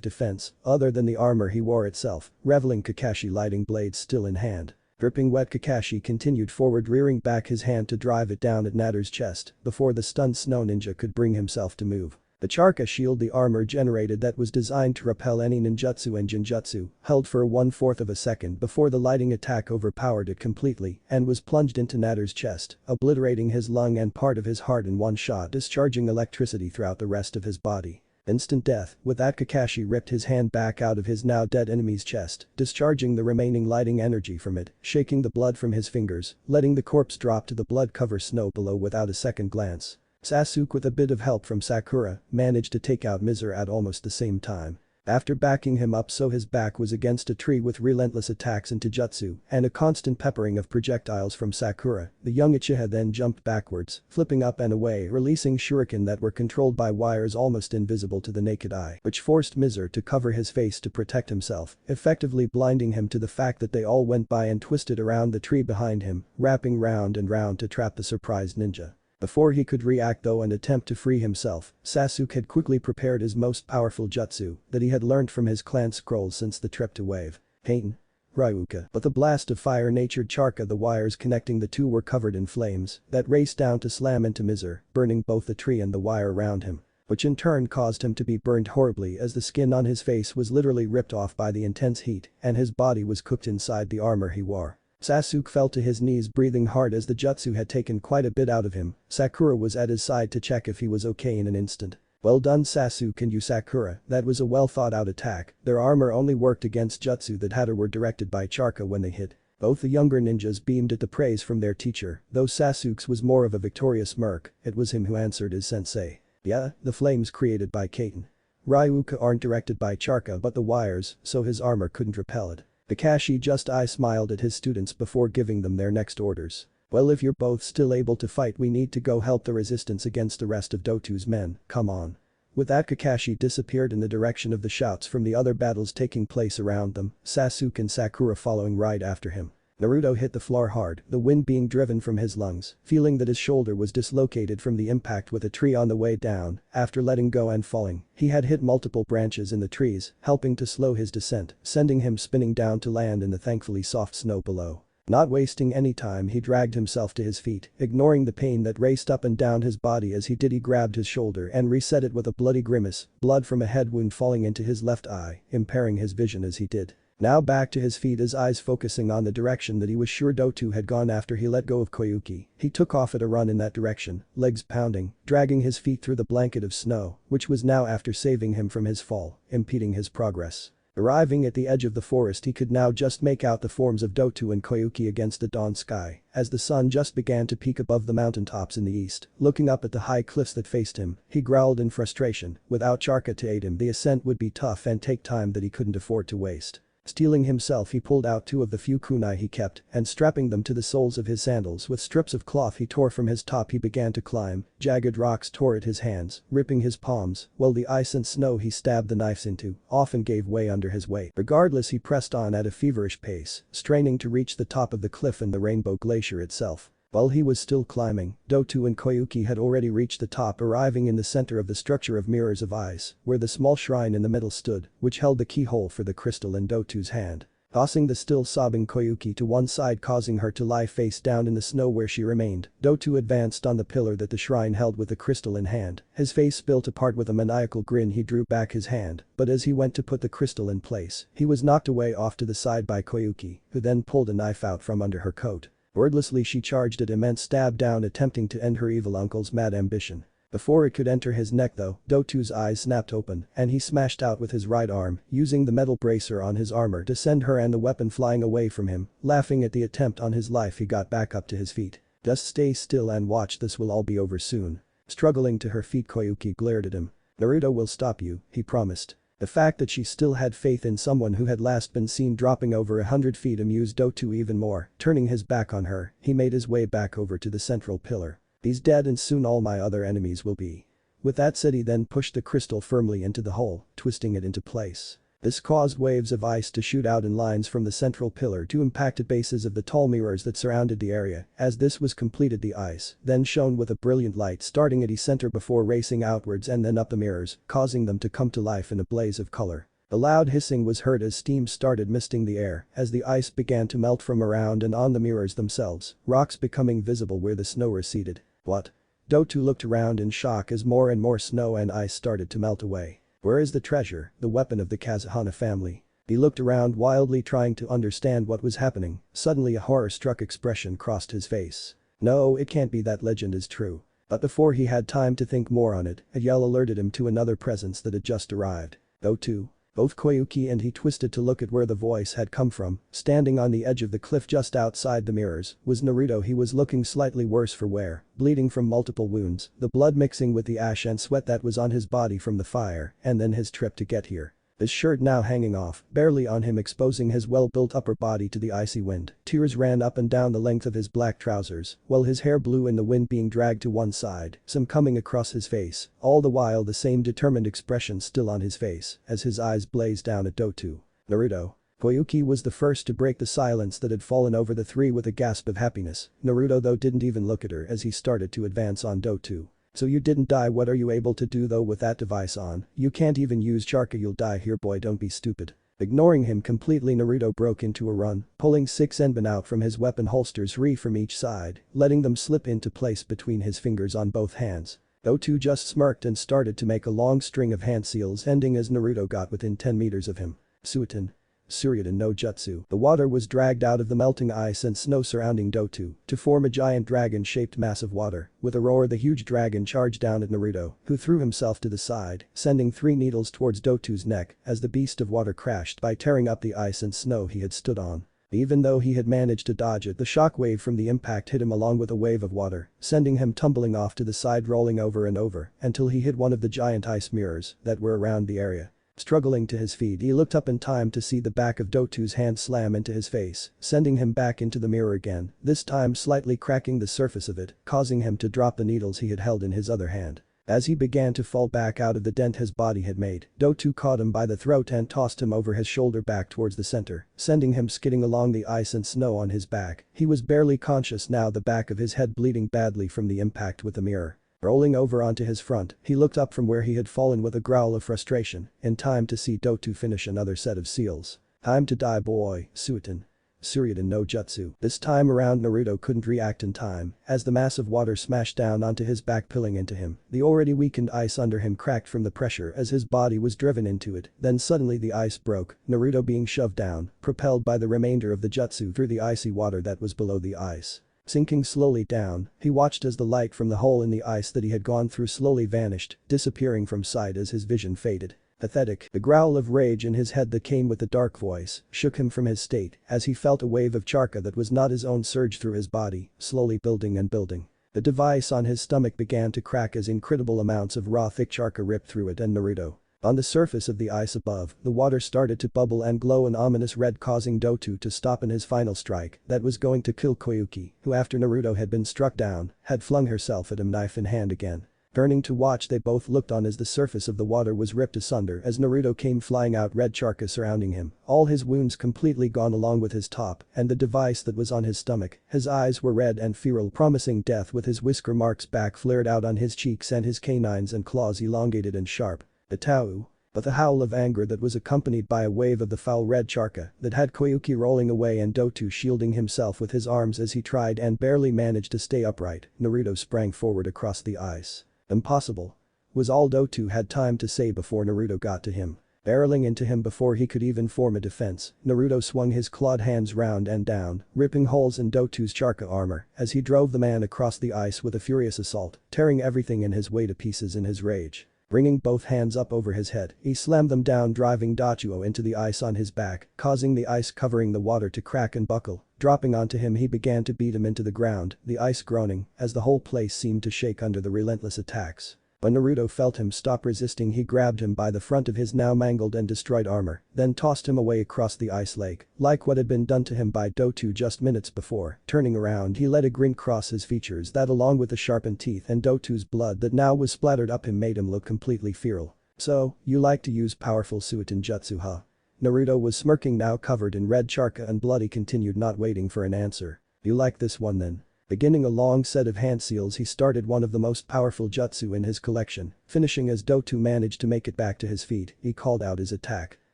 defense, other than the armor he wore itself, reveling Kakashi lighting blades still in hand. Dripping wet, Kakashi continued forward, rearing back his hand to drive it down at Natter's chest before the stunned snow ninja could bring himself to move. The Charka shield the armor generated that was designed to repel any ninjutsu and genjutsu, held for 1/4 of a second before the lighting attack overpowered it completely and was plunged into Natter's chest, obliterating his lung and part of his heart in one shot, discharging electricity throughout the rest of his body. Instant death. With that, Kakashi ripped his hand back out of his now dead enemy's chest, discharging the remaining lighting energy from it, shaking the blood from his fingers, letting the corpse drop to the blood-covered snow below without a second glance. Sasuke, with a bit of help from Sakura, managed to take out Mizuru at almost the same time. After backing him up so his back was against a tree with relentless attacks into jutsu and a constant peppering of projectiles from Sakura, the young Uchiha then jumped backwards, flipping up and away, releasing shuriken that were controlled by wires almost invisible to the naked eye, which forced Mizuru to cover his face to protect himself, effectively blinding him to the fact that they all went by and twisted around the tree behind him, wrapping round and round to trap the surprised ninja. Before he could react though and attempt to free himself, Sasuke had quickly prepared his most powerful jutsu that he had learned from his clan scrolls since the trip to Wave. Pain. Ryuka. But the blast of fire-natured Charka, the wires connecting the two were covered in flames that raced down to slam into Mizuru, burning both the tree and the wire around him, which in turn caused him to be burned horribly as the skin on his face was literally ripped off by the intense heat and his body was cooked inside the armor he wore. Sasuke fell to his knees, breathing hard as the jutsu had taken quite a bit out of him. Sakura was at his side to check if he was okay in an instant. Well done Sasuke and you Sakura, that was a well thought out attack. Their armor only worked against jutsu that had or were directed by Charka when they hit. Both the younger ninjas beamed at the praise from their teacher, though Sasuke's was more of a victorious smirk. It was him who answered his sensei. Yeah, the flames created by Kaiten. Ryuka aren't directed by Charka but the wires, so his armor couldn't repel it. Kakashi just smiled at his students before giving them their next orders. Well, if you're both still able to fight, we need to go help the resistance against the rest of Dotu's men, come on. With that, Kakashi disappeared in the direction of the shouts from the other battles taking place around them, Sasuke and Sakura following right after him. Naruto hit the floor hard, the wind being driven from his lungs, feeling that his shoulder was dislocated from the impact with a tree on the way down. After letting go and falling, he had hit multiple branches in the trees, helping to slow his descent, sending him spinning down to land in the thankfully soft snow below. Not wasting any time, he dragged himself to his feet, ignoring the pain that raced up and down his body as he did. He grabbed his shoulder and reset it with a bloody grimace, blood from a head wound falling into his left eye, impairing his vision as he did. Now back to his feet, his eyes focusing on the direction that he was sure Dotu had gone after he let go of Koyuki. He took off at a run in that direction, legs pounding, dragging his feet through the blanket of snow, which was now, after saving him from his fall, impeding his progress. Arriving at the edge of the forest, he could now just make out the forms of Dotu and Koyuki against the dawn sky as the sun just began to peek above the mountaintops in the east. Looking up at the high cliffs that faced him, he growled in frustration. Without Charka to aid him, the ascent would be tough and take time that he couldn't afford to waste. Steeling himself, he pulled out two of the few kunai he kept and strapping them to the soles of his sandals with strips of cloth he tore from his top, he began to climb. Jagged rocks tore at his hands, ripping his palms, while the ice and snow he stabbed the knives into often gave way under his weight. Regardless, he pressed on at a feverish pace, straining to reach the top of the cliff and the Rainbow Glacier itself. While he was still climbing, Dotu and Koyuki had already reached the top, arriving in the center of the structure of mirrors of ice, where the small shrine in the middle stood, which held the keyhole for the crystal in Dotu's hand. Tossing the still sobbing Koyuki to one side, causing her to lie face down in the snow where she remained, Dotu advanced on the pillar that the shrine held with the crystal in hand. His face split apart with a maniacal grin. He drew back his hand, but as he went to put the crystal in place, he was knocked away off to the side by Koyuki, who then pulled a knife out from under her coat. Wordlessly, she charged it and stabbed down, attempting to end her evil uncle's mad ambition. Before it could enter his neck though, Dotu's eyes snapped open and he smashed out with his right arm, using the metal bracer on his armor to send her and the weapon flying away from him. Laughing at the attempt on his life, he got back up to his feet. Just stay still and watch, this will all be over soon. Struggling to her feet, Koyuki glared at him. Naruto will stop you, he promised. The fact that she still had faith in someone who had last been seen dropping over 100 feet amused Dotu even more. Turning his back on her, he made his way back over to the central pillar. He's dead and soon all my other enemies will be. With that said, he then pushed the crystal firmly into the hole, twisting it into place. This caused waves of ice to shoot out in lines from the central pillar to impacted bases of the tall mirrors that surrounded the area. As this was completed, the ice then shone with a brilliant light starting at its center before racing outwards and then up the mirrors, causing them to come to life in a blaze of color. A loud hissing was heard as steam started misting the air as the ice began to melt from around and on the mirrors themselves, rocks becoming visible where the snow receded. What? Dotu looked around in shock as more and more snow and ice started to melt away. Where is the treasure, the weapon of the Kazuhana family? He looked around wildly trying to understand what was happening. Suddenly a horror-struck expression crossed his face. No, it can't be, that legend is true. But before he had time to think more on it, a yell alerted him to another presence that had just arrived. Dotu. Both Koyuki and he twisted to look at where the voice had come from. Standing on the edge of the cliff just outside the mirrors was Naruto. He was looking slightly worse for wear, bleeding from multiple wounds, the blood mixing with the ash and sweat that was on his body from the fire, and then his trip to get here. His shirt now hanging off, barely on him, exposing his well-built upper body to the icy wind. Tears ran up and down the length of his black trousers, while his hair blew in the wind being dragged to one side, some coming across his face, all the while the same determined expression still on his face as his eyes blazed down at Dotu. Naruto. Koyuki was the first to break the silence that had fallen over the three with a gasp of happiness. Naruto though didn't even look at her as he started to advance on Dotu. So you didn't die. What are you able to do though with that device on? You can't even use Charka. You'll die here, boy, don't be stupid. Ignoring him completely, Naruto broke into a run, pulling 6 Enban out from his weapon holsters, 3 from each side, letting them slip into place between his fingers on both hands. Dotu just smirked and started to make a long string of hand seals, ending as Naruto got within 10 meters of him. Suiton. Suryudan no Jutsu. The water was dragged out of the melting ice and snow surrounding Dotu to form a giant dragon-shaped mass of water. With a roar, the huge dragon charged down at Naruto, who threw himself to the side, sending 3 needles towards Dotu's neck as the beast of water crashed by tearing up the ice and snow he had stood on. Even though he had managed to dodge it, the shockwave from the impact hit him along with a wave of water, sending him tumbling off to the side, rolling over and over until he hit one of the giant ice mirrors that were around the area. Struggling to his feet, he looked up in time to see the back of Dotu's hand slam into his face, sending him back into the mirror again, this time slightly cracking the surface of it, causing him to drop the needles he had held in his other hand. As he began to fall back out of the dent his body had made, Dotu caught him by the throat and tossed him over his shoulder back towards the center, sending him skidding along the ice and snow on his back. He was barely conscious now, the back of his head bleeding badly from the impact with the mirror. Rolling over onto his front, he looked up from where he had fallen with a growl of frustration, in time to see Dotu finish another set of seals. Time to die, boy, Suiton. Suryudan no Jutsu. This time around, Naruto couldn't react in time, as the mass of water smashed down onto his back, pilling into him. The already weakened ice under him cracked from the pressure as his body was driven into it, then suddenly the ice broke, Naruto being shoved down, propelled by the remainder of the jutsu through the icy water that was below the ice. Sinking slowly down, he watched as the light from the hole in the ice that he had gone through slowly vanished, disappearing from sight as his vision faded. Pathetic. The growl of rage in his head that came with the dark voice shook him from his state as he felt a wave of charka that was not his own surge through his body, slowly building and building. The device on his stomach began to crack as incredible amounts of raw thick charka ripped through it and Naruto. On the surface of the ice above, the water started to bubble and glow an ominous red, causing Dotu to stop in his final strike that was going to kill Koyuki, who after Naruto had been struck down, had flung herself at him knife in hand again. Turning to watch, they both looked on as the surface of the water was ripped asunder as Naruto came flying out, red charka surrounding him, all his wounds completely gone along with his top and the device that was on his stomach. His eyes were red and feral, promising death, with his whisker marks back flared out on his cheeks and his canines and claws elongated and sharp. Itau. But the howl of anger that was accompanied by a wave of the foul red charka that had Koyuki rolling away and Dotu shielding himself with his arms as he tried and barely managed to stay upright. Naruto sprang forward across the ice. Impossible, was all Dotu had time to say before Naruto got to him. Barreling into him before he could even form a defense, Naruto swung his clawed hands round and down, ripping holes in Dotu's charka armor as he drove the man across the ice with a furious assault, tearing everything in his way to pieces in his rage. Bringing both hands up over his head, he slammed them down, driving Dotuo into the ice on his back, causing the ice covering the water to crack and buckle. Dropping onto him, he began to beat him into the ground, the ice groaning as the whole place seemed to shake under the relentless attacks. When Naruto felt him stop resisting, he grabbed him by the front of his now mangled and destroyed armor, then tossed him away across the ice lake, like what had been done to him by Dotu just minutes before. Turning around, he let a grin cross his features that, along with the sharpened teeth and Dotu's blood that now was splattered up him, made him look completely feral. So, you like to use powerful Suiton jutsu, huh? Naruto was smirking now covered in red charca and blood. He continued not waiting for an answer. You like this one then? Beginning a long set of hand seals he started one of the most powerful jutsu in his collection, finishing as Dotu managed to make it back to his feet. He called out his attack.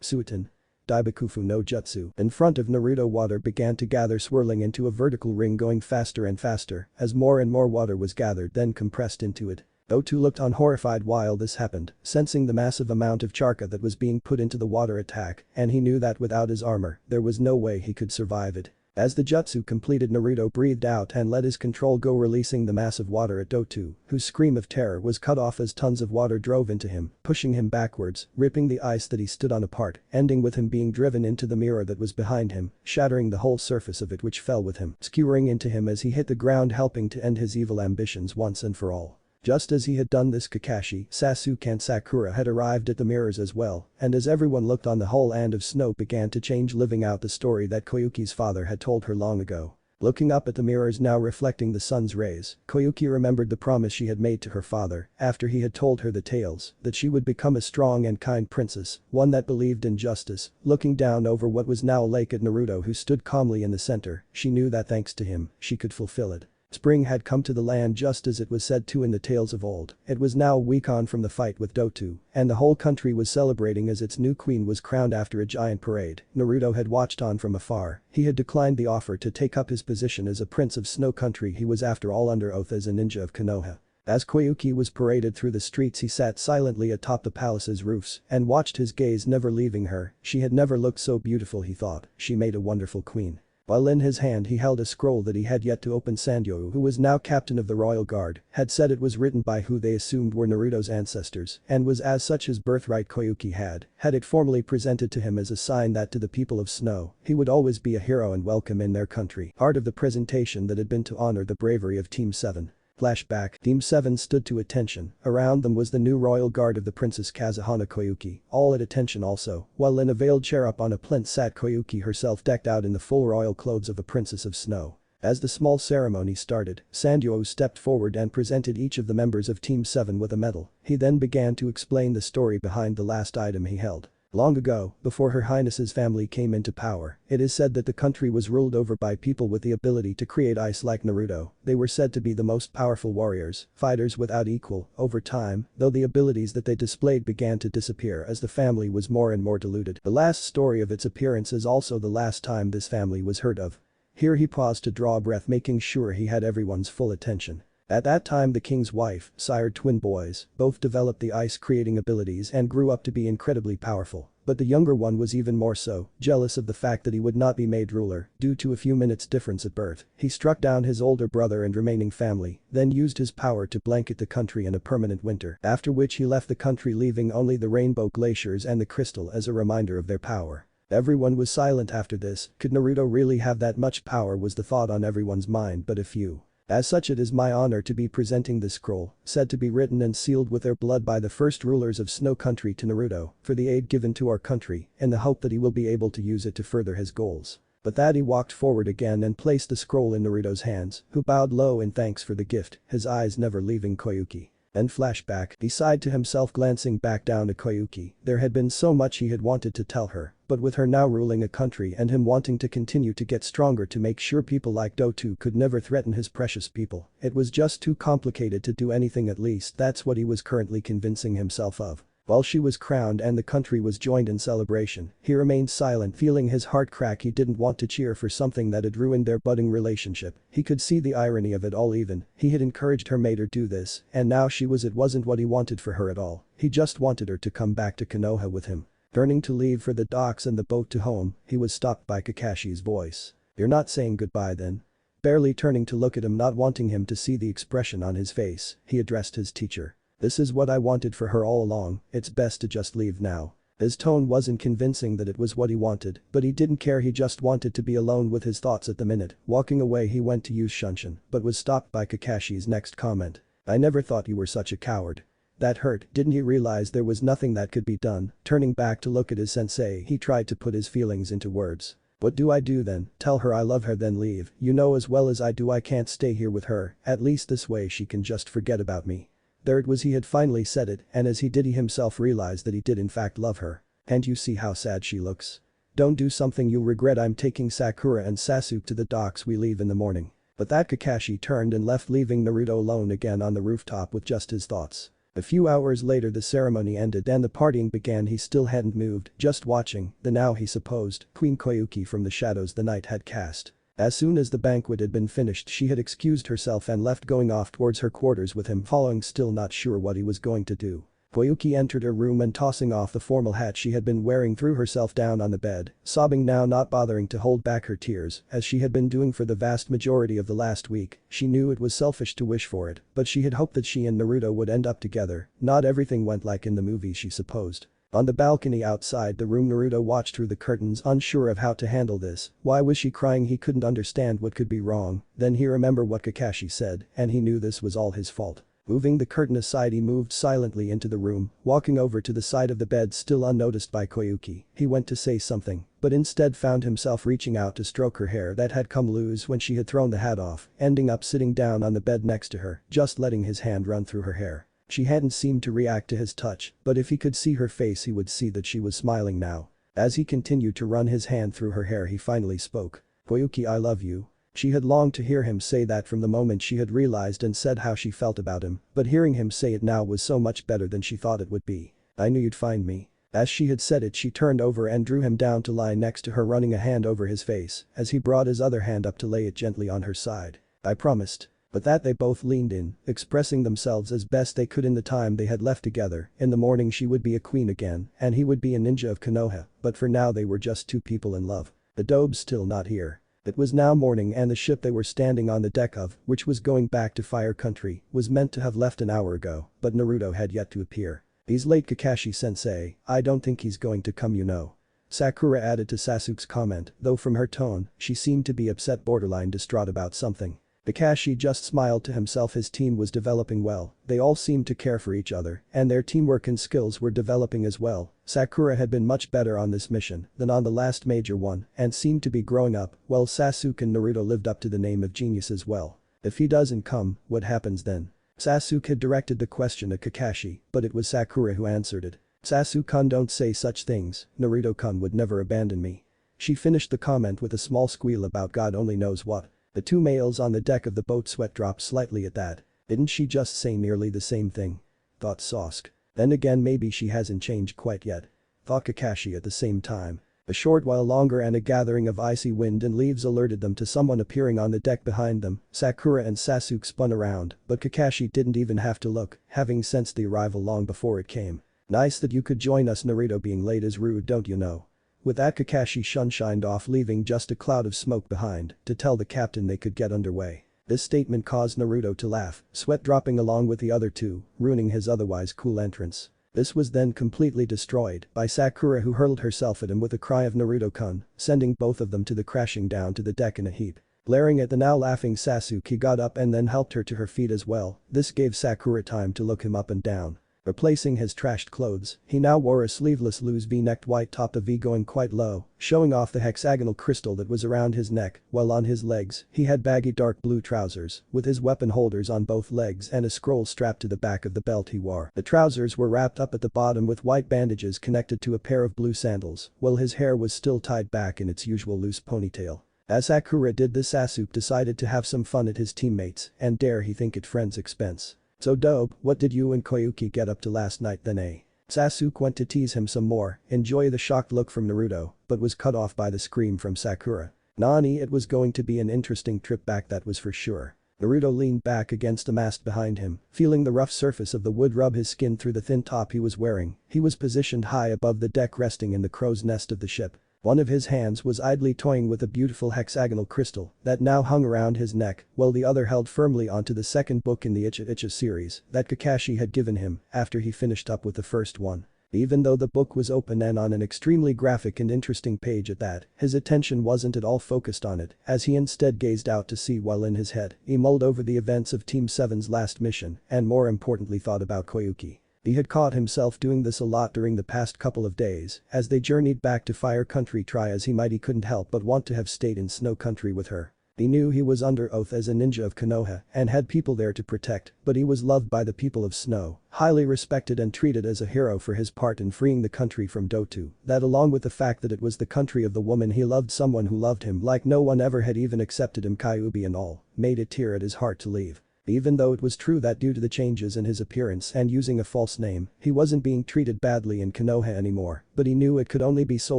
Suiton. Daibakufu no Jutsu. In front of Naruto water began to gather swirling into a vertical ring going faster and faster as more and more water was gathered then compressed into it. Dotu looked on horrified while this happened, sensing the massive amount of charca that was being put into the water attack, and he knew that without his armor, there was no way he could survive it. As the jutsu completed, Naruto breathed out and let his control go, releasing the massive water at Dotu, whose scream of terror was cut off as tons of water drove into him, pushing him backwards, ripping the ice that he stood on apart, ending with him being driven into the mirror that was behind him, shattering the whole surface of it which fell with him, skewering into him as he hit the ground, helping to end his evil ambitions once and for all. Just as he had done this, Kakashi, Sasuke and Sakura had arrived at the mirrors as well, and as everyone looked on, the whole land of snow began to change, living out the story that Koyuki's father had told her long ago. Looking up at the mirrors now reflecting the sun's rays, Koyuki remembered the promise she had made to her father after he had told her the tales, that she would become a strong and kind princess, one that believed in justice. Looking down over what was now a lake at Naruto, who stood calmly in the center, she knew that thanks to him, she could fulfill it. Spring had come to the land just as it was said to in the tales of old. It was now a week on from the fight with Dotu, and the whole country was celebrating as its new queen was crowned after a giant parade. Naruto had watched on from afar. He had declined the offer to take up his position as a prince of Snow Country. He was after all under oath as a ninja of Konoha. As Koyuki was paraded through the streets, he sat silently atop the palace's roofs and watched, his gaze never leaving her. She had never looked so beautiful, he thought. She made a wonderful queen. While in his hand he held a scroll that he had yet to open. Sandyo, who was now captain of the royal guard, had said it was written by who they assumed were Naruto's ancestors and was as such his birthright. Koyuki had it formally presented to him as a sign that to the people of Snow, he would always be a hero and welcome in their country. Part of the presentation that had been to honor the bravery of Team 7. Flashback. Team 7 stood to attention. Around them was the new royal guard of the Princess Kazuhana Koyuki, all at attention also, while in a veiled chair up on a plinth sat Koyuki herself, decked out in the full royal clothes of a princess of snow. As the small ceremony started, Sandyo stepped forward and presented each of the members of Team 7 with a medal. He then began to explain the story behind the last item he held. Long ago, before Her Highness's family came into power, it is said that the country was ruled over by people with the ability to create ice like Naruto. They were said to be the most powerful warriors, fighters without equal. Over time, though, the abilities that they displayed began to disappear as the family was more and more diluted. The last story of its appearance is also the last time this family was heard of. Here he paused to draw a breath, making sure he had everyone's full attention. At that time the king's wife sired twin boys, both developed the ice-creating abilities and grew up to be incredibly powerful. But the younger one was even more so, jealous of the fact that he would not be made ruler due to a few minutes difference at birth. He struck down his older brother and remaining family, then used his power to blanket the country in a permanent winter, after which he left the country, leaving only the rainbow glaciers and the crystal as a reminder of their power. Everyone was silent after this. Could Naruto really have that much power, was the thought on everyone's mind, but a few. As such, it is my honor to be presenting this scroll, said to be written and sealed with their blood by the first rulers of Snow Country, to Naruto, for the aid given to our country, in the hope that he will be able to use it to further his goals. But that he walked forward again and placed the scroll in Naruto's hands, who bowed low in thanks for the gift, his eyes never leaving Koyuki. Then flashback, he sighed to himself, glancing back down at Koyuki. There had been so much he had wanted to tell her, but with her now ruling a country and him wanting to continue to get stronger to make sure people like Dotu could never threaten his precious people, it was just too complicated to do anything. At least that's what he was currently convincing himself of. While she was crowned and the country was joined in celebration, he remained silent, feeling his heart crack. He didn't want to cheer for something that had ruined their budding relationship. He could see the irony of it all. Even he had encouraged her, made her do this, and now it wasn't what he wanted for her at all. He just wanted her to come back to Konoha with him. Turning to leave for the docks and the boat to home, he was stopped by Kakashi's voice. "You're not saying goodbye then?" Barely turning to look at him, not wanting him to see the expression on his face, he addressed his teacher. "This is what I wanted for her all along, it's best to just leave now." His tone wasn't convincing that it was what he wanted, but he didn't care. He just wanted to be alone with his thoughts at the minute. Walking away, he went to use Shunshin, but was stopped by Kakashi's next comment. "I never thought you were such a coward." That hurt. Didn't he realize there was nothing that could be done? Turning back to look at his sensei, he tried to put his feelings into words. "What do I do then? Tell her I love her, then leave? You know as well as I do I can't stay here with her, at least this way she can just forget about me." There it was, he had finally said it, and as he did he himself realized that he did in fact love her. Can't you see how sad she looks? Don't do something you'll regret. I'm taking Sakura and Sasuke to the docks. We leave in the morning. But that Kakashi turned and left, leaving Naruto alone again on the rooftop with just his thoughts. A few hours later the ceremony ended and the partying began. He still hadn't moved, just watching the now he supposed Queen Koyuki from the shadows the night had cast. As soon as the banquet had been finished she had excused herself and left, going off towards her quarters with him following, still not sure what he was going to do. Koyuki entered her room and tossing off the formal hat she had been wearing threw herself down on the bed, sobbing now, not bothering to hold back her tears as she had been doing for the vast majority of the last week. She knew it was selfish to wish for it, but she had hoped that she and Naruto would end up together. Not everything went like in the movie she supposed. On the balcony outside the room Naruto watched through the curtains, unsure of how to handle this. Why was she crying? He couldn't understand what could be wrong. Then he remembered what Kakashi said, and he knew this was all his fault. Moving the curtain aside he moved silently into the room, walking over to the side of the bed still unnoticed by Koyuki. He went to say something, but instead found himself reaching out to stroke her hair that had come loose when she had thrown the hat off, ending up sitting down on the bed next to her, just letting his hand run through her hair. She hadn't seemed to react to his touch, but if he could see her face he would see that she was smiling now. As he continued to run his hand through her hair he finally spoke. "Koyuki, I love you." She had longed to hear him say that from the moment she had realized and said how she felt about him, but hearing him say it now was so much better than she thought it would be. "I knew you'd find me." As she had said it she turned over and drew him down to lie next to her, running a hand over his face as he brought his other hand up to lay it gently on her side. "I promised." But that they both leaned in, expressing themselves as best they could in the time they had left together. In the morning she would be a queen again, and he would be a ninja of Konoha, but for now they were just two people in love. The Dobe's still not here. It was now morning and the ship they were standing on the deck of, which was going back to Fire Country, was meant to have left an hour ago, but Naruto had yet to appear. "He's late, Kakashi-sensei. I don't think he's going to come, you know." Sakura added to Sasuke's comment, though from her tone, she seemed to be upset, borderline distraught about something. Kakashi just smiled to himself. His team was developing well, they all seemed to care for each other, and their teamwork and skills were developing as well. Sakura had been much better on this mission than on the last major one and seemed to be growing up, while Sasuke and Naruto lived up to the name of genius as well. "If he doesn't come, what happens then?" Sasuke had directed the question at Kakashi, but it was Sakura who answered it. "Sasuke-kun, don't say such things. Naruto-kun would never abandon me." She finished the comment with a small squeal about God only knows what. The two males on the deck of the boat sweat dropped slightly at that. Didn't she just say nearly the same thing? Thought Sasuke. Then again maybe she hasn't changed quite yet. Thought Kakashi at the same time. A short while longer and a gathering of icy wind and leaves alerted them to someone appearing on the deck behind them. Sakura and Sasuke spun around, but Kakashi didn't even have to look, having sensed the arrival long before it came. "Nice that you could join us. Naruto being late is rude, don't you know?" With that Kakashi shined off, leaving just a cloud of smoke behind to tell the captain they could get underway. This statement caused Naruto to laugh, sweat dropping along with the other two, ruining his otherwise cool entrance. This was then completely destroyed by Sakura, who hurled herself at him with a cry of "Naruto-kun," sending both of them to the crashing down to the deck in a heap. Glaring at the now laughing Sasuke, he got up and then helped her to her feet as well. This gave Sakura time to look him up and down. Replacing his trashed clothes, he now wore a sleeveless loose V-necked white top, the V going quite low, showing off the hexagonal crystal that was around his neck, while on his legs, he had baggy dark blue trousers, with his weapon holders on both legs and a scroll strapped to the back of the belt he wore. The trousers were wrapped up at the bottom with white bandages connected to a pair of blue sandals, while his hair was still tied back in its usual loose ponytail. As Sakura did this, Sasuke decided to have some fun at his teammates, and dare he think at friends' expense. "So Dobe, what did you and Koyuki get up to last night then, eh?" Sasuke went to tease him some more, enjoy the shocked look from Naruto, but was cut off by the scream from Sakura. "Nani, it was going to be an interesting trip back, that was for sure." Naruto leaned back against the mast behind him, feeling the rough surface of the wood rub his skin through the thin top he was wearing. He was positioned high above the deck, resting in the crow's nest of the ship. One of his hands was idly toying with a beautiful hexagonal crystal that now hung around his neck, while the other held firmly onto the second book in the Icha series that Kakashi had given him after he finished up with the first one. Even though the book was open and on an extremely graphic and interesting page at that, his attention wasn't at all focused on it, as he instead gazed out to sea, while in his head, he mulled over the events of Team 7's last mission and more importantly thought about Koyuki. He had caught himself doing this a lot during the past couple of days as they journeyed back to Fire Country. Try as he might, he couldn't help but want to have stayed in Snow Country with her. He knew he was under oath as a ninja of Konoha and had people there to protect, but he was loved by the people of Snow, highly respected and treated as a hero for his part in freeing the country from Dotu. That along with the fact that it was the country of the woman he loved, someone who loved him like no one ever had even accepted him, Kyuubi and all, made it tear at his heart to leave. Even though it was true that due to the changes in his appearance and using a false name, he wasn't being treated badly in Konoha anymore, but he knew it could only be so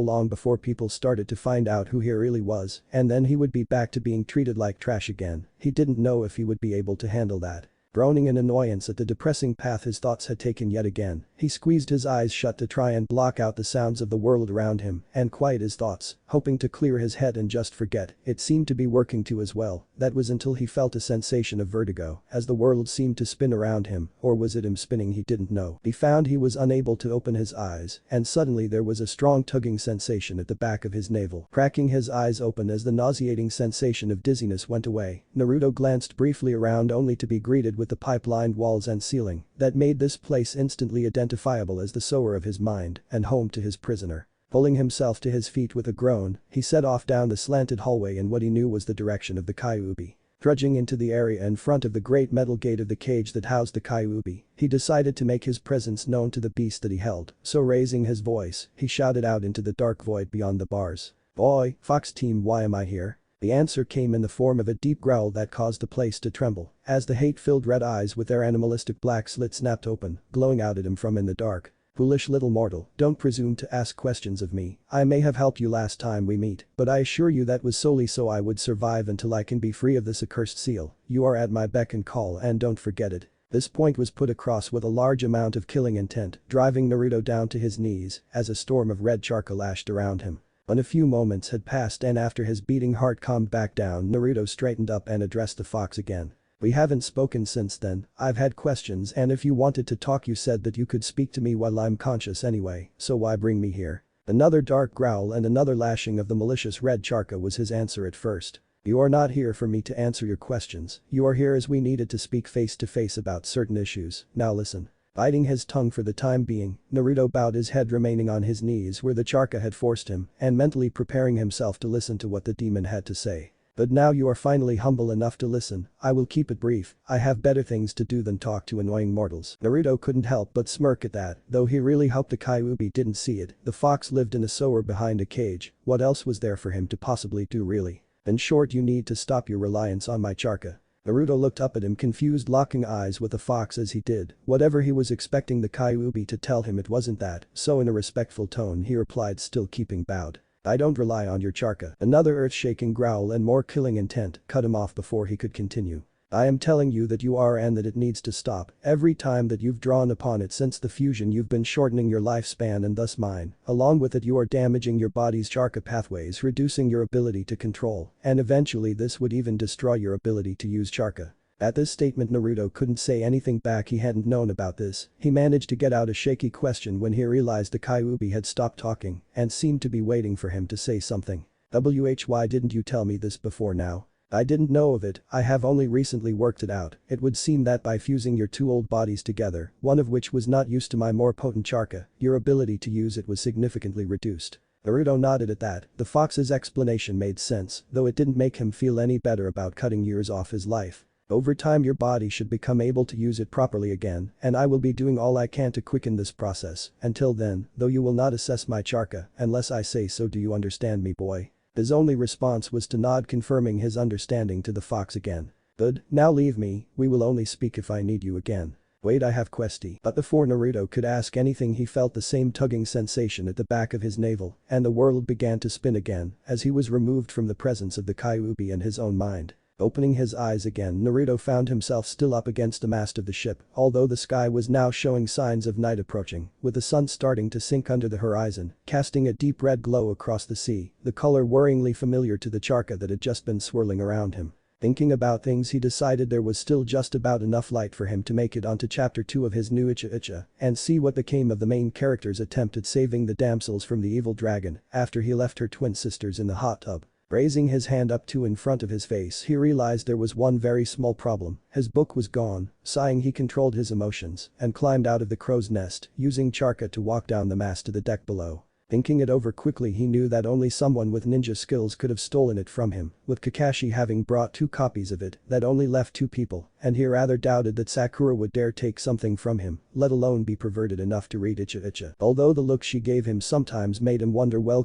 long before people started to find out who he really was, and then he would be back to being treated like trash again. He didn't know if he would be able to handle that. Groaning in annoyance at the depressing path his thoughts had taken yet again, he squeezed his eyes shut to try and block out the sounds of the world around him and quiet his thoughts, hoping to clear his head and just forget. It seemed to be working too as well. That was until he felt a sensation of vertigo as the world seemed to spin around him, or was it him spinning, he didn't know. He found he was unable to open his eyes and suddenly there was a strong tugging sensation at the back of his navel. Cracking his eyes open as the nauseating sensation of dizziness went away, Naruto glanced briefly around only to be greeted with the pipe-lined walls and ceiling that made this place instantly identifiable as the sewer of his mind and home to his prisoner. Pulling himself to his feet with a groan, he set off down the slanted hallway in what he knew was the direction of the Kyuubi. Trudging into the area in front of the great metal gate of the cage that housed the Kyuubi, he decided to make his presence known to the beast that he held, so raising his voice, he shouted out into the dark void beyond the bars. "Boy, Fox team, why am I here?" The answer came in the form of a deep growl that caused the place to tremble as the hate-filled red eyes with their animalistic black slits snapped open, glowing out at him from in the dark. "Foolish little mortal, don't presume to ask questions of me. I may have helped you last time we meet, but I assure you that was solely so I would survive until I can be free of this accursed seal. You are at my beck and call and don't forget it." This point was put across with a large amount of killing intent, driving Naruto down to his knees as a storm of red charcoal lashed around him. When a few moments had passed and after his beating heart calmed back down, Naruto straightened up and addressed the fox again. "We haven't spoken since then. I've had questions and if you wanted to talk you said that you could speak to me while I'm conscious anyway, so why bring me here?" Another dark growl and another lashing of the malicious red charcoal was his answer at first. "You are not here for me to answer your questions. You are here as we needed to speak face to face about certain issues. Now listen." Biting his tongue for the time being, Naruto bowed his head remaining on his knees where the charca had forced him and mentally preparing himself to listen to what the demon had to say. "But now you are finally humble enough to listen. I will keep it brief. I have better things to do than talk to annoying mortals." Naruto couldn't help but smirk at that, though he really hoped the Kyuubi didn't see it. The fox lived in a sewer behind a cage. What else was there for him to possibly do really? "In short, you need to stop your reliance on my charca." Naruto looked up at him confused, locking eyes with the fox as he did. Whatever he was expecting the Kyuubi to tell him, it wasn't that, so in a respectful tone he replied, still keeping bowed. "I don't rely on your charca." Another earth-shaking growl and more killing intent cut him off before he could continue. "I am telling you that you are and that it needs to stop. Every time that you've drawn upon it since the fusion you've been shortening your lifespan and thus mine. Along with it you are damaging your body's charca pathways, reducing your ability to control, and eventually this would even destroy your ability to use charca." At this statement Naruto couldn't say anything back. He hadn't known about this. He managed to get out a shaky question when he realized the Kyuubi had stopped talking and seemed to be waiting for him to say something. "Why didn't you tell me this before now?" "I didn't know of it. I have only recently worked it out. It would seem that by fusing your two old bodies together, one of which was not used to my more potent charca, your ability to use it was significantly reduced." Naruto nodded at that. The fox's explanation made sense, though it didn't make him feel any better about cutting years off his life. "Over time your body should become able to use it properly again, and I will be doing all I can to quicken this process. Until then, though you will not assess my charca unless I say so. Do you understand me, boy?" His only response was to nod, confirming his understanding to the fox again. "Good, now leave me. We will only speak if I need you again." "Wait, I have questi." But before Naruto could ask anything he felt the same tugging sensation at the back of his navel and the world began to spin again as he was removed from the presence of the Kyuubi and his own mind. Opening his eyes again, Naruto found himself still up against the mast of the ship, although the sky was now showing signs of night approaching, with the sun starting to sink under the horizon, casting a deep red glow across the sea, the color worryingly familiar to the charca that had just been swirling around him. Thinking about things, he decided there was still just about enough light for him to make it onto chapter 2 of his new Icha and see what became of the main character's attempt at saving the damsels from the evil dragon after he left her twin sisters in the hot tub. Raising his hand up to in front of his face, he realized there was one very small problem. His book was gone. Sighing, he controlled his emotions and climbed out of the crow's nest, using charca to walk down the mast to the deck below. Thinking it over quickly, he knew that only someone with ninja skills could have stolen it from him, with Kakashi having brought 2 copies of it, that only left 2 people, and he rather doubted that Sakura would dare take something from him, let alone be perverted enough to read Icha. Although the look she gave him sometimes made him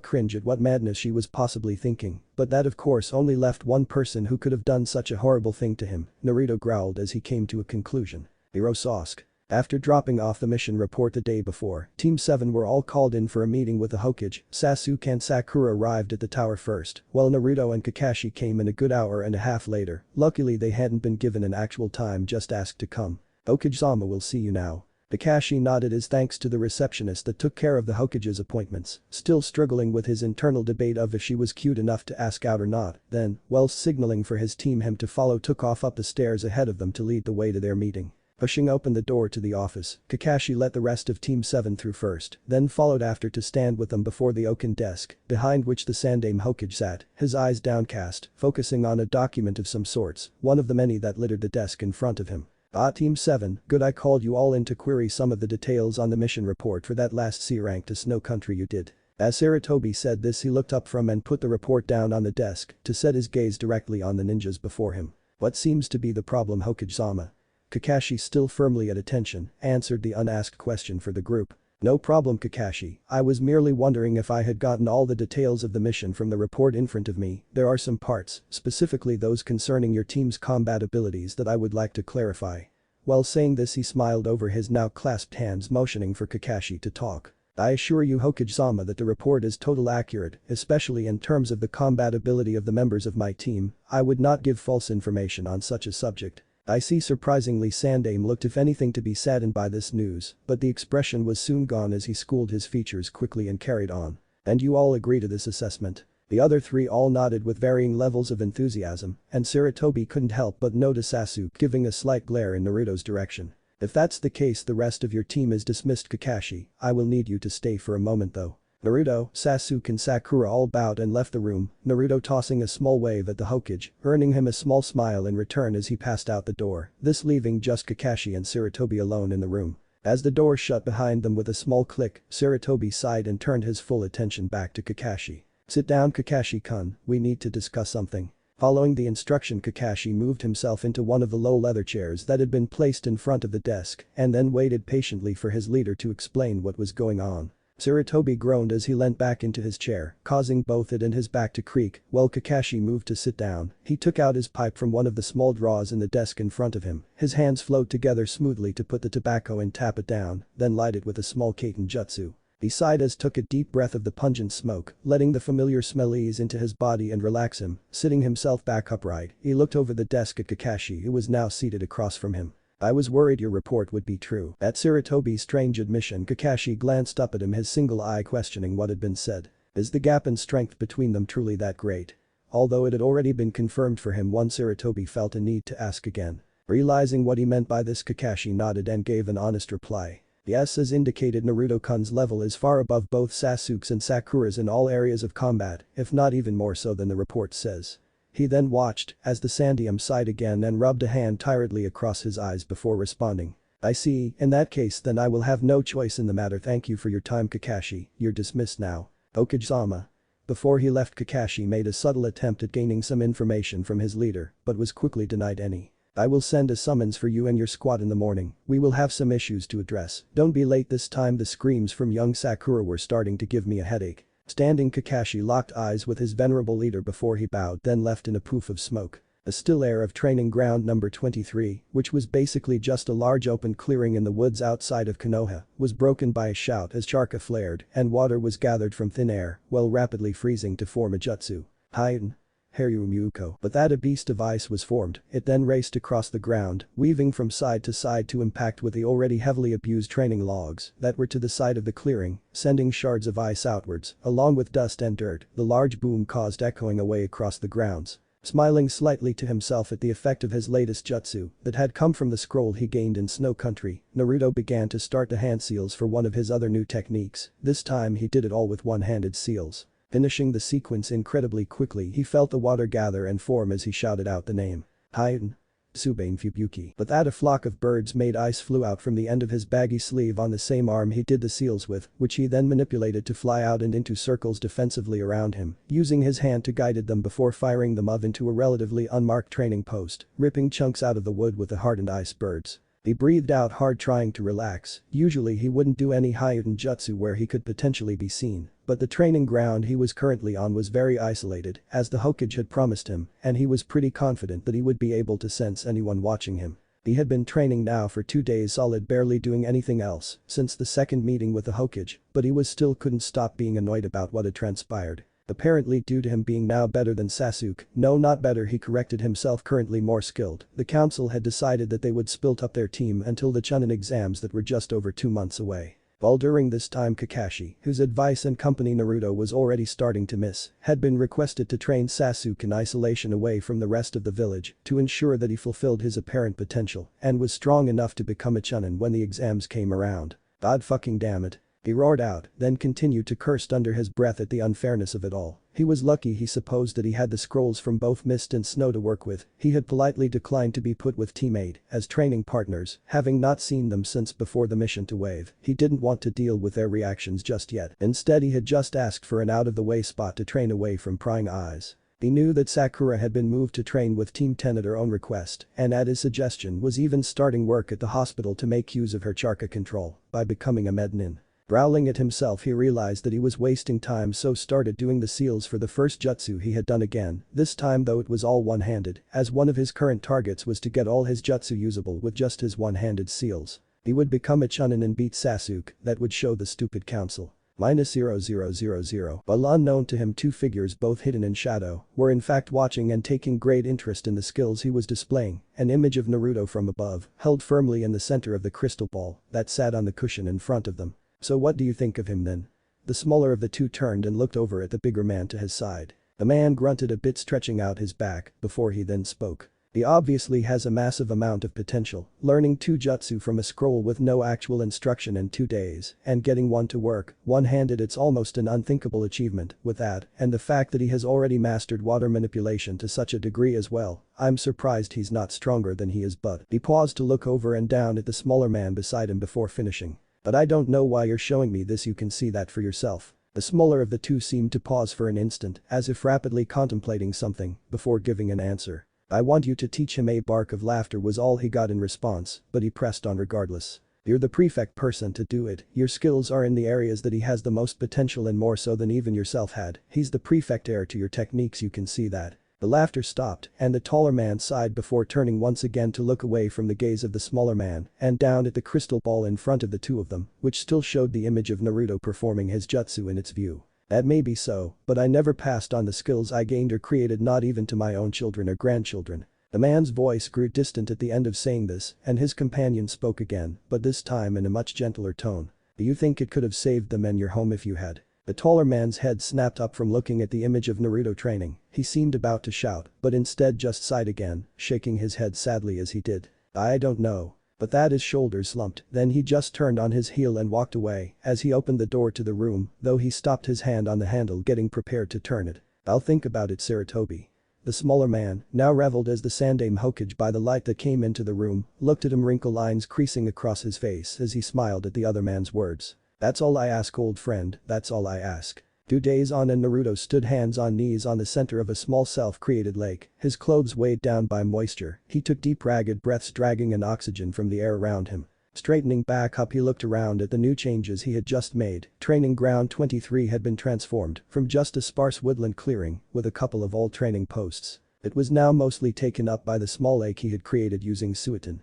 cringe at what madness she was possibly thinking, but that of course only left one person who could have done such a horrible thing to him, Naruto growled as he came to a conclusion. Hirososuke. After dropping off the mission report the day before, Team 7 were all called in for a meeting with the Hokage. Sasuke and Sakura arrived at the tower first, while Naruto and Kakashi came in a good hour and a half later. Luckily they hadn't been given an actual time, just asked to come. Hokage-sama will see you now. Kakashi nodded as thanks to the receptionist that took care of the Hokage's appointments, still struggling with his internal debate of if she was cute enough to ask out or not. Then, while signaling for his team him to follow, took off up the stairs ahead of them to lead the way to their meeting. Pushing open the door to the office, Kakashi let the rest of Team 7 through first, then followed after to stand with them before the oaken desk, behind which the Sandaime Hokage sat, his eyes downcast, focusing on a document of some sorts, one of the many that littered the desk in front of him. Team 7, good, I called you all in to query some of the details on the mission report for that last C-rank to Snow Country you did. As Sarutobi said this, he looked up from and put the report down on the desk to set his gaze directly on the ninjas before him. What seems to be the problem, Hokage-sama? Kakashi, still firmly at attention, answered the unasked question for the group. No problem, Kakashi, I was merely wondering if I had gotten all the details of the mission from the report in front of me. There are some parts, specifically those concerning your team's combat abilities, that I would like to clarify. While saying this, he smiled over his now clasped hands, motioning for Kakashi to talk. I assure you, Hokage-sama, that the report is totally accurate, especially in terms of the combat ability of the members of my team. I would not give false information on such a subject. I see. Surprisingly, Sandaime looked if anything to be saddened by this news, but the expression was soon gone as he schooled his features quickly and carried on. And you all agree to this assessment? The other 3 all nodded with varying levels of enthusiasm, and Sarutobi couldn't help but notice Sasuke giving a slight glare in Naruto's direction. If that's the case, the rest of your team is dismissed, Kakashi. I will need you to stay for a moment though. Naruto, Sasuke and Sakura all bowed and left the room, Naruto tossing a small wave at the Hokage, earning him a small smile in return as he passed out the door, this leaving just Kakashi and Sarutobi alone in the room. As the door shut behind them with a small click, Sarutobi sighed and turned his full attention back to Kakashi. Sit down, Kakashi-kun, we need to discuss something. Following the instruction, Kakashi moved himself into one of the low leather chairs that had been placed in front of the desk and then waited patiently for his leader to explain what was going on. Sarutobi groaned as he leant back into his chair, causing both it and his back to creak. While Kakashi moved to sit down, he took out his pipe from one of the small drawers in the desk in front of him. His hands flowed together smoothly to put the tobacco and tap it down, then light it with a small Kaiten jutsu. He sighed as took a deep breath of the pungent smoke, letting the familiar smell ease into his body and relax him. Sitting himself back upright, he looked over the desk at Kakashi, who was now seated across from him. I was worried your report would be true. At Sarutobi's strange admission, Kakashi glanced up at him, his single eye questioning what had been said. Is the gap in strength between them truly that great? Although it had already been confirmed for him once, Sarutobi felt a need to ask again. Realizing what he meant by this, Kakashi nodded and gave an honest reply. Yes, as indicated, Naruto-kun's level is far above both Sasuke's and Sakura's in all areas of combat, if not even more so than the report says. He then watched as the Sandaime sighed again and rubbed a hand tiredly across his eyes before responding. I see, in that case then I will have no choice in the matter. Thank you for your time, Kakashi, you're dismissed now. Hokage-sama. Before he left, Kakashi made a subtle attempt at gaining some information from his leader, but was quickly denied any. I will send a summons for you and your squad in the morning. We will have some issues to address. Don't be late this time. The screams from young Sakura were starting to give me a headache. Standing, Kakashi locked eyes with his venerable leader before he bowed, then left in a poof of smoke. A still air of training ground number 23, which was basically just a large open clearing in the woods outside of Konoha, was broken by a shout as charka flared and water was gathered from thin air, while rapidly freezing to form a jutsu. Hideout. Harumiuko. But that a beast of ice was formed, it then raced across the ground, weaving from side to side to impact with the already heavily abused training logs that were to the side of the clearing, sending shards of ice outwards, along with dust and dirt. The large boom caused echoing away across the grounds. Smiling slightly to himself at the effect of his latest jutsu that had come from the scroll he gained in Snow Country, Naruto began to start the hand seals for one of his other new techniques. This time he did it all with one-handed seals. Finishing the sequence incredibly quickly, he felt the water gather and form as he shouted out the name. Hideout. Subane Fubuki. But that a flock of birds made ice flew out from the end of his baggy sleeve on the same arm he did the seals with, which he then manipulated to fly out and into circles defensively around him, using his hand to guide them before firing them up into a relatively unmarked training post, ripping chunks out of the wood with the hardened ice birds. He breathed out hard trying to relax. Usually he wouldn't do any Hideout jutsu where he could potentially be seen, but the training ground he was currently on was very isolated, as the Hokage had promised him, and he was pretty confident that he would be able to sense anyone watching him. He had been training now for 2 days solid, barely doing anything else since the second meeting with the Hokage, but he still couldn't stop being annoyed about what had transpired. Apparently due to him being now better than Sasuke, no, not better, he corrected himself, currently more skilled, the council had decided that they would split up their team until the Chunin exams that were just over 2 months away. While during this time Kakashi, whose advice and company Naruto was already starting to miss, had been requested to train Sasuke in isolation away from the rest of the village to ensure that he fulfilled his apparent potential and was strong enough to become a Chunin when the exams came around. God fucking damn it. He roared out, then continued to curse under his breath at the unfairness of it all. He was lucky, he supposed, that he had the scrolls from both Mist and Snow to work with. He had politely declined to be put with teammate as training partners, having not seen them since before the mission to Wave. He didn't want to deal with their reactions just yet. Instead he had just asked for an out-of-the-way spot to train away from prying eyes. He knew that Sakura had been moved to train with Team 10 at her own request, and at his suggestion was even starting work at the hospital to make use of her chakra control by becoming a Mednin. Growling at himself, he realized that he was wasting time, so started doing the seals for the first jutsu he had done again, this time though it was all one-handed, as one of his current targets was to get all his jutsu usable with just his one-handed seals. He would become a Chunin and beat Sasuke, that would show the stupid council. -0000. While unknown to him, 2 figures, both hidden in shadow, were in fact watching and taking great interest in the skills he was displaying. An image of Naruto from above, held firmly in the center of the crystal ball that sat on the cushion in front of them. So what do you think of him then? The smaller of the two turned and looked over at the bigger man to his side. The man grunted a bit, stretching out his back before he then spoke. He obviously has a massive amount of potential, learning 2 jutsu from a scroll with no actual instruction in 2 days and getting one to work one-handed. It's almost an unthinkable achievement. With that and the fact that he has already mastered water manipulation to such a degree as well, I'm surprised he's not stronger than he is. But he paused to look over and down at the smaller man beside him before finishing. But I don't know why you're showing me this, you can see that for yourself. The smaller of the two seemed to pause for an instant, as if rapidly contemplating something, before giving an answer. I want you to teach him. A bark of laughter was all he got in response, but he pressed on regardless. You're the perfect person to do it. Your skills are in the areas that he has the most potential in, more so than even yourself had. He's the perfect heir to your techniques, you can see that. The laughter stopped, and the taller man sighed before turning once again to look away from the gaze of the smaller man and down at the crystal ball in front of the two of them, which still showed the image of Naruto performing his jutsu in its view. That may be so, but I never passed on the skills I gained or created, not even to my own children or grandchildren. The man's voice grew distant at the end of saying this, and his companion spoke again, but this time in a much gentler tone. Do you think it could have saved them and your home if you had? The taller man's head snapped up from looking at the image of Naruto training. He seemed about to shout, but instead just sighed again, shaking his head sadly as he did. I don't know. But that his shoulders slumped, then he just turned on his heel and walked away as he opened the door to the room, though he stopped his hand on the handle, getting prepared to turn it. I'll think about it, Saratobi. The smaller man, now reveled as the Sandaime Hokage by the light that came into the room, looked at him, wrinkle lines creasing across his face as he smiled at the other man's words. That's all I ask, old friend, that's all I ask. 2 days on, and Naruto stood hands on knees on the center of a small self-created lake, his clothes weighed down by moisture. He took deep ragged breaths, dragging in oxygen from the air around him. Straightening back up, he looked around at the new changes he had just made. Training ground 23 had been transformed from just a sparse woodland clearing with a couple of old training posts. It was now mostly taken up by the small lake he had created using Suiton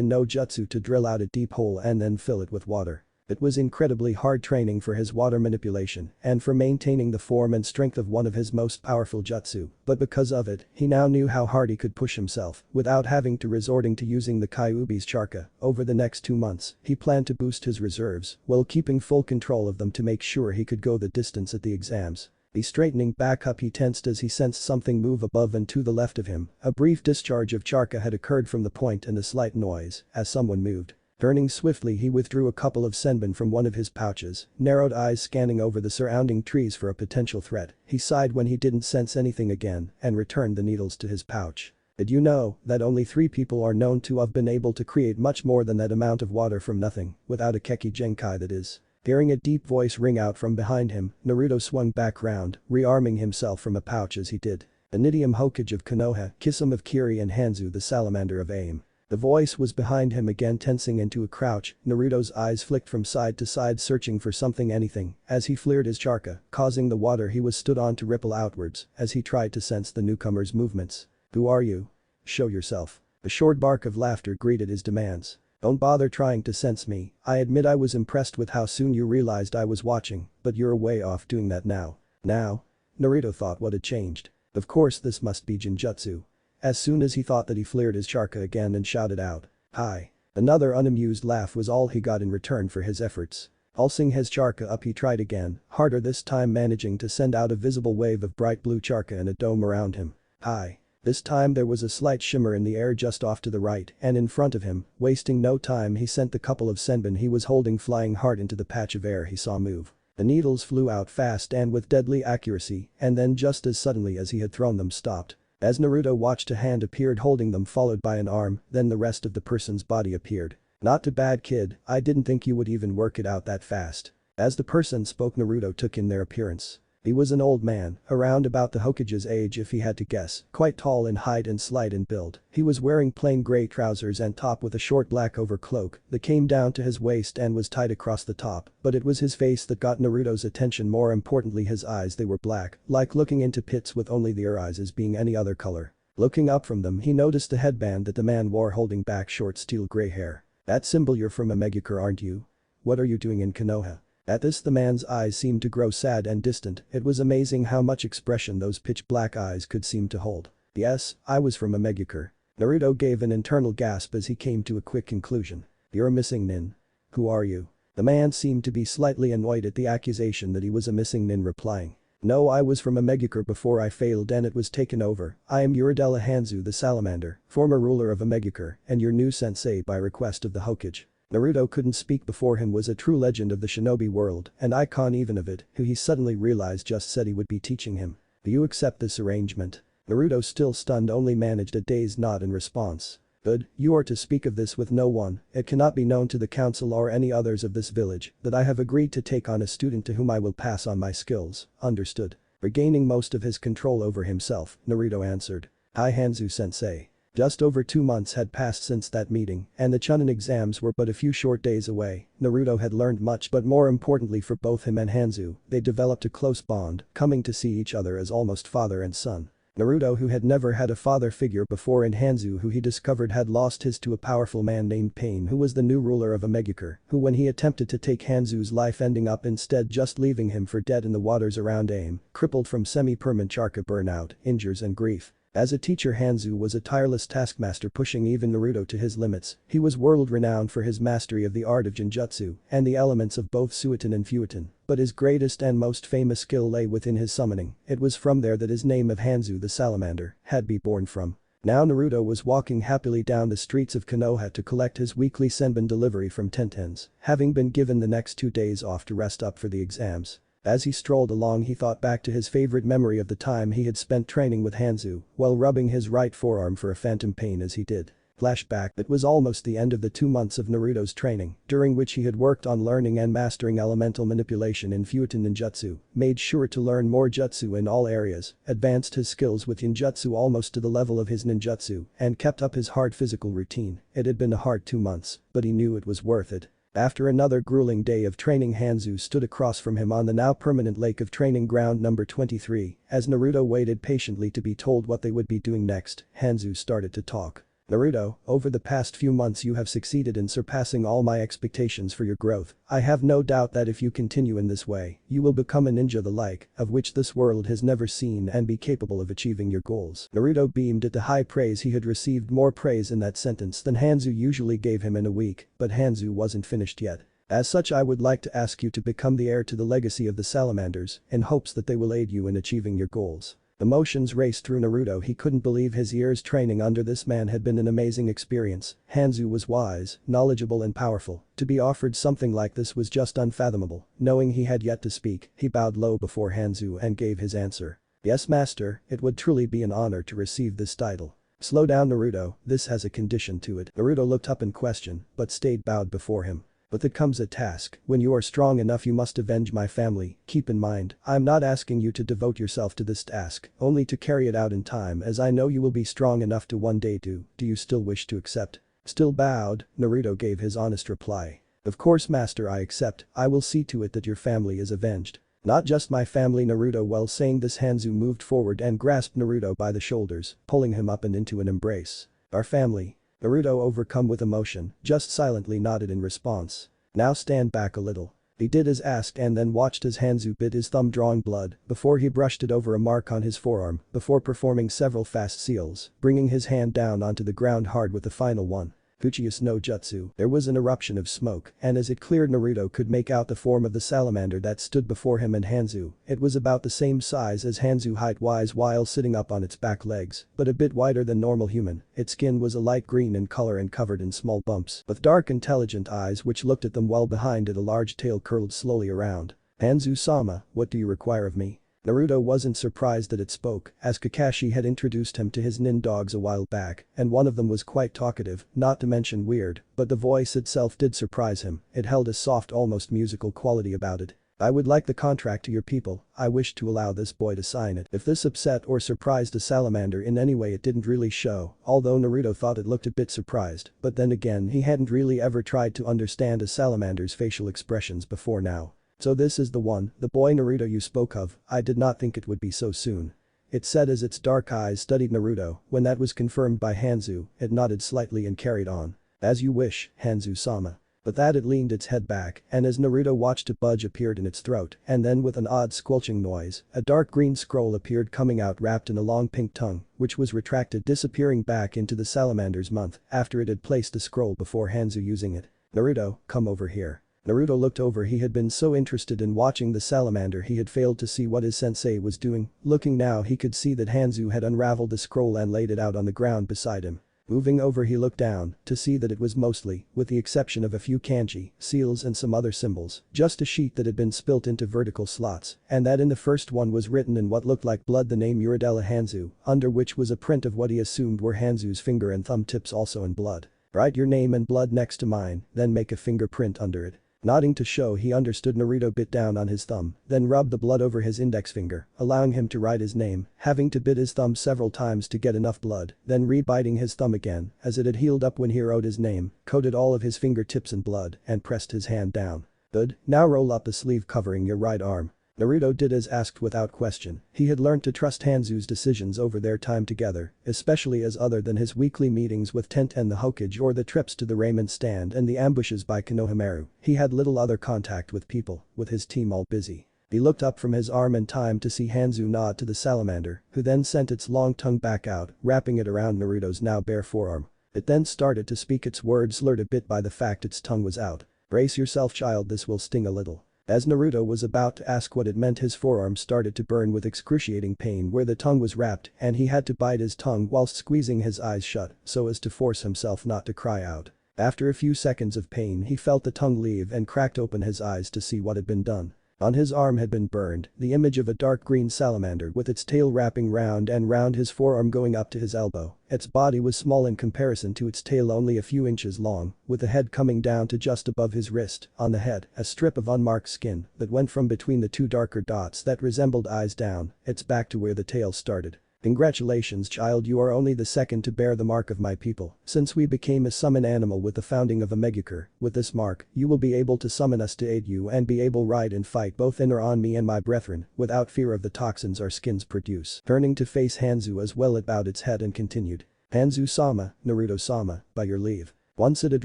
no Jutsu to drill out a deep hole and then fill it with water. It was incredibly hard training for his water manipulation and for maintaining the form and strength of one of his most powerful jutsu, but because of it, he now knew how hard he could push himself without having to resorting to using the Kyuubi's chakra. Over the next 2 months, he planned to boost his reserves while keeping full control of them to make sure he could go the distance at the exams. Straightening back up, he tensed as he sensed something move above and to the left of him. A brief discharge of chakra had occurred from the point and a slight noise as someone moved. Turning swiftly, he withdrew a couple of senbon from one of his pouches, narrowed eyes scanning over the surrounding trees for a potential threat. He sighed when he didn't sense anything again and returned the needles to his pouch. Did you know that only 3 people are known to have been able to create much more than that amount of water from nothing, without a Keki Genkai that is? Hearing a deep voice ring out from behind him, Naruto swung back round, rearming himself from a pouch as he did. Anidium Hokage of Konoha, Kisame of Kiri and Hanzo the Salamander of Aim. The voice was behind him again, tensing into a crouch. Naruto's eyes flicked from side to side, searching for anything, as he flared his charka, causing the water he was stood on to ripple outwards as he tried to sense the newcomer's movements. "Who are you? Show yourself." A short bark of laughter greeted his demands. "Don't bother trying to sense me. I admit I was impressed with how soon you realized I was watching, but you're way off doing that now." Now? Naruto thought what had changed. Of course this must be Jinjutsu. As soon as he thought that, he flared his charka again and shouted out, "Hi." Another unamused laugh was all he got in return for his efforts. Pulsing his charka up, he tried again, harder this time, managing to send out a visible wave of bright blue charka in a dome around him. "Hi." This time there was a slight shimmer in the air just off to the right and in front of him. Wasting no time, he sent the couple of senbon he was holding flying hard into the patch of air he saw move. The needles flew out fast and with deadly accuracy, and then just as suddenly as he had thrown them, stopped. As Naruto watched, a hand appeared holding them, followed by an arm, then the rest of the person's body appeared. "Not too bad, kid, I didn't think you would even work it out that fast." As the person spoke, Naruto took in their appearance. He was an old man, around about the Hokage's age if he had to guess, quite tall in height and slight in build. He was wearing plain grey trousers and top with a short black overcloak that came down to his waist and was tied across the top, but it was his face that got Naruto's attention, more importantly his eyes. They were black, like looking into pits, with only their eyes as being any other color. Looking up from them, he noticed the headband that the man wore, holding back short steel grey hair. "That symbol, you're from a Megakure, aren't you? What are you doing in Konoha?" At this the man's eyes seemed to grow sad and distant. It was amazing how much expression those pitch black eyes could seem to hold. "Yes, I was from a Megakure." Naruto gave an internal gasp as he came to a quick conclusion. "You're a missing nin. Who are you?" The man seemed to be slightly annoyed at the accusation that he was a missing nin, replying, "No, I was from a Megakure before I failed and it was taken over. I am Uridella Hanzo the Salamander, former ruler of a Megakure, and your new sensei by request of the Hokage." Naruto couldn't speak. Before him was a true legend of the shinobi world, an icon even of it, who he suddenly realized just said he would be teaching him. "Do you accept this arrangement?" Naruto, still stunned, only managed a dazed nod in response. "Good, you are to speak of this with no one. It cannot be known to the council or any others of this village that I have agreed to take on a student to whom I will pass on my skills, understood?" Regaining most of his control over himself, Naruto answered. "Hi Hanzo sensei." Just over 2 months had passed since that meeting, and the Chunin exams were but a few short days away. Naruto had learned much, but more importantly for both him and Hanzo, they developed a close bond, coming to see each other as almost father and son. Naruto, who had never had a father figure before, and Hanzo, who he discovered had lost his to a powerful man named Pain, who was the new ruler of a Megakure, who when he attempted to take Hanzo's life ending up instead just leaving him for dead in the waters around Aim, crippled from semi-permanent charka burnout, injures and grief. As a teacher, Hanzo was a tireless taskmaster, pushing even Naruto to his limits. He was world-renowned for his mastery of the art of Jinjutsu and the elements of both Suiton and Fuiton, but his greatest and most famous skill lay within his summoning. It was from there that his name of Hanzo the Salamander had been born from. Now Naruto was walking happily down the streets of Konoha to collect his weekly senbon delivery from Tentens, having been given the next 2 days off to rest up for the exams. As he strolled along, he thought back to his favorite memory of the time he had spent training with Hanzo while rubbing his right forearm for a phantom pain as he did. Flashback. It was almost the end of the 2 months of Naruto's training, during which he had worked on learning and mastering elemental manipulation in Fuiton Ninjutsu, made sure to learn more jutsu in all areas, advanced his skills with Ninjutsu almost to the level of his ninjutsu, and kept up his hard physical routine. It had been a hard 2 months, but he knew it was worth it. After another grueling day of training, Hanzo stood across from him on the now permanent lake of training ground number 23. As Naruto waited patiently to be told what they would be doing next, Hanzo started to talk. "Naruto, over the past few months you have succeeded in surpassing all my expectations for your growth. I have no doubt that if you continue in this way, you will become a ninja the like of which this world has never seen and be capable of achieving your goals." Naruto beamed at the high praise he had received, more praise in that sentence than Hanzo usually gave him in a week, but Hanzo wasn't finished yet. "As such, I would like to ask you to become the heir to the legacy of the Salamanders in hopes that they will aid you in achieving your goals." Emotions raced through Naruto. He couldn't believe his years training under this man had been an amazing experience. Hanzo was wise, knowledgeable and powerful. To be offered something like this was just unfathomable. Knowing he had yet to speak, he bowed low before Hanzo and gave his answer. "Yes master, it would truly be an honor to receive this title." Slow down Naruto, this has a condition to it. Naruto looked up in question, but stayed bowed before him. But that comes a task. When you are strong enough you must avenge my family. Keep in mind, I'm not asking you to devote yourself to this task, only to carry it out in time as I know you will be strong enough to one day do you still wish to accept? Still bowed, Naruto gave his honest reply. Of course master, I accept. I will see to it that your family is avenged. Not just my family Naruto. While saying this Hanzo moved forward and grasped Naruto by the shoulders, pulling him up and into an embrace. Our family. Naruto, overcome with emotion, just silently nodded in response. Now stand back a little. He did as asked and then watched as Hanzo bit his thumb, drawing blood before he brushed it over a mark on his forearm before performing several fast seals, bringing his hand down onto the ground hard with the final one. Uchiha no Jutsu. There was an eruption of smoke, and as it cleared Naruto could make out the form of the salamander that stood before him and Hanzo. It was about the same size as Hanzo height-wise while sitting up on its back legs, but a bit wider than normal human. Its skin was a light green in color and covered in small bumps, with dark intelligent eyes which looked at them while behind it a large tail curled slowly around. Hanzo-sama, what do you require of me? Naruto wasn't surprised that it spoke, as Kakashi had introduced him to his nin dogs a while back, and one of them was quite talkative, not to mention weird, but the voice itself did surprise him. It held a soft, almost musical quality about it. I would like the contract to your people. I wish to allow this boy to sign it. If this upset or surprised a salamander in any way, it didn't really show, although Naruto thought it looked a bit surprised, but then again he hadn't really ever tried to understand a salamander's facial expressions before now. So this is the one, the boy Naruto you spoke of. I did not think it would be so soon. It said as its dark eyes studied Naruto. When that was confirmed by Hanzo, it nodded slightly and carried on. As you wish, Hanzo-sama. But that it leaned its head back, and as Naruto watched a budge appeared in its throat, and then with an odd squelching noise, a dark green scroll appeared coming out wrapped in a long pink tongue, which was retracted, disappearing back into the salamander's mouth after it had placed the scroll before Hanzo using it. Naruto, come over here. Naruto looked over. He had been so interested in watching the salamander he had failed to see what his sensei was doing. Looking now he could see that Hanzo had unraveled the scroll and laid it out on the ground beside him. Moving over he looked down to see that it was mostly, with the exception of a few kanji, seals and some other symbols, just a sheet that had been spilt into vertical slots, and that in the first one was written in what looked like blood the name Uradella Hanzo, under which was a print of what he assumed were Hanzo's finger and thumb tips also in blood. Write your name and blood next to mine, then make a fingerprint under it. Nodding to show he understood, Naruto bit down on his thumb, then rubbed the blood over his index finger, allowing him to write his name, having to bit his thumb several times to get enough blood, then re-biting his thumb again, as it had healed up when he wrote his name, coated all of his fingertips in blood, and pressed his hand down. Good, now roll up the sleeve covering your right arm. Naruto did as asked without question. He had learned to trust Hanzo's decisions over their time together, especially as other than his weekly meetings with Tenten the Hokage or the trips to the ramen stand and the ambushes by Konohamaru, he had little other contact with people, with his team all busy. He looked up from his arm in time to see Hanzo nod to the salamander, who then sent its long tongue back out, wrapping it around Naruto's now bare forearm. It then started to speak, its words slurred a bit by the fact its tongue was out. Brace yourself child, this will sting a little. As Naruto was about to ask what it meant, his forearm started to burn with excruciating pain where the tongue was wrapped, and he had to bite his tongue whilst squeezing his eyes shut so as to force himself not to cry out. After a few seconds of pain he felt the tongue leave and cracked open his eyes to see what had been done. On his arm had been burned the image of a dark green salamander with its tail wrapping round and round his forearm going up to his elbow. Its body was small in comparison to its tail, only a few inches long, with the head coming down to just above his wrist. On the head, a strip of unmarked skin that went from between the two darker dots that resembled eyes down its back to where the tail started. Congratulations child, you are only the second to bear the mark of my people, since we became a summon animal with the founding of a Megakure. With this mark, you will be able to summon us to aid you and be able ride and fight both in or on me and my brethren, without fear of the toxins our skins produce. Turning to face Hanzo as well, it bowed its head and continued. Hanzo-sama, Naruto-sama, by your leave. Once it had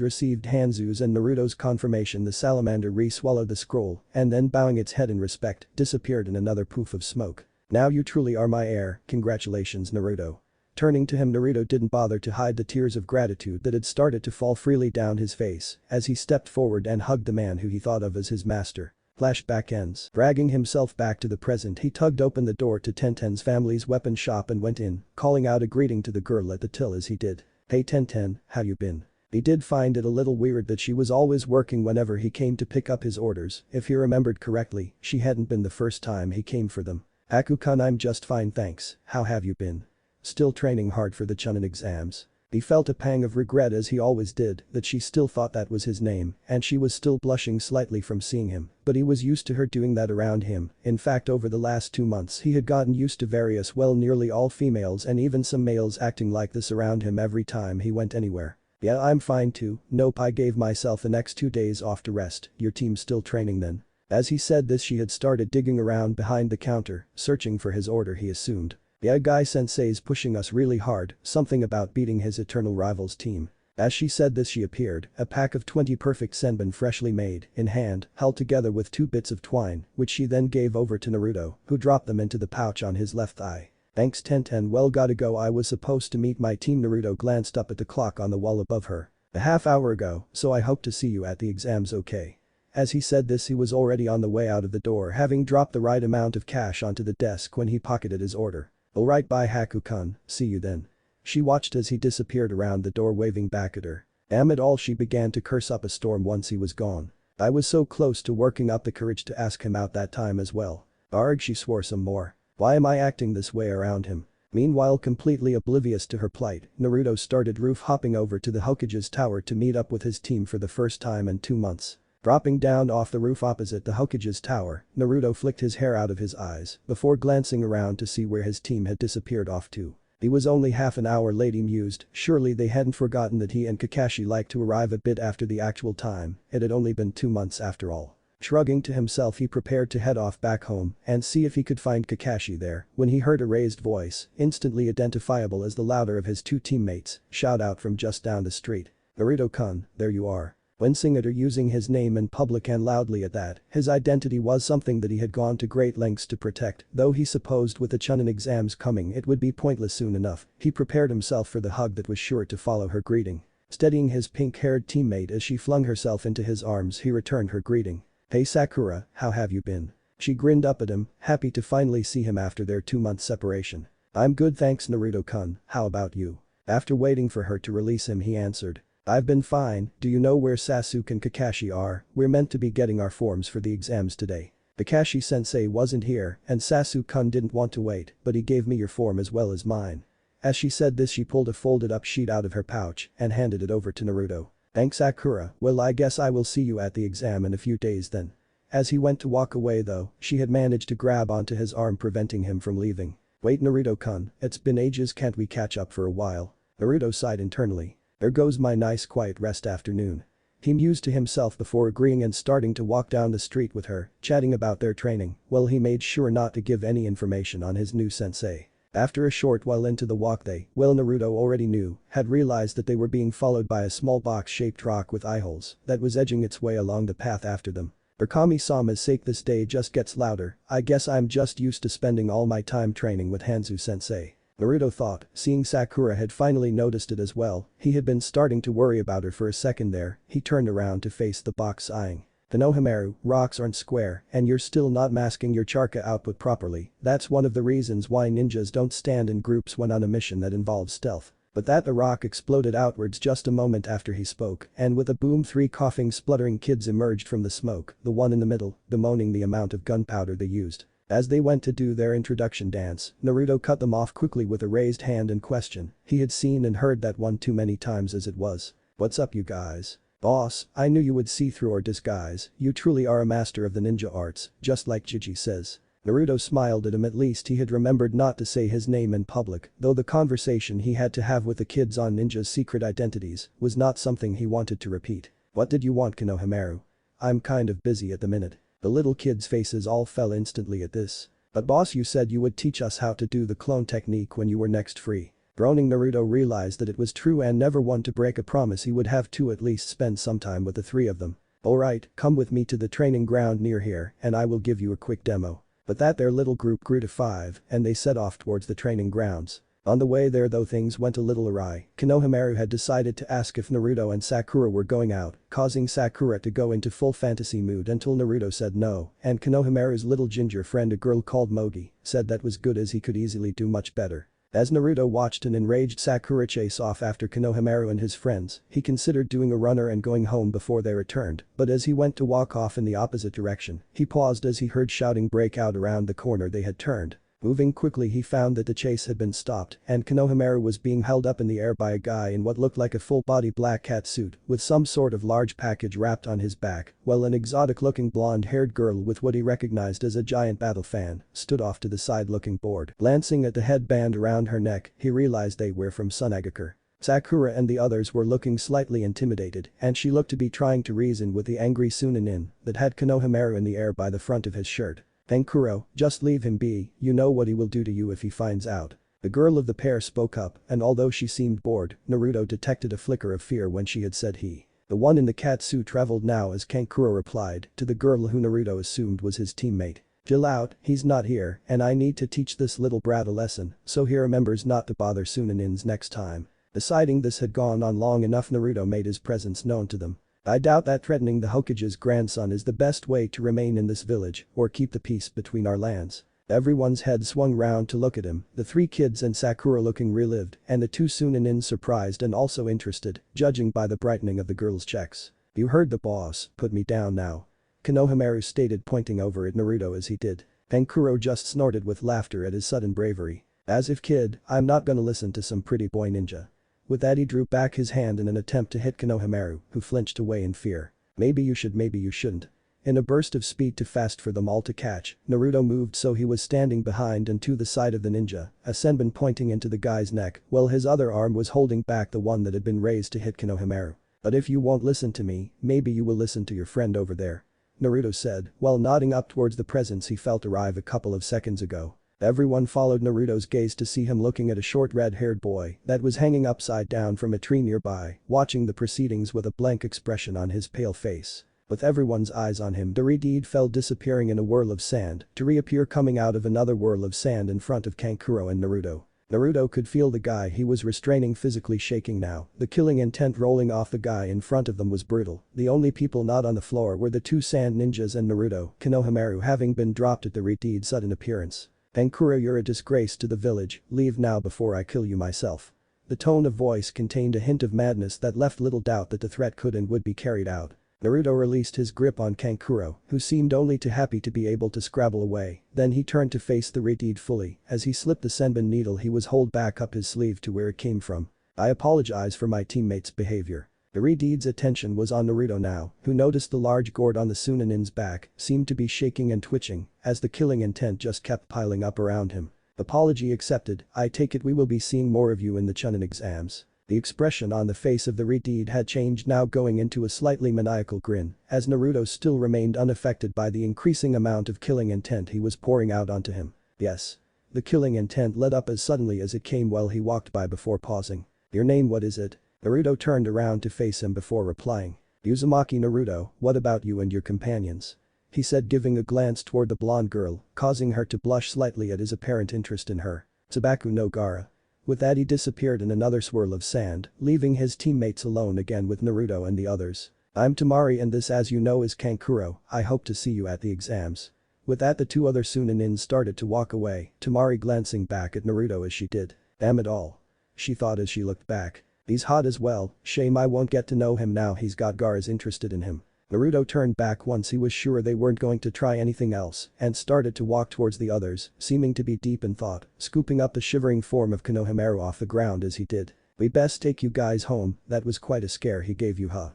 received Hanzo's and Naruto's confirmation, the salamander re-swallowed the scroll and then, bowing its head in respect, disappeared in another poof of smoke. Now you truly are my heir, congratulations Naruto. Turning to him, Naruto didn't bother to hide the tears of gratitude that had started to fall freely down his face as he stepped forward and hugged the man who he thought of as his master. Flashback ends. Dragging himself back to the present, he tugged open the door to Tenten's family's weapon shop and went in, calling out a greeting to the girl at the till as he did. Hey Tenten, how you been? He did find it a little weird that she was always working whenever he came to pick up his orders. If he remembered correctly, she hadn't been the first time he came for them. Aku-kun, I'm just fine thanks, how have you been? still training hard for the Chunin exams. He felt a pang of regret as he always did that she still thought that was his name and she was still blushing slightly from seeing him, but he was used to her doing that around him. In fact, over the last 2 months he had gotten used to various, well, nearly all females and even some males acting like this around him every time he went anywhere. Yeah, I'm fine too. Nope, I gave myself the next 2 days off to rest. Your team's still training then? As he said this, she had started digging around behind the counter, searching for his order, he assumed. Yeah, guy-sensei's pushing us really hard, something about beating his eternal rival's team. As she said this, she appeared, a pack of 20 perfect senbon freshly made, in hand, held together with 2 bits of twine, which she then gave over to Naruto, who dropped them into the pouch on his left thigh. Thanks Tenten, well gotta go, I was supposed to meet my team. Naruto glanced up at the clock on the wall above her. A half hour ago, so I hope to see you at the exams, okay? As he said this, he was already on the way out of the door, having dropped the right amount of cash onto the desk when he pocketed his order. Alright, bye Haku-kun, see you then. She watched as he disappeared around the door, waving back at her. Damn it all, she began to curse up a storm once he was gone. I was so close to working up the courage to ask him out that time as well. Arg, she swore some more. Why am I acting this way around him? Meanwhile, completely oblivious to her plight, Naruto started roof hopping over to the Hokage's tower to meet up with his team for the first time in 2 months. Dropping down off the roof opposite the Hokage's tower, Naruto flicked his hair out of his eyes before glancing around to see where his team had disappeared off to. He was only half an hour late, he mused. Surely they hadn't forgotten that he and Kakashi liked to arrive a bit after the actual time. It had only been 2 months after all. Shrugging to himself, he prepared to head off back home and see if he could find Kakashi there when he heard a raised voice, instantly identifiable as the louder of his 2 teammates, shout out from just down the street. Naruto-kun, there you are. Wincing at her using his name in public and loudly at that, his identity was something that he had gone to great lengths to protect, though he supposed with the Chunin exams coming it would be pointless soon enough. He prepared himself for the hug that was sure to follow her greeting. Steadying his pink-haired teammate as she flung herself into his arms, he returned her greeting. Hey Sakura, how have you been? She grinned up at him, happy to finally see him after their 2-month separation. I'm good thanks Naruto-kun, how about you? After waiting for her to release him, he answered. I've been fine. Do you know where Sasuke and Kakashi are? We're meant to be getting our forms for the exams today. Kakashi-sensei wasn't here and Sasuke-kun didn't want to wait, but he gave me your form as well as mine. As she said this, she pulled a folded up sheet out of her pouch and handed it over to Naruto. Thanks Sakura, well I guess I will see you at the exam in a few days then. As he went to walk away though, she had managed to grab onto his arm, preventing him from leaving. Wait Naruto-kun, it's been ages, can't we catch up for a while? Naruto sighed internally. There goes my nice quiet rest afternoon. He mused to himself before agreeing and starting to walk down the street with her, chatting about their training, while he made sure not to give any information on his new sensei. After a short while into the walk they, well Naruto already knew, had realized that they were being followed by a small box-shaped rock with eye holes that was edging its way along the path after them. For Kami-sama's sake, this day just gets louder. I guess I'm just used to spending all my time training with Hanzo-sensei. Naruto thought, seeing Sakura had finally noticed it as well. He had been starting to worry about her for a second there. He turned around to face the box, sighing. Konohamaru, rocks aren't square and you're still not masking your chakra output properly. That's one of the reasons why ninjas don't stand in groups when on a mission that involves stealth. But that the rock exploded outwards just a moment after he spoke, and with a boom 3 coughing, spluttering kids emerged from the smoke, the one in the middle, bemoaning the amount of gunpowder they used. As they went to do their introduction dance, Naruto cut them off quickly with a raised hand and question. He had seen and heard that one too many times as it was. What's up you guys? Boss, I knew you would see through our disguise. You truly are a master of the ninja arts, just like Gigi says. Naruto smiled at him. At least he had remembered not to say his name in public, though the conversation he had to have with the kids on ninjas' secret identities was not something he wanted to repeat. What did you want, Konohamaru? I'm kind of busy at the minute. The little kids' faces all fell instantly at this. But boss, you said you would teach us how to do the clone technique when you were next free. Groaning, Naruto realized that it was true and never one to break a promise. He would have to at least spend some time with the 3 of them. Alright, come with me to the training ground near here and I will give you a quick demo. But that their little group grew to 5 and they set off towards the training grounds. On the way there though, things went a little awry. Konohamaru had decided to ask if Naruto and Sakura were going out, causing Sakura to go into full fantasy mood until Naruto said no, and Konohamaru's little ginger friend, a girl called Mogi, said that was good as he could easily do much better. As Naruto watched an enraged Sakura chase off after Konohamaru and his friends, he considered doing a runner and going home before they returned, but as he went to walk off in the opposite direction, he paused as he heard shouting break out around the corner they had turned. Moving quickly he found that the chase had been stopped and Konohamaru was being held up in the air by a guy in what looked like a full-body black cat suit with some sort of large package wrapped on his back, while an exotic-looking blonde-haired girl with what he recognized as a giant battle fan stood off to the side looking bored. Glancing at the headband around her neck, he realized they were from Sunagakure. Sakura and the others were looking slightly intimidated and she looked to be trying to reason with the angry Chunin that had Konohamaru in the air by the front of his shirt. "Kankuro, just leave him be, you know what he will do to you if he finds out." The girl of the pair spoke up and although she seemed bored, Naruto detected a flicker of fear when she had said he. The one in the cat suit traveled now as Kankuro replied to the girl who Naruto assumed was his teammate. "Chill out, he's not here and I need to teach this little brat a lesson so he remembers not to bother Chuninins next time." Deciding this had gone on long enough, Naruto made his presence known to them. "I doubt that threatening the Hokage's grandson is the best way to remain in this village or keep the peace between our lands." Everyone's head swung round to look at him, the three kids and Sakura looking relieved and the two Chuninins surprised and also interested, judging by the brightening of the girl's checks. "You heard the boss, put me down now," Konohamaru stated, pointing over at Naruto as he did. Kankuro just snorted with laughter at his sudden bravery. "As if kid, I'm not gonna listen to some pretty boy ninja." With that he drew back his hand in an attempt to hit Konohamaru, who flinched away in fear. "Maybe you should, maybe you shouldn't." In a burst of speed too fast for them all to catch, Naruto moved so he was standing behind and to the side of the ninja, a senbon pointing into the guy's neck while his other arm was holding back the one that had been raised to hit Konohamaru. "But if you won't listen to me, maybe you will listen to your friend over there," Naruto said while nodding up towards the presence he felt arrive a couple of seconds ago. Everyone followed Naruto's gaze to see him looking at a short red-haired boy that was hanging upside down from a tree nearby, watching the proceedings with a blank expression on his pale face. With everyone's eyes on him, the Redeed fell disappearing in a whirl of sand to reappear coming out of another whirl of sand in front of Kankuro and Naruto. Naruto could feel the guy he was restraining physically shaking now, the killing intent rolling off the guy in front of them was brutal. The only people not on the floor were the two sand ninjas and Naruto, Konohamaru having been dropped at the Redeed's sudden appearance. "Kankuro, you're a disgrace to the village, leave now before I kill you myself." The tone of voice contained a hint of madness that left little doubt that the threat could and would be carried out. Naruto released his grip on Kankuro, who seemed only too happy to be able to scrabble away, then he turned to face the Redeed fully as he slipped the senbon needle he was hold back up his sleeve to where it came from. "I apologize for my teammate's behavior." The Redeed's attention was on Naruto now, who noticed the large gourd on the Chunin's back seemed to be shaking and twitching as the killing intent just kept piling up around him. "Apology accepted, I take it we will be seeing more of you in the Chunin exams." The expression on the face of the Redeed had changed now going into a slightly maniacal grin as Naruto still remained unaffected by the increasing amount of killing intent he was pouring out onto him. "Yes." The killing intent let up as suddenly as it came while he walked by before pausing. "Your name, what is it?" Naruto turned around to face him before replying. "Uzumaki Naruto, what about you and your companions?" he said, giving a glance toward the blonde girl, causing her to blush slightly at his apparent interest in her. "Tsubaku no Gaara." With that he disappeared in another swirl of sand, leaving his teammates alone again with Naruto and the others. "I'm Tamari and this, as you know, is Kankuro, I hope to see you at the exams." With that the two other Chuninins started to walk away, Tamari glancing back at Naruto as she did. "Damn it all," she thought as she looked back. "He's hot as well, shame I won't get to know him now he's got Gaara's interested in him." Naruto turned back once he was sure they weren't going to try anything else and started to walk towards the others, seeming to be deep in thought, scooping up the shivering form of Konohamaru off the ground as he did. "We best take you guys home, that was quite a scare he gave you, huh?"